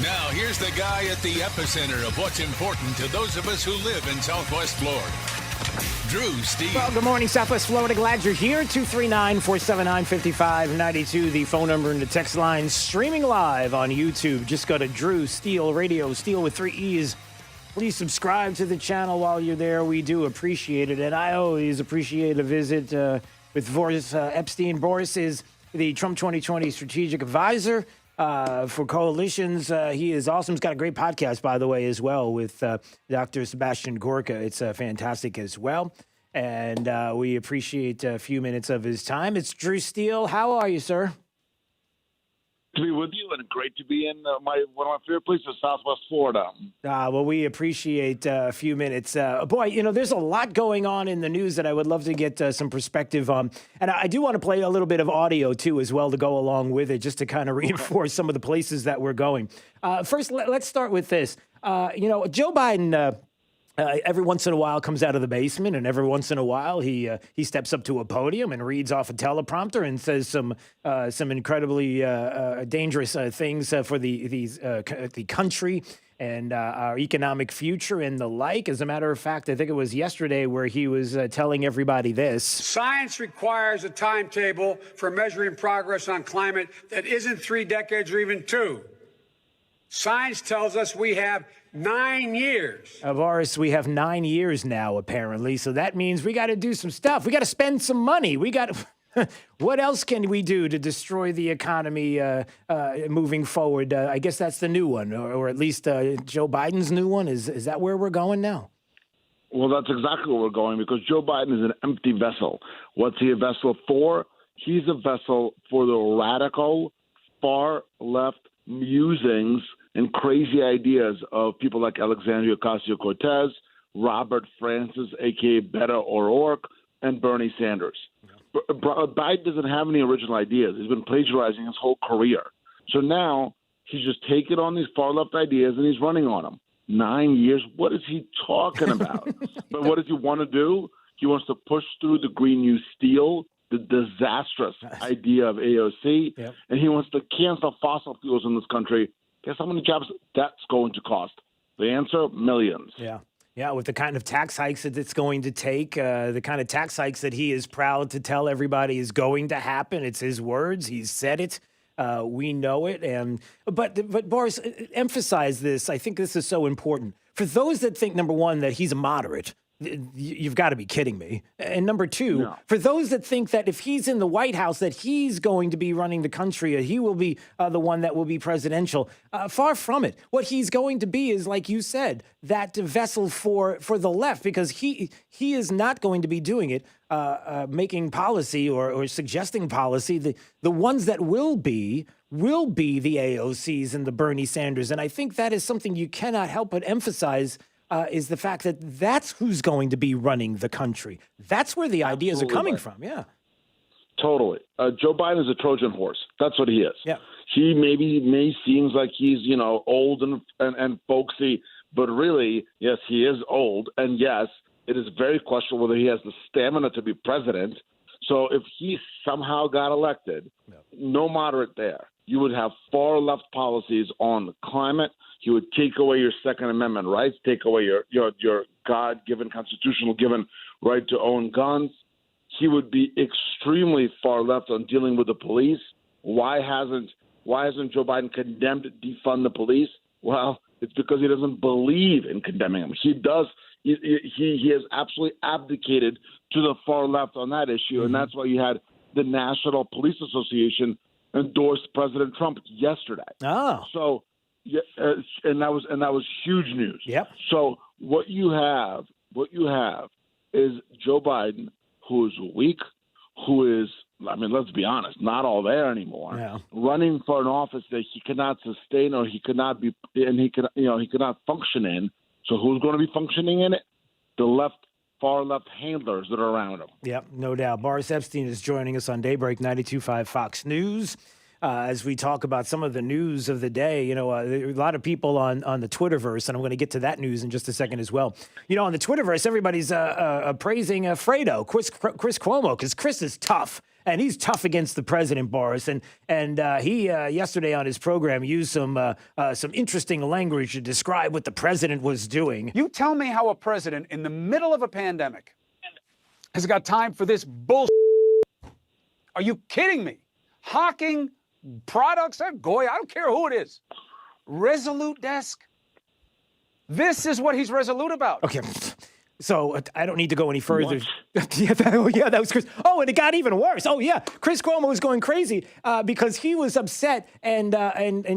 Now, here's the guy at the epicenter of what's important to those of us who live in Southwest Florida. Drew Steele. Well, good morning, Southwest Florida. Glad you're here. 239-479-5592, the phone number and the text line. Streaming live on YouTube. Just go to Drew Steele Radio, Steele with 3 E's. Please subscribe to the channel while you're there. We do appreciate it. And I always appreciate a visit with Boris Epstein. Boris is the Trump 2020 strategic advisor for coalitions. He is awesome. He's got a great podcast, by the way, as well, with Dr. Sebastian Gorka. It's fantastic as well. And we appreciate a few minutes of his time. It's Drew Steele. How are you, sir? To be with you, and great to be in one of my favorite places, Southwest Florida. Well, we appreciate a few minutes. Boy, you know, there's a lot going on in the news that I would love to get some perspective on. And I do want to play a little bit of audio, too, as well, to go along with it, just to kind of reinforce some of the places that we're going. First, let's start with this. Joe Biden... every once in a while comes out of the basement, and every once in a while he steps up to a podium and reads off a teleprompter and says some incredibly dangerous things for the country and our economic future and the like. As a matter of fact, I think it was yesterday where he was telling everybody this. Science requires a timetable for measuring progress on climate that isn't 3 decades or even 2. Science tells us we have 9 years. Boris, we have 9 years now, apparently. So that means we got to do some stuff. We got to spend some money. We got to... What else can we do to destroy the economy moving forward? I guess that's the new one, or at least Joe Biden's new one. Is that where we're going now? Well, that's exactly where we're going, because Joe Biden is an empty vessel. What's he a vessel for? He's a vessel for the radical, far-left musings and crazy ideas of people like Alexandria Ocasio-Cortez, Robert Francis, a.k.a. Beto O'Rourke, and Bernie Sanders. Biden doesn't have any original ideas. He's been plagiarizing his whole career. So now he's just taken on these far-left ideas and he's running on them. 9 years? What is he talking about? But what does he want to do? He wants to push through the Green New Steel, the disastrous idea of AOC, and he wants to cancel fossil fuels in this country. Guess how many jobs that's going to cost? The answer, millions. Yeah, with the kind of tax hikes that it's going to take, the kind of tax hikes that he is proud to tell everybody is going to happen. It's his words. He's said it. We know it. But Boris, emphasize this. I think this is so important. For those that think, number one, that he's a moderate, you've got to be kidding me. And number two, for those that think that if he's in the White House, that he's going to be running the country, or he will be the one that will be presidential, far from it. What he's going to be is, like you said, that vessel for the left, because he is not going to be doing it, making policy or suggesting policy. The ones that will be the AOCs and the Bernie Sanders. And I think that is something you cannot help but emphasize, is the fact that that's who's going to be running the country. That's where the ideas are coming from. Yeah. Totally. Joe Biden is a Trojan horse. That's what he is. Yeah. He may seems like he's, old and folksy, but really, yes, he is old. And yes, it is very questionable whether he has the stamina to be president. So if he somehow got elected, no moderate there. You would have far left policies on climate. He would take away your Second Amendment rights, take away your God-given, constitutional given right to own guns. He would be extremely far left on dealing with the police. Why hasn't Joe Biden condemned defund the police? Well, it's because he doesn't believe in condemning them. He does. He has absolutely abdicated to the far left on that issue, and that's why you had the National Police Association endorse President Trump yesterday. Oh, so and that was huge news. Yep. So what you have is Joe Biden, who is weak, who is, let's be honest, not all there anymore. Yeah. Running for an office that he cannot sustain, or he could not be, and he could not function in. So who's going to be functioning in it? The far left handlers that are around him. Yep, no doubt. Boris Epshteyn is joining us on Daybreak 92.5 Fox News. As we talk about some of the news of the day, there are a lot of people on the Twitterverse, and I'm going to get to that news in just a second as well. On the Twitterverse, everybody's praising Fredo, Chris Cuomo, because Chris is tough. And he's tough against the president, Boris. And he yesterday on his program used some interesting language to describe what the president was doing. You tell me how a president in the middle of a pandemic has got time for this bullshit. Are you kidding me? Hawking products, Goya, I don't care who it is. Resolute desk. This is what he's resolute about. Okay. So I don't need to go any further. Yeah, that was Chris. Oh, and it got even worse. Oh, yeah. Chris Cuomo was going crazy because he was upset and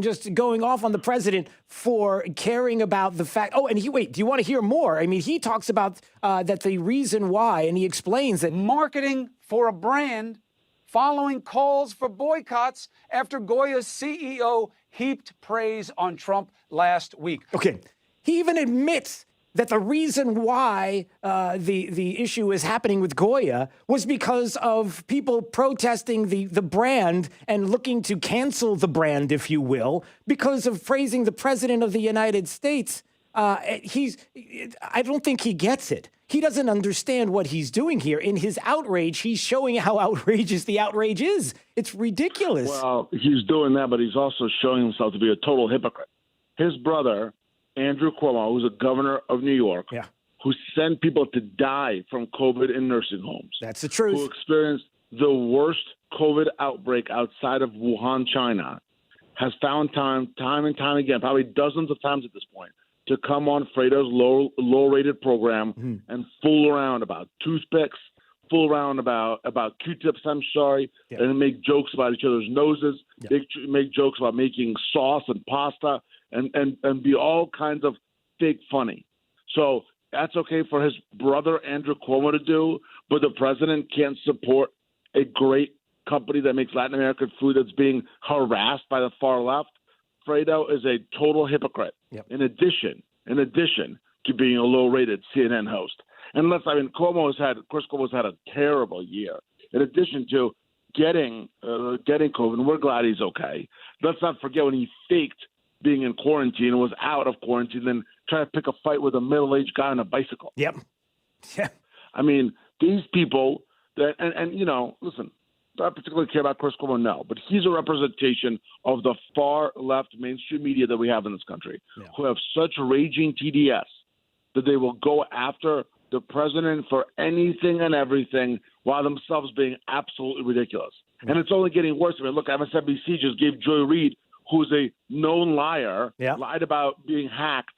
just going off on the president for caring about the fact. Oh, and do you want to hear more? He talks about that the reason why, and he explains that marketing for a brand following calls for boycotts after Goya's CEO heaped praise on Trump last week. Okay. He even admits that the reason why the issue is happening with Goya was because of people protesting the brand and looking to cancel the brand, if you will, because of praising the president of the United States. I don't think he gets it. He doesn't understand what he's doing here. In his outrage, he's showing how outrageous the outrage is. It's ridiculous. Well, he's doing that, but he's also showing himself to be a total hypocrite. His brother, Andrew Cuomo, who's a governor of New York, who sent people to die from COVID in nursing homes. That's the truth. Who experienced the worst COVID outbreak outside of Wuhan, China, has found time and time again, probably dozens of times at this point, to come on Fredo's low-rated program and fool around about toothpicks, fool around about Q-tips, and make jokes about each other's noses, make jokes about making sauce and pasta, and be all kinds of fake funny. So that's okay for his brother, Andrew Cuomo, to do, but the president can't support a great company that makes Latin American food that's being harassed by the far left. Fredo is a total hypocrite. Yep. In addition to being a low-rated CNN host. And Chris Cuomo's had a terrible year. In addition to getting COVID, and we're glad he's okay. Let's not forget when he faked being in quarantine and was out of quarantine, then trying to pick a fight with a middle-aged guy on a bicycle. Yep. Yeah. These people that, listen, do I particularly care about Chris Cuomo? No, but he's a representation of the far left mainstream media that we have in this country, who have such raging TDS that they will go after the president for anything and everything while themselves being absolutely ridiculous. And it's only getting worse. I mean, look, MSNBC just gave Joy Reid, who's a known liar, lied about being hacked.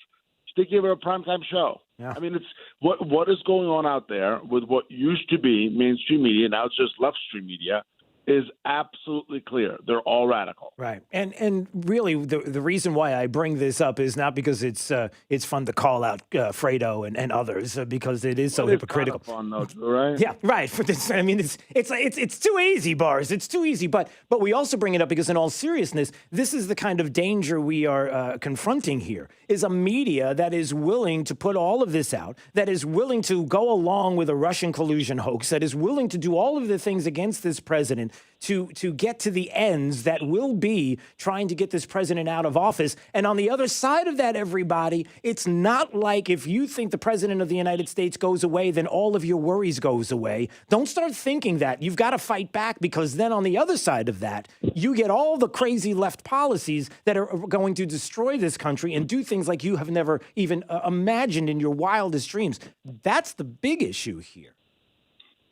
They gave her a primetime show. Yeah. I mean, it's what is going on out there with what used to be mainstream media, now it's just left-stream media, is absolutely clear. They're all radical. Right. And really, the reason why I bring this up is not because it's fun to call out Fredo and others, because it is so hypocritical. It's kind of fun, though, right? Yeah, right. For this, I mean, it's too easy, Boris. It's too easy. But we also bring it up because, in all seriousness, this is the kind of danger we are confronting here. Is a media that is willing to put all of this out, that is willing to go along with a Russian collusion hoax, that is willing to do all of the things against this president to get to the ends that will be trying to get this president out of office. And on the other side of that, everybody, it's not like if you think the president of the United States goes away, then all of your worries goes away. Don't start thinking that. You've got to fight back, because then on the other side of that, you get all the crazy left policies that are going to destroy this country and do things like you have never even imagined in your wildest dreams. That's the big issue here.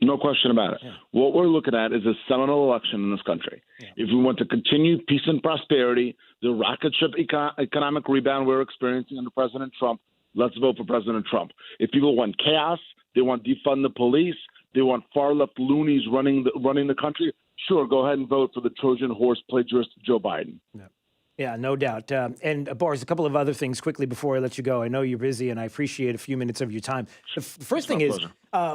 No question about it. Yeah. What we're looking at is a seminal election in this country. Yeah. If we want to continue peace and prosperity, the rocket ship economic rebound we're experiencing under President Trump, let's vote for President Trump. If people want chaos, they want defund the police, they want far left loonies running the country, sure, go ahead and vote for the Trojan horse plagiarist Joe Biden. Yeah. Yeah, no doubt. And Boris, a couple of other things quickly before I let you go. I know you're busy, and I appreciate a few minutes of your time. The first thing is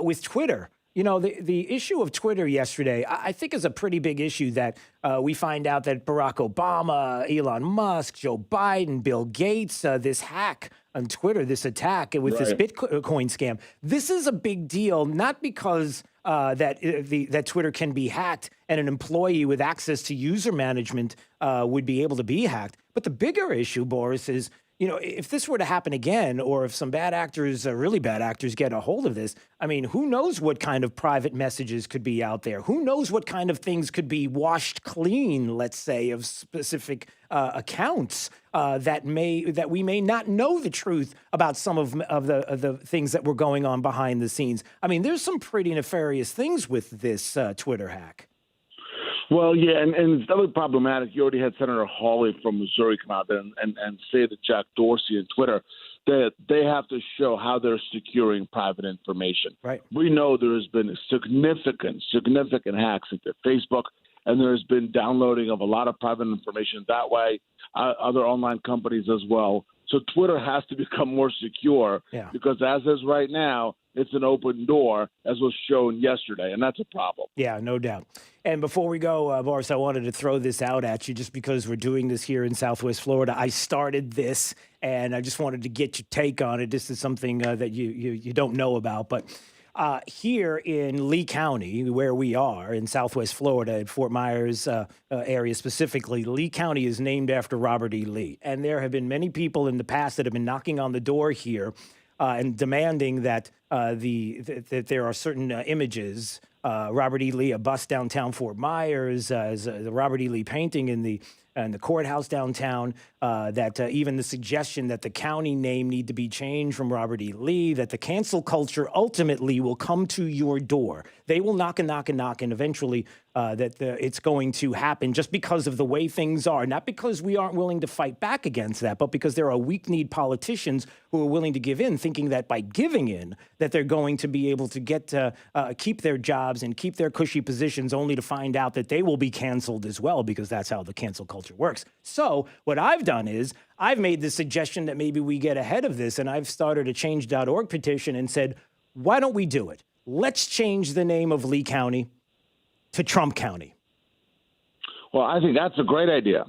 with Twitter. You know, the issue of Twitter yesterday, I think, is a pretty big issue that we find out that Barack Obama, Elon Musk, Joe Biden, Bill Gates, this hack on Twitter, this attack with this Bitcoin scam. This is a big deal, not because that Twitter can be hacked and an employee with access to user management would be able to be hacked. But the bigger issue, Boris, is, you know, if this were to happen again, or if some bad actors, really bad actors, get a hold of this, I mean, who knows what kind of private messages could be out there? Who knows what kind of things could be washed clean, let's say, of specific accounts that we may not know the truth about some of the things that were going on behind the scenes. I mean, there's some pretty nefarious things with this Twitter hack. Well, yeah, and it's definitely problematic. You already had Senator Hawley from Missouri come out there and say to Jack Dorsey and Twitter that they have to show how they're securing private information. Right. We know there has been significant hacks into Facebook, and there's been downloading of a lot of private information that way, other online companies as well. So Twitter has to become more secure because as is right now, it's an open door, as was shown yesterday, and that's a problem. Yeah, no doubt. And before we go, Boris, I wanted to throw this out at you just because we're doing this here in Southwest Florida. I started this, and I just wanted to get your take on it. This is something that you don't know about, but here in Lee County, where we are in Southwest Florida, in Fort Myers area specifically, Lee County is named after Robert E. Lee. And there have been many people in the past that have been knocking on the door here and demanding that that there are certain images, Robert E. Lee, a bust downtown Fort Myers, the Robert E. Lee painting in the courthouse downtown, that even the suggestion that the county name need to be changed from Robert E. Lee, that the cancel culture ultimately will come to your door. They will knock and knock and knock, and eventually it's going to happen just because of the way things are, not because we aren't willing to fight back against that, but because there are weak-kneed politicians who are willing to give in, thinking that by giving in, that they're going to be able to get keep their jobs and keep their cushy positions, only to find out that they will be canceled as well, because that's how the cancel culture works. So what I've done is I've made the suggestion that maybe we get ahead of this, and I've started a change.org petition and said, why don't we do it? Let's change the name of Lee County to Trump County. Well, I think that's a great idea.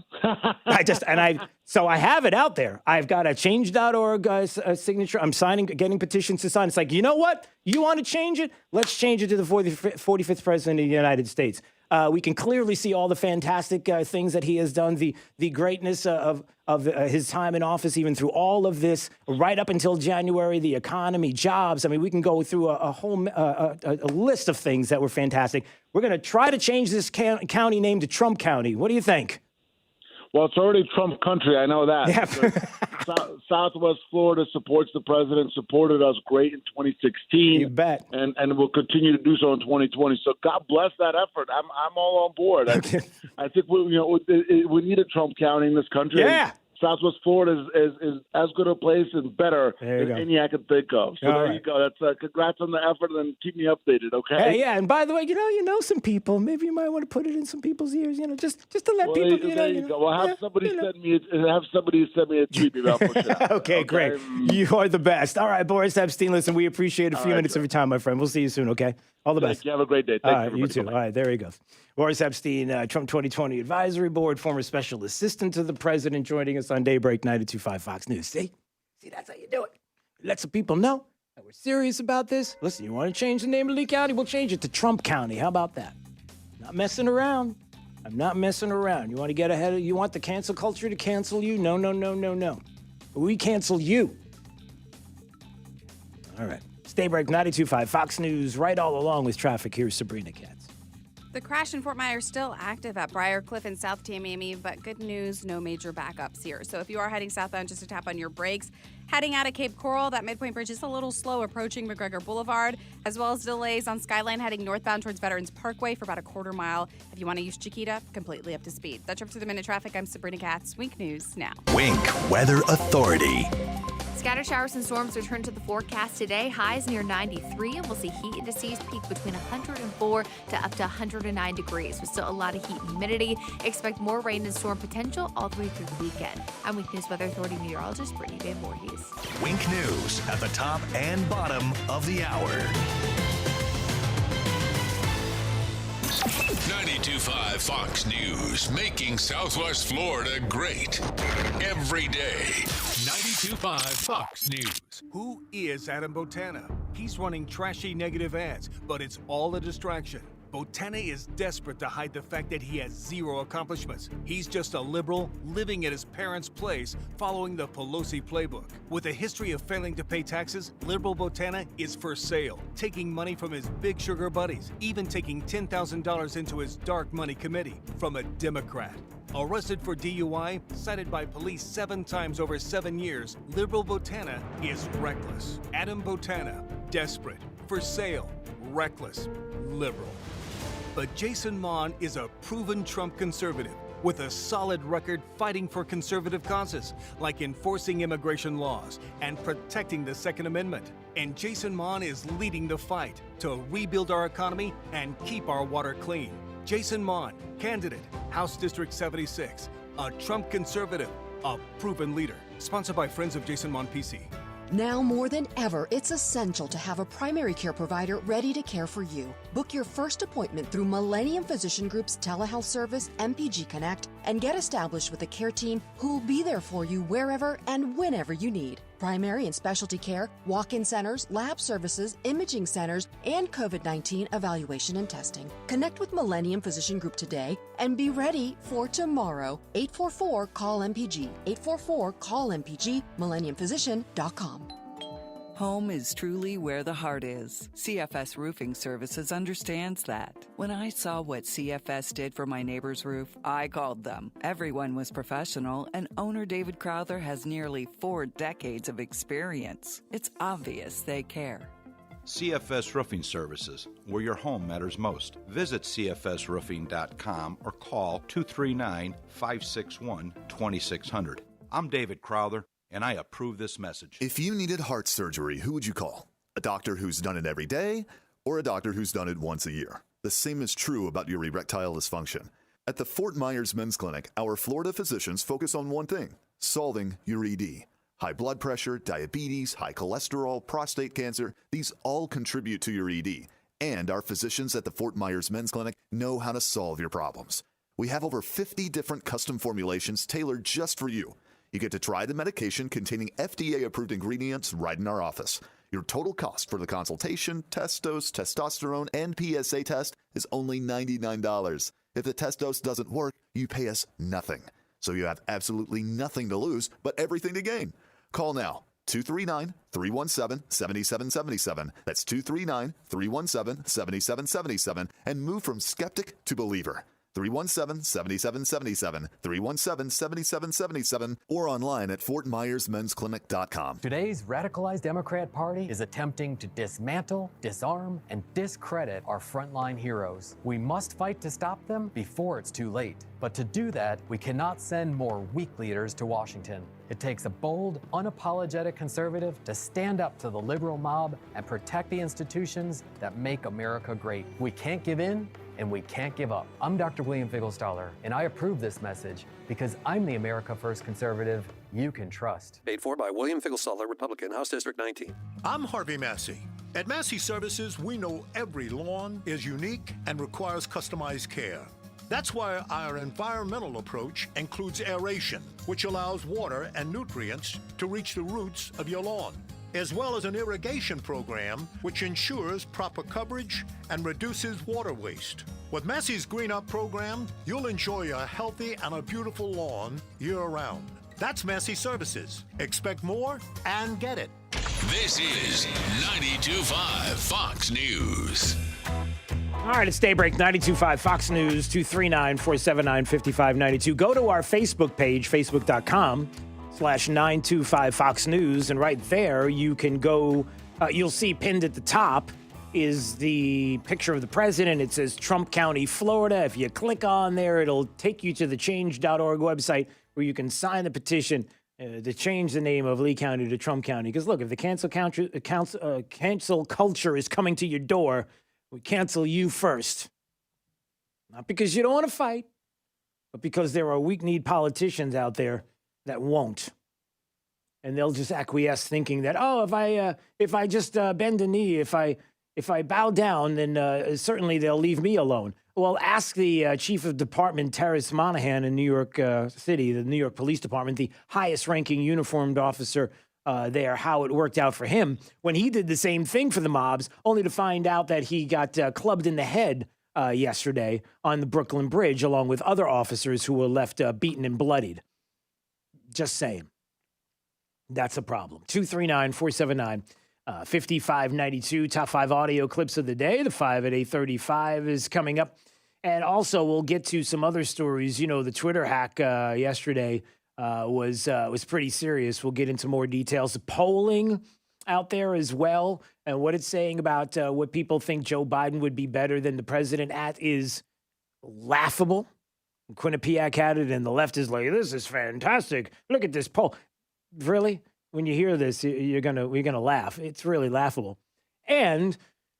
So I have it out there. I've got a change.org signature. I'm getting petitions to sign. It's like, you know what? You want to change it? Let's change it to the 45th president of the United States. We can clearly see all the fantastic things that he has done, the greatness of his time in office, even through all of this, right up until January, the economy, jobs. I mean, we can go through a whole a list of things that were fantastic. We're going to try to change this county name to Trump County. What do you think? Well, it's already Trump country. I know that. Yeah. Southwest Florida supports the president, supported us great in 2016. You bet. And will continue to do so in 2020. So God bless that effort. I'm all on board. I think we need a Trump county in this country. Yeah. Southwest Florida is as good a place and better than any I can think of. So there you go. That's congrats on the effort, and keep me updated, okay? Hey, yeah, and by the way, you know some people. Maybe you might want to put it in some people's ears, just to let people. There you go. Well, have somebody send me a tweet about pushing out. Okay, great. You are the best. All right, Boris Epstein. Listen, we appreciate a few minutes of your time, my friend. We'll see you soon. Okay. All the best. You have a great day. Thanks, you too. All right, there he goes. Boris Epstein, Trump 2020 Advisory Board, former special assistant to the president, joining us on Daybreak 92.5 Fox News. See, that's how you do it. Let some people know that we're serious about this. Listen, you want to change the name of Lee County? We'll change it to Trump County. How about that? Not messing around. I'm not messing around. You want to get ahead of? You want the cancel culture to cancel you? No. We cancel you. All right. Daybreak 92.5 Fox News, right all along with traffic. Here's Sabrina Katz. The crash in Fort Myers still active at Briarcliff and South Tamiami, but good news, no major backups here. So if you are heading southbound, just to tap on your brakes. Heading out of Cape Coral, that midpoint bridge is a little slow approaching McGregor Boulevard, as well as delays on Skyline heading northbound towards Veterans Parkway for about a quarter mile. If you want to use Chiquita, completely up to speed. That's up to the minute traffic. I'm Sabrina Katz. Wink News now. Wink Weather Authority. Scattered showers and storms return to the forecast today. Highs near 93, and we'll see heat indices peak between 104 to up to 109 degrees, with still a lot of heat and humidity. Expect more rain and storm potential all the way through the weekend. I'm Wink News Weather Authority meteorologist Brittany Van Voorhees. Wink News at the top and bottom of the hour. 92.5 Fox News, making Southwest Florida great every day. 92.5 Fox News. Who is Adam Botana? He's running trashy negative ads, but it's all a distraction. Botana is desperate to hide the fact that he has zero accomplishments. He's just a liberal living at his parents' place following the Pelosi playbook. With a history of failing to pay taxes, liberal Botana is for sale, taking money from his big sugar buddies, even taking $10,000 into his dark money committee from a Democrat. Arrested for DUI, cited by police 7 times over 7 years, liberal Botana is reckless. Adam Botana, desperate, for sale, reckless, liberal. But Jason Mon is a proven Trump conservative with a solid record fighting for conservative causes, like enforcing immigration laws and protecting the Second Amendment. And Jason Mon is leading the fight to rebuild our economy and keep our water clean. Jason Mon, candidate, House District 76, a Trump conservative, a proven leader. Sponsored by Friends of Jason Mon PC. Now more than ever, it's essential to have a primary care provider ready to care for you. Book your first appointment through Millennium Physician Group's telehealth service, MPG Connect, and get established with a care team who'll be there for you wherever and whenever you need. Primary and specialty care, walk-in centers, lab services, imaging centers, and COVID-19 evaluation and testing. Connect with Millennium Physician Group today and be ready for tomorrow. 844-CALL-MPG. 844-CALL-MPG. MillenniumPhysician.com. Home is truly where the heart is. CFS Roofing Services understands that. When I saw what CFS did for my neighbor's roof, I called them. Everyone was professional, and owner David Crowther has nearly 4 decades of experience. It's obvious they care. CFS Roofing Services, where your home matters most. Visit cfsroofing.com or call 239-561-2600. I'm David Crowther, and I approve this message. If you needed heart surgery, who would you call? A doctor who's done it every day, or a doctor who's done it once a year? The same is true about your erectile dysfunction. At the Fort Myers Men's Clinic, our Florida physicians focus on one thing: solving your ED. High blood pressure, diabetes, high cholesterol, prostate cancer, these all contribute to your ED. And our physicians at the Fort Myers Men's Clinic know how to solve your problems. We have over 50 different custom formulations tailored just for you. You get to try the medication containing FDA-approved ingredients right in our office. Your total cost for the consultation, test dose, testosterone, and PSA test is only $99. If the test dose doesn't work, you pay us nothing. So you have absolutely nothing to lose, but everything to gain. Call now, 239-317-7777. That's 239-317-7777, and move from skeptic to believer. 317-7777, 317-7777, or online at fortmyersmensclinic.com. Today's radicalized Democrat Party is attempting to dismantle, disarm, and discredit our frontline heroes. We must fight to stop them before it's too late. But to do that, we cannot send more weak leaders to Washington. It takes a bold, unapologetic conservative to stand up to the liberal mob and protect the institutions that make America great. We can't give in, and we can't give up. I'm Dr. William Figglestaller, and I approve this message because I'm the America First conservative you can trust. Paid for by William Figglestaller, Republican, House District 19. I'm Harvey Massey. At Massey Services, we know every lawn is unique and requires customized care. That's why our environmental approach includes aeration, which allows water and nutrients to reach the roots of your lawn, as well as an irrigation program which ensures proper coverage and reduces water waste. With Massey's Green Up program, you'll enjoy a healthy and a beautiful lawn year-round. That's Massey Services. Expect more and get it. This is 92.5 Fox News. All right, it's Daybreak, 92.5 Fox News, 239-479-5592. Go to our Facebook page, facebook.com/925 Fox News, and right there you can go, you'll see pinned at the top is the picture of the president. It says Trump County, Florida. If you click on there, it'll take you to the change.org website where you can sign the petition to change the name of Lee County to Trump County. Because look, if the cancel culture is coming to your door, we cancel you first. Not because you don't want to fight, but because there are weak-kneed politicians out there that won't. And they'll just acquiesce thinking that, oh, if I just bend a knee, if I bow down, then certainly they'll leave me alone. Well, ask the chief of department, Terrence Monahan in New York City, the New York Police Department, the highest-ranking uniformed officer there, how it worked out for him when he did the same thing for the mobs, only to find out that he got clubbed in the head yesterday on the Brooklyn Bridge, along with other officers who were left beaten and bloodied. Just saying. That's a problem. 239-479-5592. Top 5 audio clips of the day. The 5 at 8:35 is coming up. And also, we'll get to some other stories. You know, the Twitter hack yesterday was pretty serious. We'll get into more details. The polling out there as well, and what it's saying about what people think Joe Biden would be better than the president at is laughable. Quinnipiac had it, and the left is like, "This is fantastic. Look at this poll." Really? When you hear this, we're gonna laugh. It's really laughable. And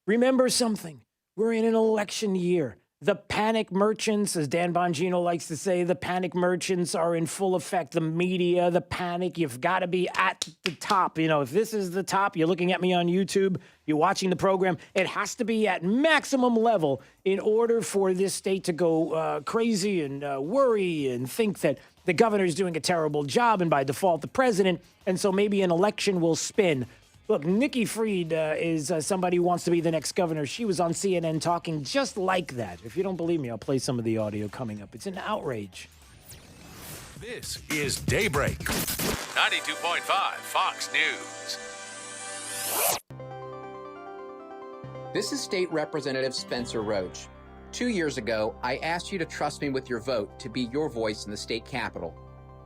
remember something: we're in an election year. The panic merchants, as Dan Bongino likes to say, the panic merchants are in full effect. The media, the panic, you've got to be at the top. You know, if this is the top, you're looking at me on YouTube, you're watching the program, it has to be at maximum level in order for this state to go crazy and worry and think that the governor's doing a terrible job and by default the president, and so maybe an election will spin. Look, Nikki Fried is somebody who wants to be the next governor. She was on CNN talking just like that. If you don't believe me, I'll play some of the audio coming up. It's an outrage. This is Daybreak, 92.5 Fox News. This is State Representative Spencer Roach. 2 years ago, I asked you to trust me with your vote to be your voice in the state capitol.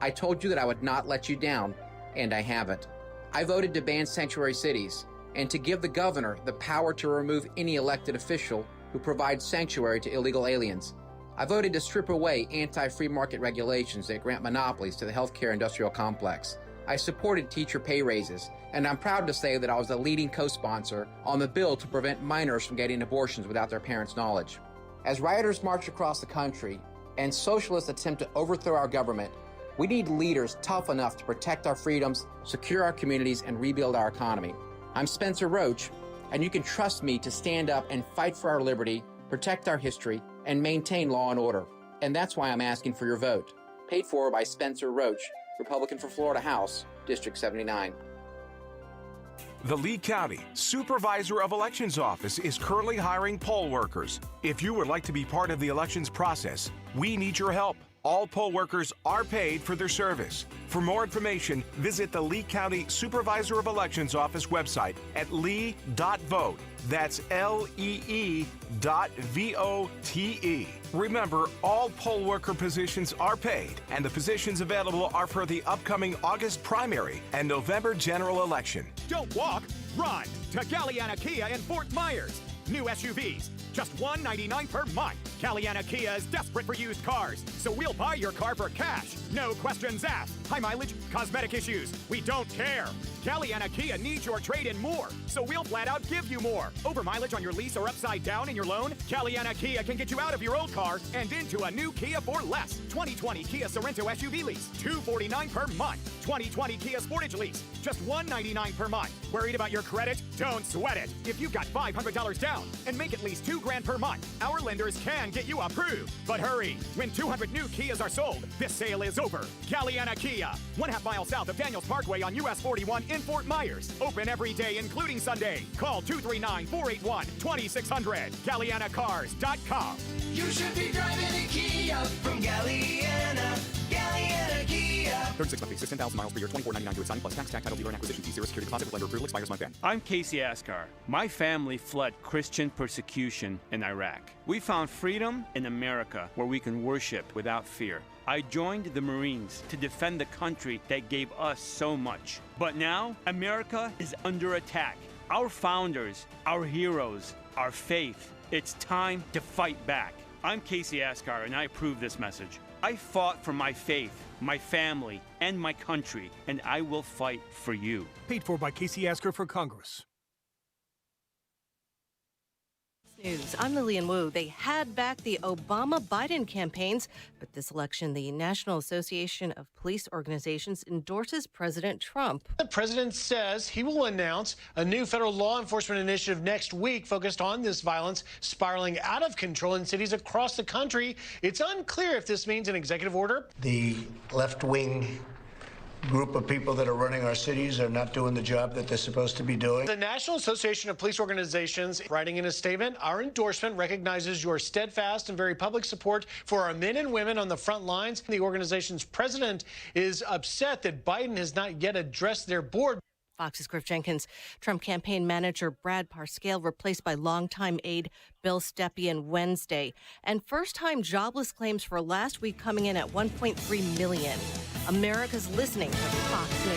I told you that I would not let you down, and I haven't. I voted to ban sanctuary cities and to give the governor the power to remove any elected official who provides sanctuary to illegal aliens. I voted to strip away anti-free market regulations that grant monopolies to the healthcare industrial complex. I supported teacher pay raises, and I'm proud to say that I was the leading co-sponsor on the bill to prevent minors from getting abortions without their parents' knowledge. As rioters march across the country and socialists attempt to overthrow our government, we need leaders tough enough to protect our freedoms, secure our communities, and rebuild our economy. I'm Spencer Roach, and you can trust me to stand up and fight for our liberty, protect our history, and maintain law and order. And that's why I'm asking for your vote. Paid for by Spencer Roach, Republican for Florida House, District 79. The Lee County Supervisor of Elections Office is currently hiring poll workers. If you would like to be part of the elections process, we need your help. All poll workers are paid for their service. For more information, visit the Lee County Supervisor of Elections Office website at lee.vote. That's lee.vote. Remember, all poll worker positions are paid, and the positions available are for the upcoming August primary and November general election. Don't walk, run to Galliana Kia in Fort Myers. New SUVs, just $199 per month. Galliana Kia is desperate for used cars, so we'll buy your car for cash. No questions asked. High mileage, cosmetic issues. We don't care. Galliana Kia needs your trade-in more, so we'll flat out give you more. Over mileage on your lease or upside down in your loan? Galliana Kia can get you out of your old car and into a new Kia for less. 2020 Kia Sorento SUV lease, $249 per month. 2020 Kia Sportage lease, just $199 per month. Worried about your credit? Don't sweat it. If you've got $500 down and make at least $2,000 per month, our lenders can get you approved. But hurry, when 200 new Kias are sold, this sale is over. Galliana Kia, 1/2 mile south of Daniels Parkway on US 41 in Fort Myers. Open every day, including Sunday. Call 239-481-2600. GallianaCars.com. You should be driving a Kia from Galliana. Galliana Kia. 36 monthly, 10,000 miles per year, $24.99 to assign plus tax, title, dealer, and acquisition fee, 0 security deposit with lender approval expires month end. I'm Casey Askar. My family fled Christian persecution in Iraq. We found freedom in America where we can worship without fear. I joined the Marines to defend the country that gave us so much. But now, America is under attack. Our founders, our heroes, our faith. It's time to fight back. I'm Casey Askar, and I approve this message. I fought for my faith, my family, and my country, and I will fight for you. Paid for by Casey Asker for Congress. News. I'm Lillian Wu. They had back the Obama-Biden campaigns, but this election, the National Association of Police Organizations endorses President Trump. The president says he will announce a new federal law enforcement initiative next week focused on this violence spiraling out of control in cities across the country. It's unclear if this means an executive order. The left-wing group of people that are running our cities are not doing the job that they're supposed to be doing. The National Association of Police Organizations, writing in a statement, our endorsement recognizes your steadfast and very public support for our men and women on the front lines. The organization's president is upset that Biden has not yet addressed their board. Fox's Griff Jenkins. Trump campaign manager Brad Parscale replaced by longtime aide Bill Stepien Wednesday. And first-time jobless claims for last week coming in at 1.3 million. America's listening to Fox News.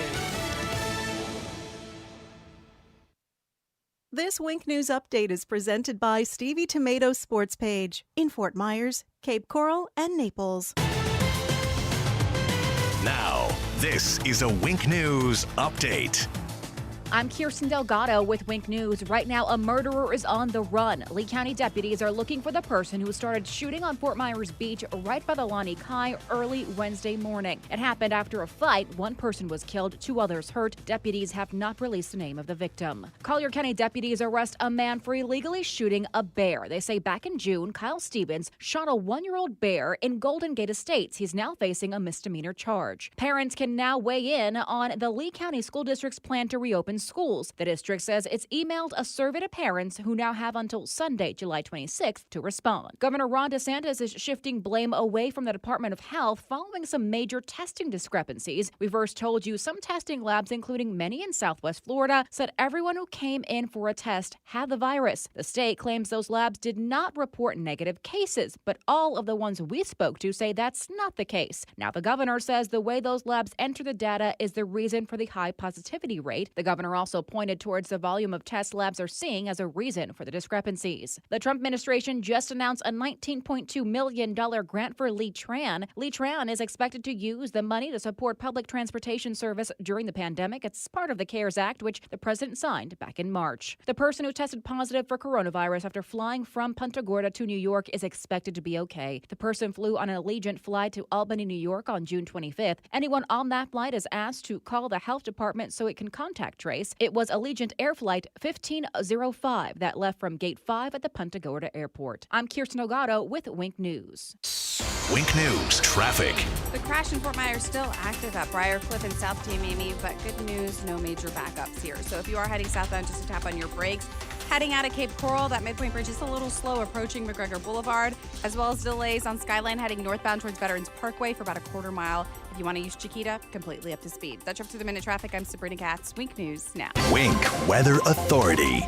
This Wink News update is presented by Stevie Tomato Sports Page in Fort Myers, Cape Coral, and Naples. Now, this is a Wink News update. I'm Kirsten Delgado with Wink News. Right now, a murderer is on the run. Lee County deputies are looking for the person who started shooting on Fort Myers Beach right by the Lani Kai early Wednesday morning. It happened after a fight. One person was killed, 2 others hurt. Deputies have not released the name of the victim. Collier County deputies arrest a man for illegally shooting a bear. They say back in June, Kyle Stevens shot a 1-year-old bear in Golden Gate Estates. He's now facing a misdemeanor charge. Parents can now weigh in on the Lee County School District's plan to reopen schools. The district says it's emailed a survey to parents who now have until Sunday, July 26th, to respond. Governor Ron DeSantis is shifting blame away from the Department of Health following some major testing discrepancies. We first told you some testing labs, including many in Southwest Florida, said everyone who came in for a test had the virus. The state claims those labs did not report negative cases, but all of the ones we spoke to say that's not the case. Now the governor says the way those labs enter the data is the reason for the high positivity rate. The governor also pointed towards the volume of tests labs are seeing as a reason for the discrepancies. The Trump administration just announced a $19.2 million grant for Lee Tran. Lee Tran is expected to use the money to support public transportation service during the pandemic. It's part of the CARES Act, which the president signed back in March. The person who tested positive for coronavirus after flying from Punta Gorda to New York is expected to be okay. The person flew on an Allegiant flight to Albany, New York on June 25th. Anyone on that flight is asked to call the health department so it can contact trace. It was Allegiant Air Flight 1505 that left from Gate 5 at the Punta Gorda Airport. I'm Kirsten Delgado with Wink News. Wink News traffic. The crash in Fort Myers still active at Briarcliff and South Tamimi, but good news, no major backups here. So if you are heading southbound, just to tap on your brakes. Heading out of Cape Coral, that midpoint bridge is a little slow approaching McGregor Boulevard, as well as delays on Skyline heading northbound towards Veterans Parkway for about a quarter mile. If you want to use Chiquita, completely up to speed. That's up to the minute traffic. I'm Sabrina Katz. Wink News now. Wink Weather Authority.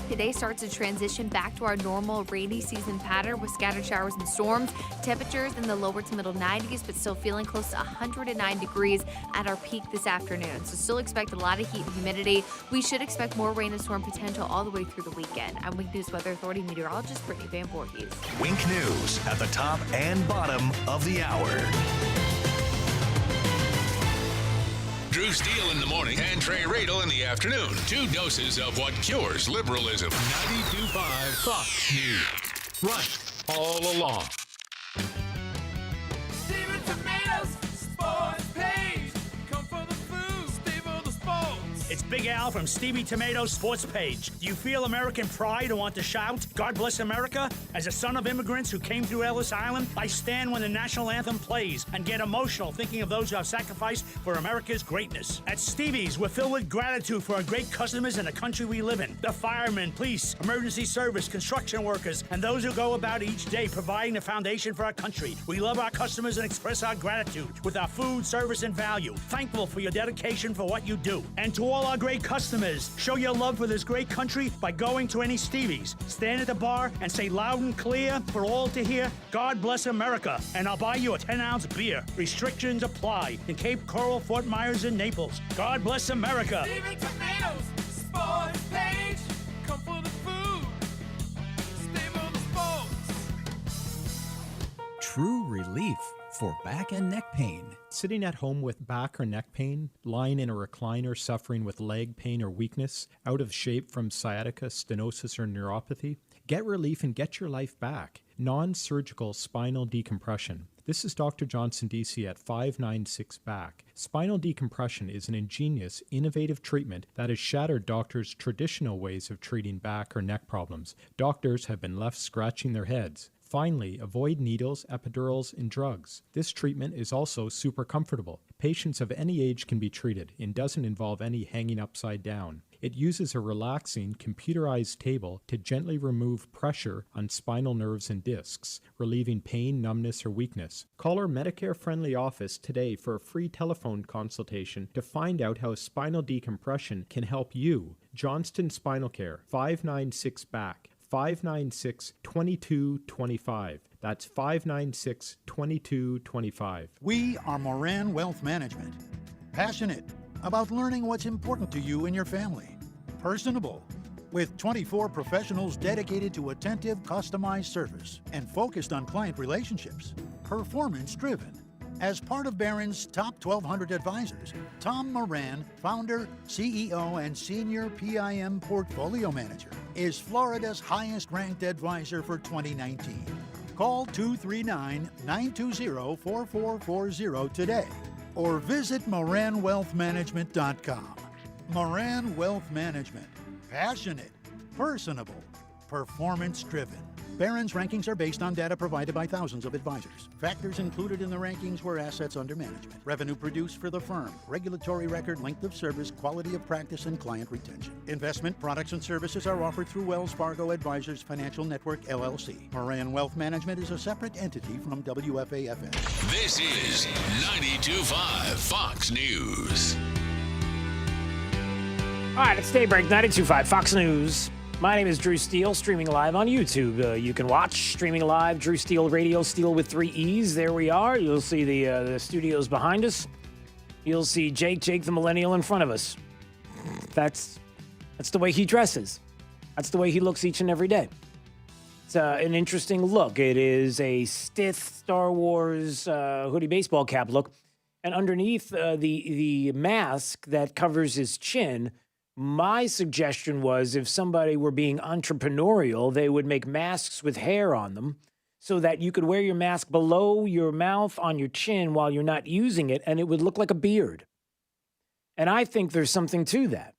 Today starts to transition back to our normal rainy season pattern with scattered showers and storms. Temperatures in the lower to middle 90s, but still feeling close to 109 degrees at our peak this afternoon. So still expect a lot of heat and humidity. We should expect more rain and storm potential all the way through the weekend. I'm Wink News Weather Authority meteorologist Brittany Van Voorhees. Wink News at the top and bottom of the hour. Drew Steele in the morning and Trey Radel in the afternoon. 2 doses of what cures liberalism. 92.5 Fox News. Right all along. Steven Tomatoes sports page. Come for the food, Steve for the sports. It's Big Al from Stevie Tomatoes Sports Page. Do you feel American pride and want to shout, God bless America? As a son of immigrants who came through Ellis Island, I stand when the national anthem plays and get emotional thinking of those who have sacrificed for America's greatness. At Stevie's, we're filled with gratitude for our great customers and the country we live in. The firemen, police, emergency service, construction workers, and those who go about each day providing the foundation for our country. We love our customers and express our gratitude with our food, service, and value. Thankful for your dedication for what you do. And to all our great customers, show your love for this great country by going to any Stevie's. Stand at the bar and say loud and clear for all to hear, God bless America, and I'll buy you a 10-ounce beer. Restrictions apply in Cape Coral, Fort Myers, and Naples. God bless America. Steven Tomatoes sports page. Come for the food, Steve for the sports. True relief for back and neck pain. Sitting at home with back or neck pain, lying in a recliner suffering with leg pain or weakness, out of shape from sciatica, stenosis, or neuropathy? Get relief and get your life back. Non-surgical spinal decompression. This is Dr. Johnson, DC at 596 Back. Spinal decompression is an ingenious, innovative treatment that has shattered doctors' traditional ways of treating back or neck problems. Doctors have been left scratching their heads. Finally, avoid needles, epidurals, and drugs. This treatment is also super comfortable. Patients of any age can be treated and doesn't involve any hanging upside down. It uses a relaxing, computerized table to gently remove pressure on spinal nerves and discs, relieving pain, numbness, or weakness. Call our Medicare-friendly office today for a free telephone consultation to find out how spinal decompression can help you. Johnston Spinal Care, 596 Back. 596-2225. That's 596-2225. We are Moran Wealth Management. Passionate about learning what's important to you and your family. Personable, with 24 professionals dedicated to attentive, customized service and focused on client relationships. Performance-driven. As part of Barron's top 1,200 advisors, Tom Moran, founder, CEO, and senior PIM portfolio manager, is Florida's highest-ranked advisor for 2019. Call 239-920-4440 today or visit MoranWealthManagement.com. Moran Wealth Management. Passionate, personable, performance-driven. Barron's rankings are based on data provided by thousands of advisors. Factors included in the rankings were assets under management, revenue produced for the firm, regulatory record, length of service, quality of practice, and client retention. Investment products and services are offered through Wells Fargo Advisors Financial Network, LLC. Moran Wealth Management is a separate entity from WFAFN. This is 92.5 Fox News. All right, it's Daybreak 92.5 Fox News. My name is Drew Steele, streaming live on YouTube. You can watch streaming live, Drew Steele Radio, Steele with 3 E's. There we are. You'll see the studios behind us. You'll see Jake the Millennial in front of us. That's the way he dresses. That's the way he looks each and every day. It's an interesting look. It is a stiff Star Wars hoodie baseball cap look. And underneath the mask that covers his chin, my suggestion was if somebody were being entrepreneurial, they would make masks with hair on them so that you could wear your mask below your mouth on your chin while you're not using it, and it would look like a beard. And I think there's something to that.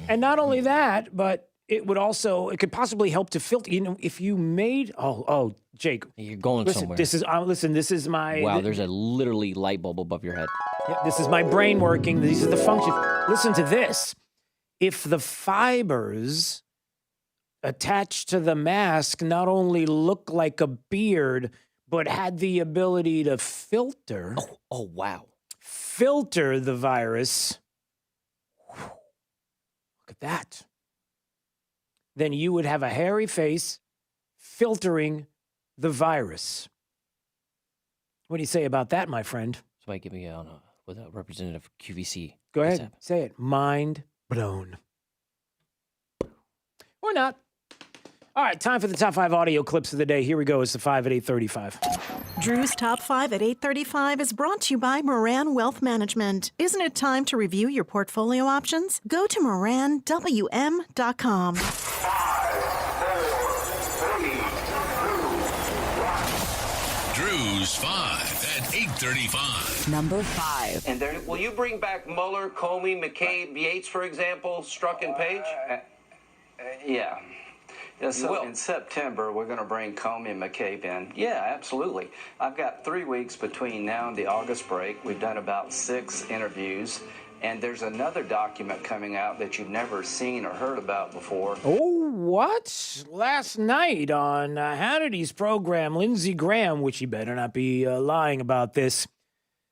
And not only that, but it could possibly help to filter. If you made Jake, you're going listen, somewhere. This is my wow. There's a literally light bulb above your head. Yeah, this is my brain working. These are the functions. Listen to this. If the fibers attached to the mask not only look like a beard, but had the ability to filter. Oh wow. Filter the virus. Look at that. Then you would have a hairy face filtering the virus. What do you say about that, my friend? Somebody give me with a representative QVC. Go ahead. Say it. Mind blown. Or not. All right, time for the top 5 audio clips of the day. Here we go. It's the 5 at 8:35. Drew's Top 5 at 8:35 is brought to you by Moran Wealth Management. Isn't it time to review your portfolio options? Go to moranwm.com. Drew's 5 at 8:35. Number 5. And there, will you bring back Mueller, Comey, McCabe, Yates, for example, Strzok and Page? Yeah. Yeah, so in September, we're going to bring Comey and McCabe in. Yeah, absolutely. I've got 3 weeks between now and the August break. We've done about 6 interviews. And there's another document coming out that you've never seen or heard about before. Oh, what? Last night on Hannity's program, Lindsey Graham, which he better not be lying about this,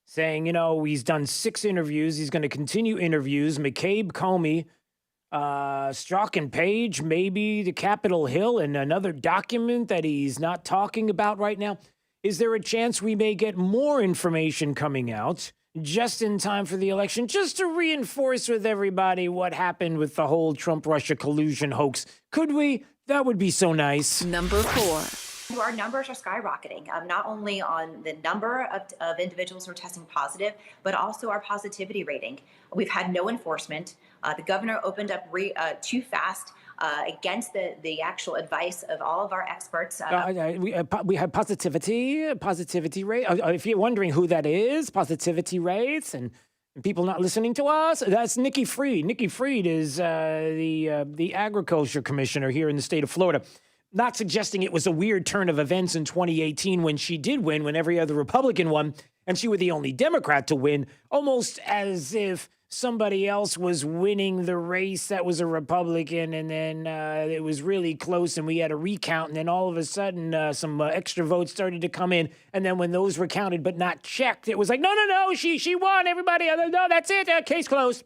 saying, he's done 6 interviews. He's going to continue interviews. McCabe, Comey, Strzok and Page, maybe to Capitol Hill, and another document that he's not talking about right now. Is there a chance we may get more information coming out just in time for the election, just to reinforce with everybody what happened with the whole Trump-Russia collusion hoax? Could we? That would be so nice. Number 4. Our numbers are skyrocketing, not only on the number of individuals who are testing positive, but also our positivity rating. We've had no enforcement. The governor opened up too fast against the actual advice of all of our experts. We have positivity rate. If you're wondering who that is, positivity rates and people not listening to us, that's Nikki Fried. Nikki Fried is the agriculture commissioner here in the state of Florida. Not suggesting it was a weird turn of events in 2018 when she did win, when every other Republican won, and she was the only Democrat to win, almost as if somebody else was winning the race that was a Republican, and then it was really close, and we had a recount, and then all of a sudden some extra votes started to come in, and then when those were counted but not checked, it was like, no, she won, everybody, no, that's it, case closed.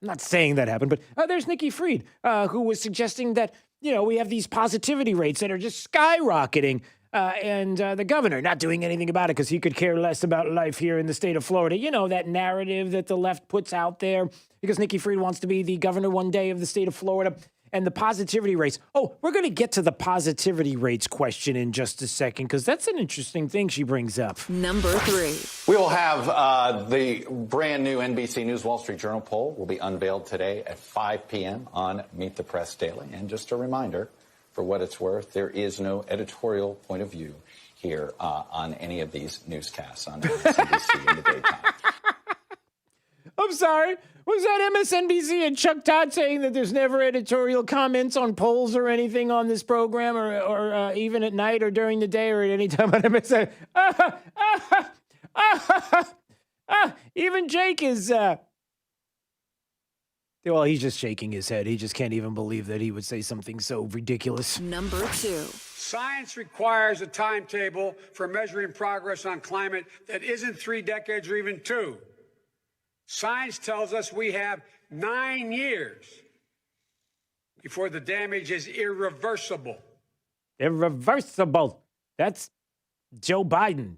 I'm not saying that happened, but there's Nikki Fried, who was suggesting that, we have these positivity rates that are just skyrocketing, and the governor not doing anything about it because he could care less about life here in the state of Florida. That narrative that the left puts out there because Nikki Fried wants to be the governor one day of the state of Florida. And the positivity rates. Oh, we're going to get to the positivity rates question in just a second because that's an interesting thing she brings up. Number 3. We will have the brand new NBC News Wall Street Journal poll will be unveiled today at 5 p.m. on Meet the Press Daily. And just a reminder, for what it's worth, there is no editorial point of view here on any of these newscasts on MSNBC in the daytime. I'm sorry. Was that MSNBC and Chuck Todd saying that there's never editorial comments on polls or anything on this program or even at night or during the day or at any time on MSN? Even Jake is... Well, he's just shaking his head. He just can't even believe that he would say something so ridiculous. Number 2. Science requires a timetable for measuring progress on climate that isn't 3 decades or even 2. Science tells us we have 9 years before the damage is irreversible. Irreversible. That's Joe Biden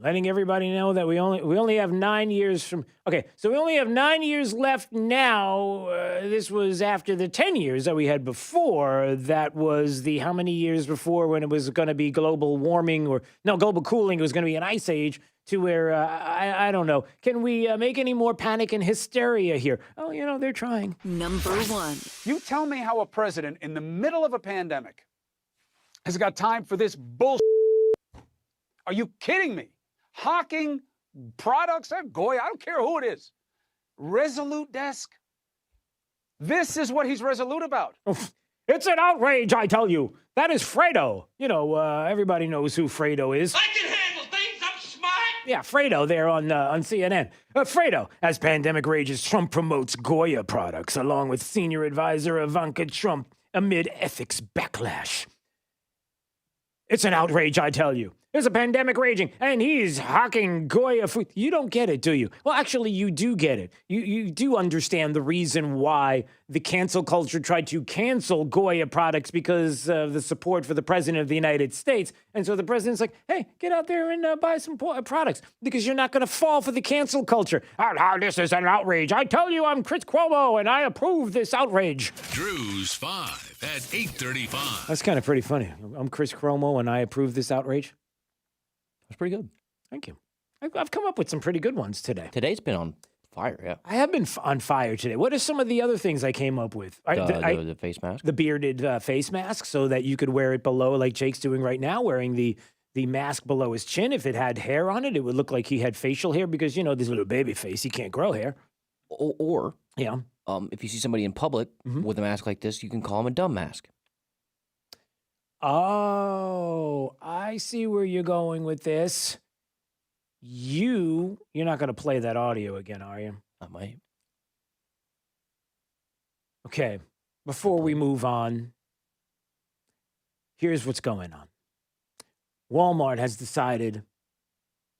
letting everybody know that we only have 9 years from. Okay, so we only have 9 years left now. This was after the 10 years that we had before. That was the how many years before when it was going to be global warming global cooling. It was going to be an ice age. To where, I don't know. Can we make any more panic and hysteria here? Oh, they're trying. Number 1. You tell me how a president in the middle of a pandemic has got time for this bullshit. Are you kidding me? Hawking products, Goy, I don't care who it is. Resolute Desk. This is what he's resolute about. It's an outrage, I tell you. That is Fredo. You know, everybody knows who Fredo is. I can handle things. I'm smart. Yeah, Fredo there on CNN. Fredo, as pandemic rages, Trump promotes Goya products along with senior advisor Ivanka Trump amid ethics backlash. It's an outrage, I tell you. There's a pandemic raging, and he's hawking Goya food. You don't get it, do you? Well, actually, you do get it. You do understand the reason why the cancel culture tried to cancel Goya products because of the support for the president of the United States. And so the president's like, hey, get out there and buy some products because you're not going to fall for the cancel culture. This is an outrage. I tell you, I'm Chris Cuomo, and I approve this outrage. Drew's 5 at 8:35. That's kind of pretty funny. I'm Chris Cuomo, and I approve this outrage. That's pretty good. Thank you. I've come up with some pretty good ones today. Today's been on fire, yeah. I have been on fire today. What are some of the other things I came up with? The face mask? The bearded face mask so that you could wear it below like Jake's doing right now, wearing the mask below his chin. If it had hair on it, it would look like he had facial hair because, you know, this little baby face, he can't grow hair. Or yeah, if you see somebody in public with a mask like this, you can call him a dumb mask. Oh, I see where you're going with this. You're not going to play that audio again, are you? I might. Okay, before we move on, here's what's going on. Walmart has decided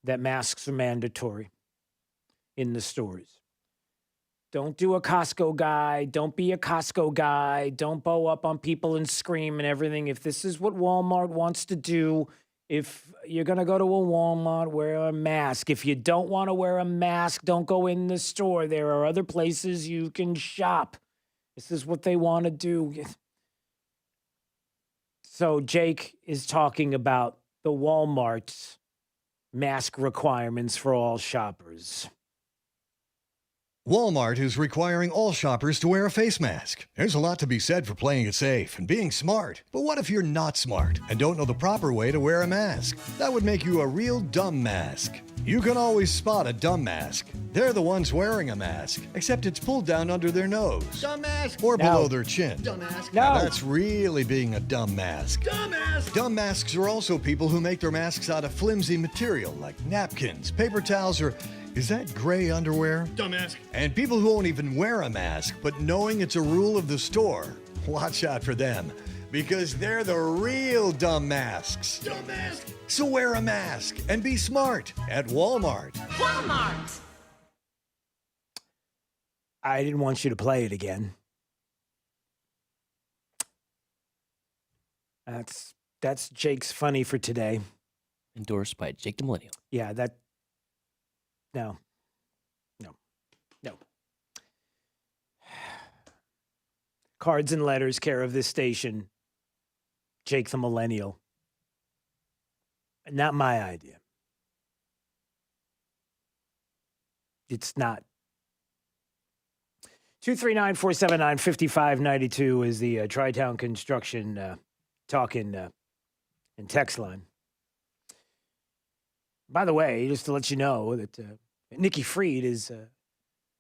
that masks are mandatory in the stores. Don't do a Costco guy. Don't be a Costco guy. Don't bow up on people and scream and everything. If this is what Walmart wants to do, if you're going to go to a Walmart, wear a mask. If you don't want to wear a mask, don't go in the store. There are other places you can shop. This is what they want to do. So Jake is talking about the Walmart's mask requirements for all shoppers. Walmart is requiring all shoppers to wear a face mask. There's a lot to be said for playing it safe and being smart. But what if you're not smart and don't know the proper way to wear a mask? That would make you a real dumb mask. You can always spot a dumb mask. They're the ones wearing a mask, except it's pulled down under their nose. Dumb mask. Or below their chin. Dumb mask. Now that's really being a dumb mask. Dumb mask. Dumb masks are also people who make their masks out of flimsy material like napkins, paper towels, or is that gray underwear? Dumb mask. And people who won't even wear a mask, but knowing it's a rule of the store. Watch out for them, because they're the real dumb masks. Dumb mask. So wear a mask and be smart at Walmart. Walmart. I didn't want you to play it again. That's Jake's funny for today. Endorsed by Jake the Millennial. Yeah, No. Cards and letters, care of this station. Jake the Millennial. Not my idea. It's not. 239-479-5592 is the Tri-Town Construction talking and text line. By the way, just to let you know that Nikki Fried is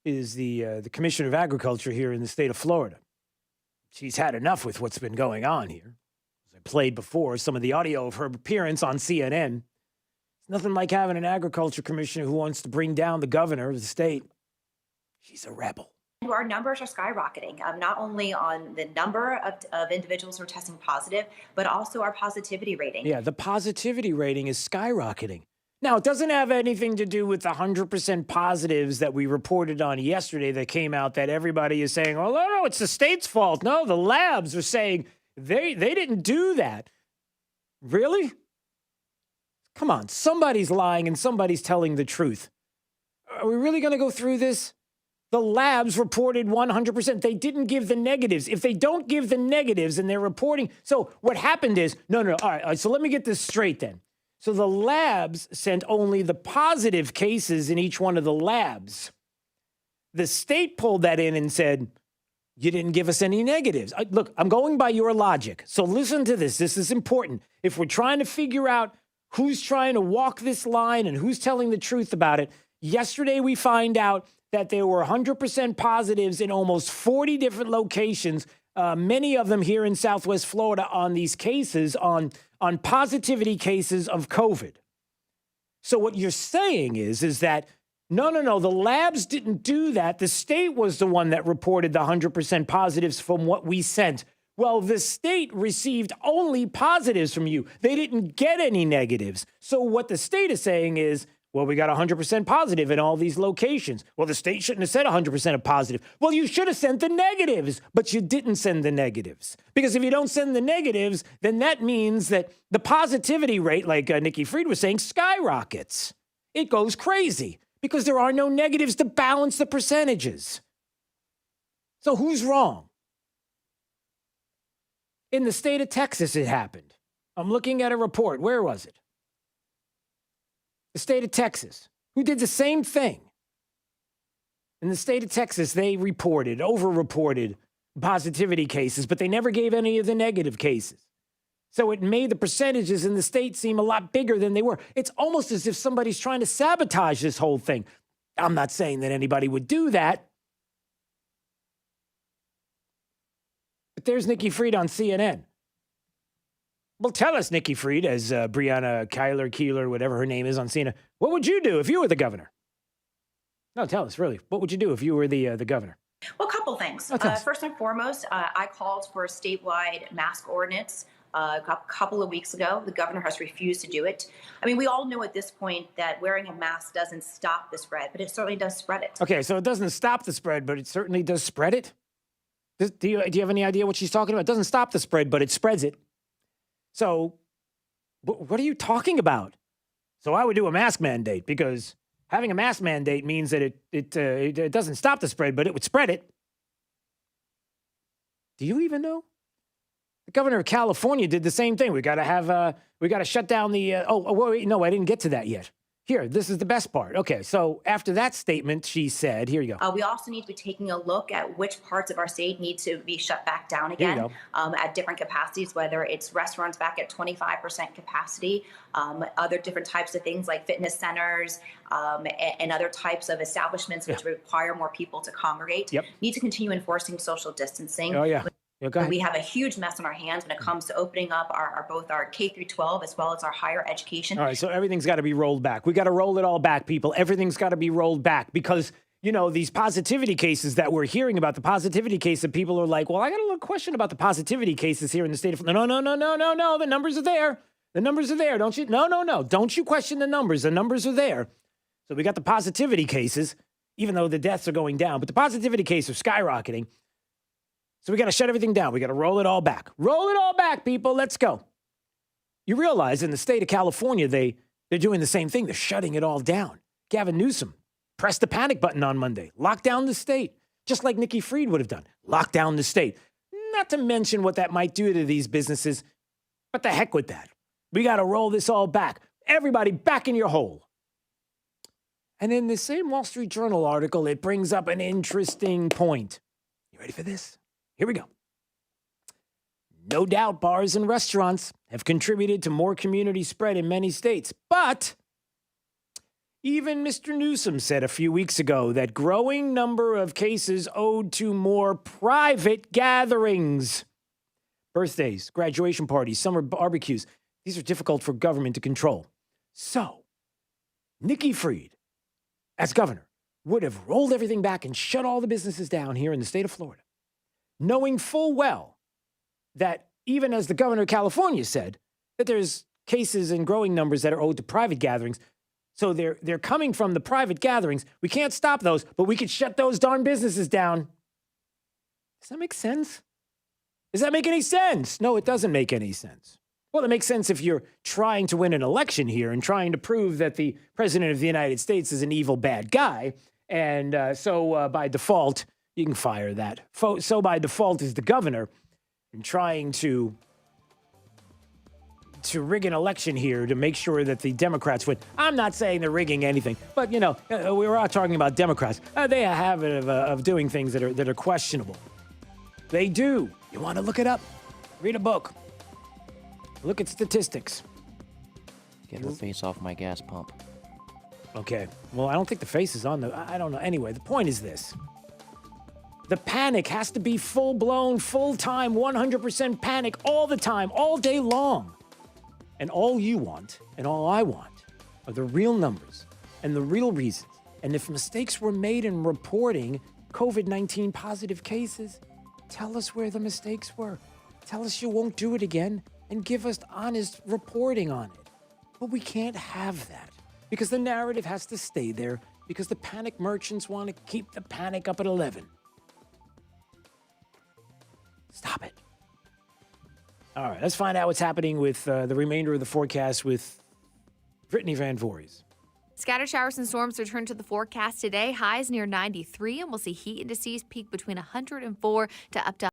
the Commissioner of Agriculture here in the state of Florida. She's had enough with what's been going on here. As I played before, some of the audio of her appearance on CNN. It's nothing like having an agriculture commissioner who wants to bring down the governor of the state. She's a rebel. Our numbers are skyrocketing, not only on the number of individuals who are testing positive, but also our positivity rating. Yeah, the positivity rating is skyrocketing. Now, it doesn't have anything to do with the 100% positives that we reported on yesterday that came out that everybody is saying, oh, no, it's the state's fault. No, the labs are saying they didn't do that. Really? Come on, somebody's lying and somebody's telling the truth. Are we really going to go through this? The labs reported 100%. They didn't give the negatives. If they don't give the negatives and they're reporting. So what happened is, no. All right. So let me get this straight then. So the labs sent only the positive cases in each one of the labs. The state pulled that in and said, you didn't give us any negatives. Look, I'm going by your logic. So listen to this. This is important. If we're trying to figure out who's trying to walk this line and who's telling the truth about it, yesterday we find out that there were 100% positives in almost 40 different locations, many of them here in Southwest Florida, on these cases, on positivity cases of COVID. So what you're saying is that, no, the labs didn't do that. The state was the one that reported the 100% positives from what we sent. Well, the state received only positives from you. They didn't get any negatives. So what the state is saying is, well, we got 100% positive in all these locations. Well, the state shouldn't have said 100% of positive. Well, you should have sent the negatives, but you didn't send the negatives. Because if you don't send the negatives, then that means that the positivity rate, like Nikki Fried was saying, skyrockets. It goes crazy because there are no negatives to balance the percentages. So who's wrong? In the state of Texas, it happened. I'm looking at a report. Where was it? The state of Texas, who did the same thing. In the state of Texas, they over-reported positivity cases, but they never gave any of the negative cases. So it made the percentages in the state seem a lot bigger than they were. It's almost as if somebody's trying to sabotage this whole thing. I'm not saying that anybody would do that. But there's Nikki Fried on CNN. Well, tell us, Nikki Fried, as Breonna Keeler, whatever her name is on CNN, what would you do if you were the governor? No, tell us, really. What would you do if you were the governor? Well, a couple things. First and foremost, I called for a statewide mask ordinance a couple of weeks ago. The governor has refused to do it. I mean, we all know at this point that wearing a mask doesn't stop the spread, but it certainly does spread it. Okay, so it doesn't stop the spread, but it certainly does spread it? Do you have any idea what she's talking about? It doesn't stop the spread, but it spreads it. So what are you talking about? So I would do a mask mandate, because having a mask mandate means that it doesn't stop the spread, but it would spread it. Do you even know? The governor of California did the same thing. We got to shut down the, wait, no, I didn't get to that yet. Here, this is the best part. Okay, so after that statement, she said, here you go. We also need to be taking a look at which parts of our state need to be shut back down again at different capacities, whether it's restaurants back at 25% capacity, other different types of things like fitness centers and other types of establishments which require more people to congregate. Need to continue enforcing social distancing. Oh, yeah. We have a huge mess on our hands when it comes to opening up both our K through 12 as well as our higher education. All right, so everything's got to be rolled back. We got to roll it all back, people. Everything's got to be rolled back because, these positivity cases that we're hearing about, the positivity case that people are like, well, I got a little question about the positivity cases here in the state of Florida. No. The numbers are there. The numbers are there. Don't you? No. Don't you question the numbers. The numbers are there. So we got the positivity cases, even though the deaths are going down, but the positivity cases are skyrocketing. So we got to shut everything down. We got to roll it all back. Roll it all back, people. Let's go. You realize in the state of California, they're doing the same thing. They're shutting it all down. Gavin Newsom pressed the panic button on Monday. Lock down the state, just like Nikki Fried would have done. Lock down the state. Not to mention what that might do to these businesses, but the heck with that. We got to roll this all back. Everybody back in your hole. And in the same Wall Street Journal article, it brings up an interesting point. You ready for this? Here we go. No doubt bars and restaurants have contributed to more community spread in many states, but even Mr. Newsom said a few weeks ago that growing number of cases owed to more private gatherings. Birthdays, graduation parties, summer barbecues, these are difficult for government to control. So, Nikki Fried, as governor, would have rolled everything back and shut all the businesses down here in the state of Florida, knowing full well that even as the governor of California said, that there's cases in growing numbers that are owed to private gatherings. So they're coming from the private gatherings. We can't stop those, but we could shut those darn businesses down. Does that make sense? Does that make any sense? No, it doesn't make any sense. Well, it makes sense if you're trying to win an election here and trying to prove that the president of the United States is an evil, bad guy. And so by default, you can fire that. So by default is the governor and trying to rig an election here to make sure that the Democrats win. I'm not saying they're rigging anything, but, we were all talking about Democrats. They have a habit of doing things that are questionable. They do. You want to look it up? Read a book. Look at statistics. Get her face off my gas pump. Okay. Well, I don't think the face is on I don't know. Anyway, the point is this. The panic has to be full-blown, full-time, 100% panic all the time, all day long. And all you want, and all I want, are the real numbers and the real reasons. And if mistakes were made in reporting COVID-19 positive cases, tell us where the mistakes were. Tell us you won't do it again and give us honest reporting on it. But we can't have that because the narrative has to stay there because the panic merchants want to keep the panic up at 11. Stop it. All right, let's find out what's happening with the remainder of the forecast with Brittany Van Voorhees. Scattered showers and storms return to the forecast today. Highs near 93, and we'll see heat indices peak between 104 to up to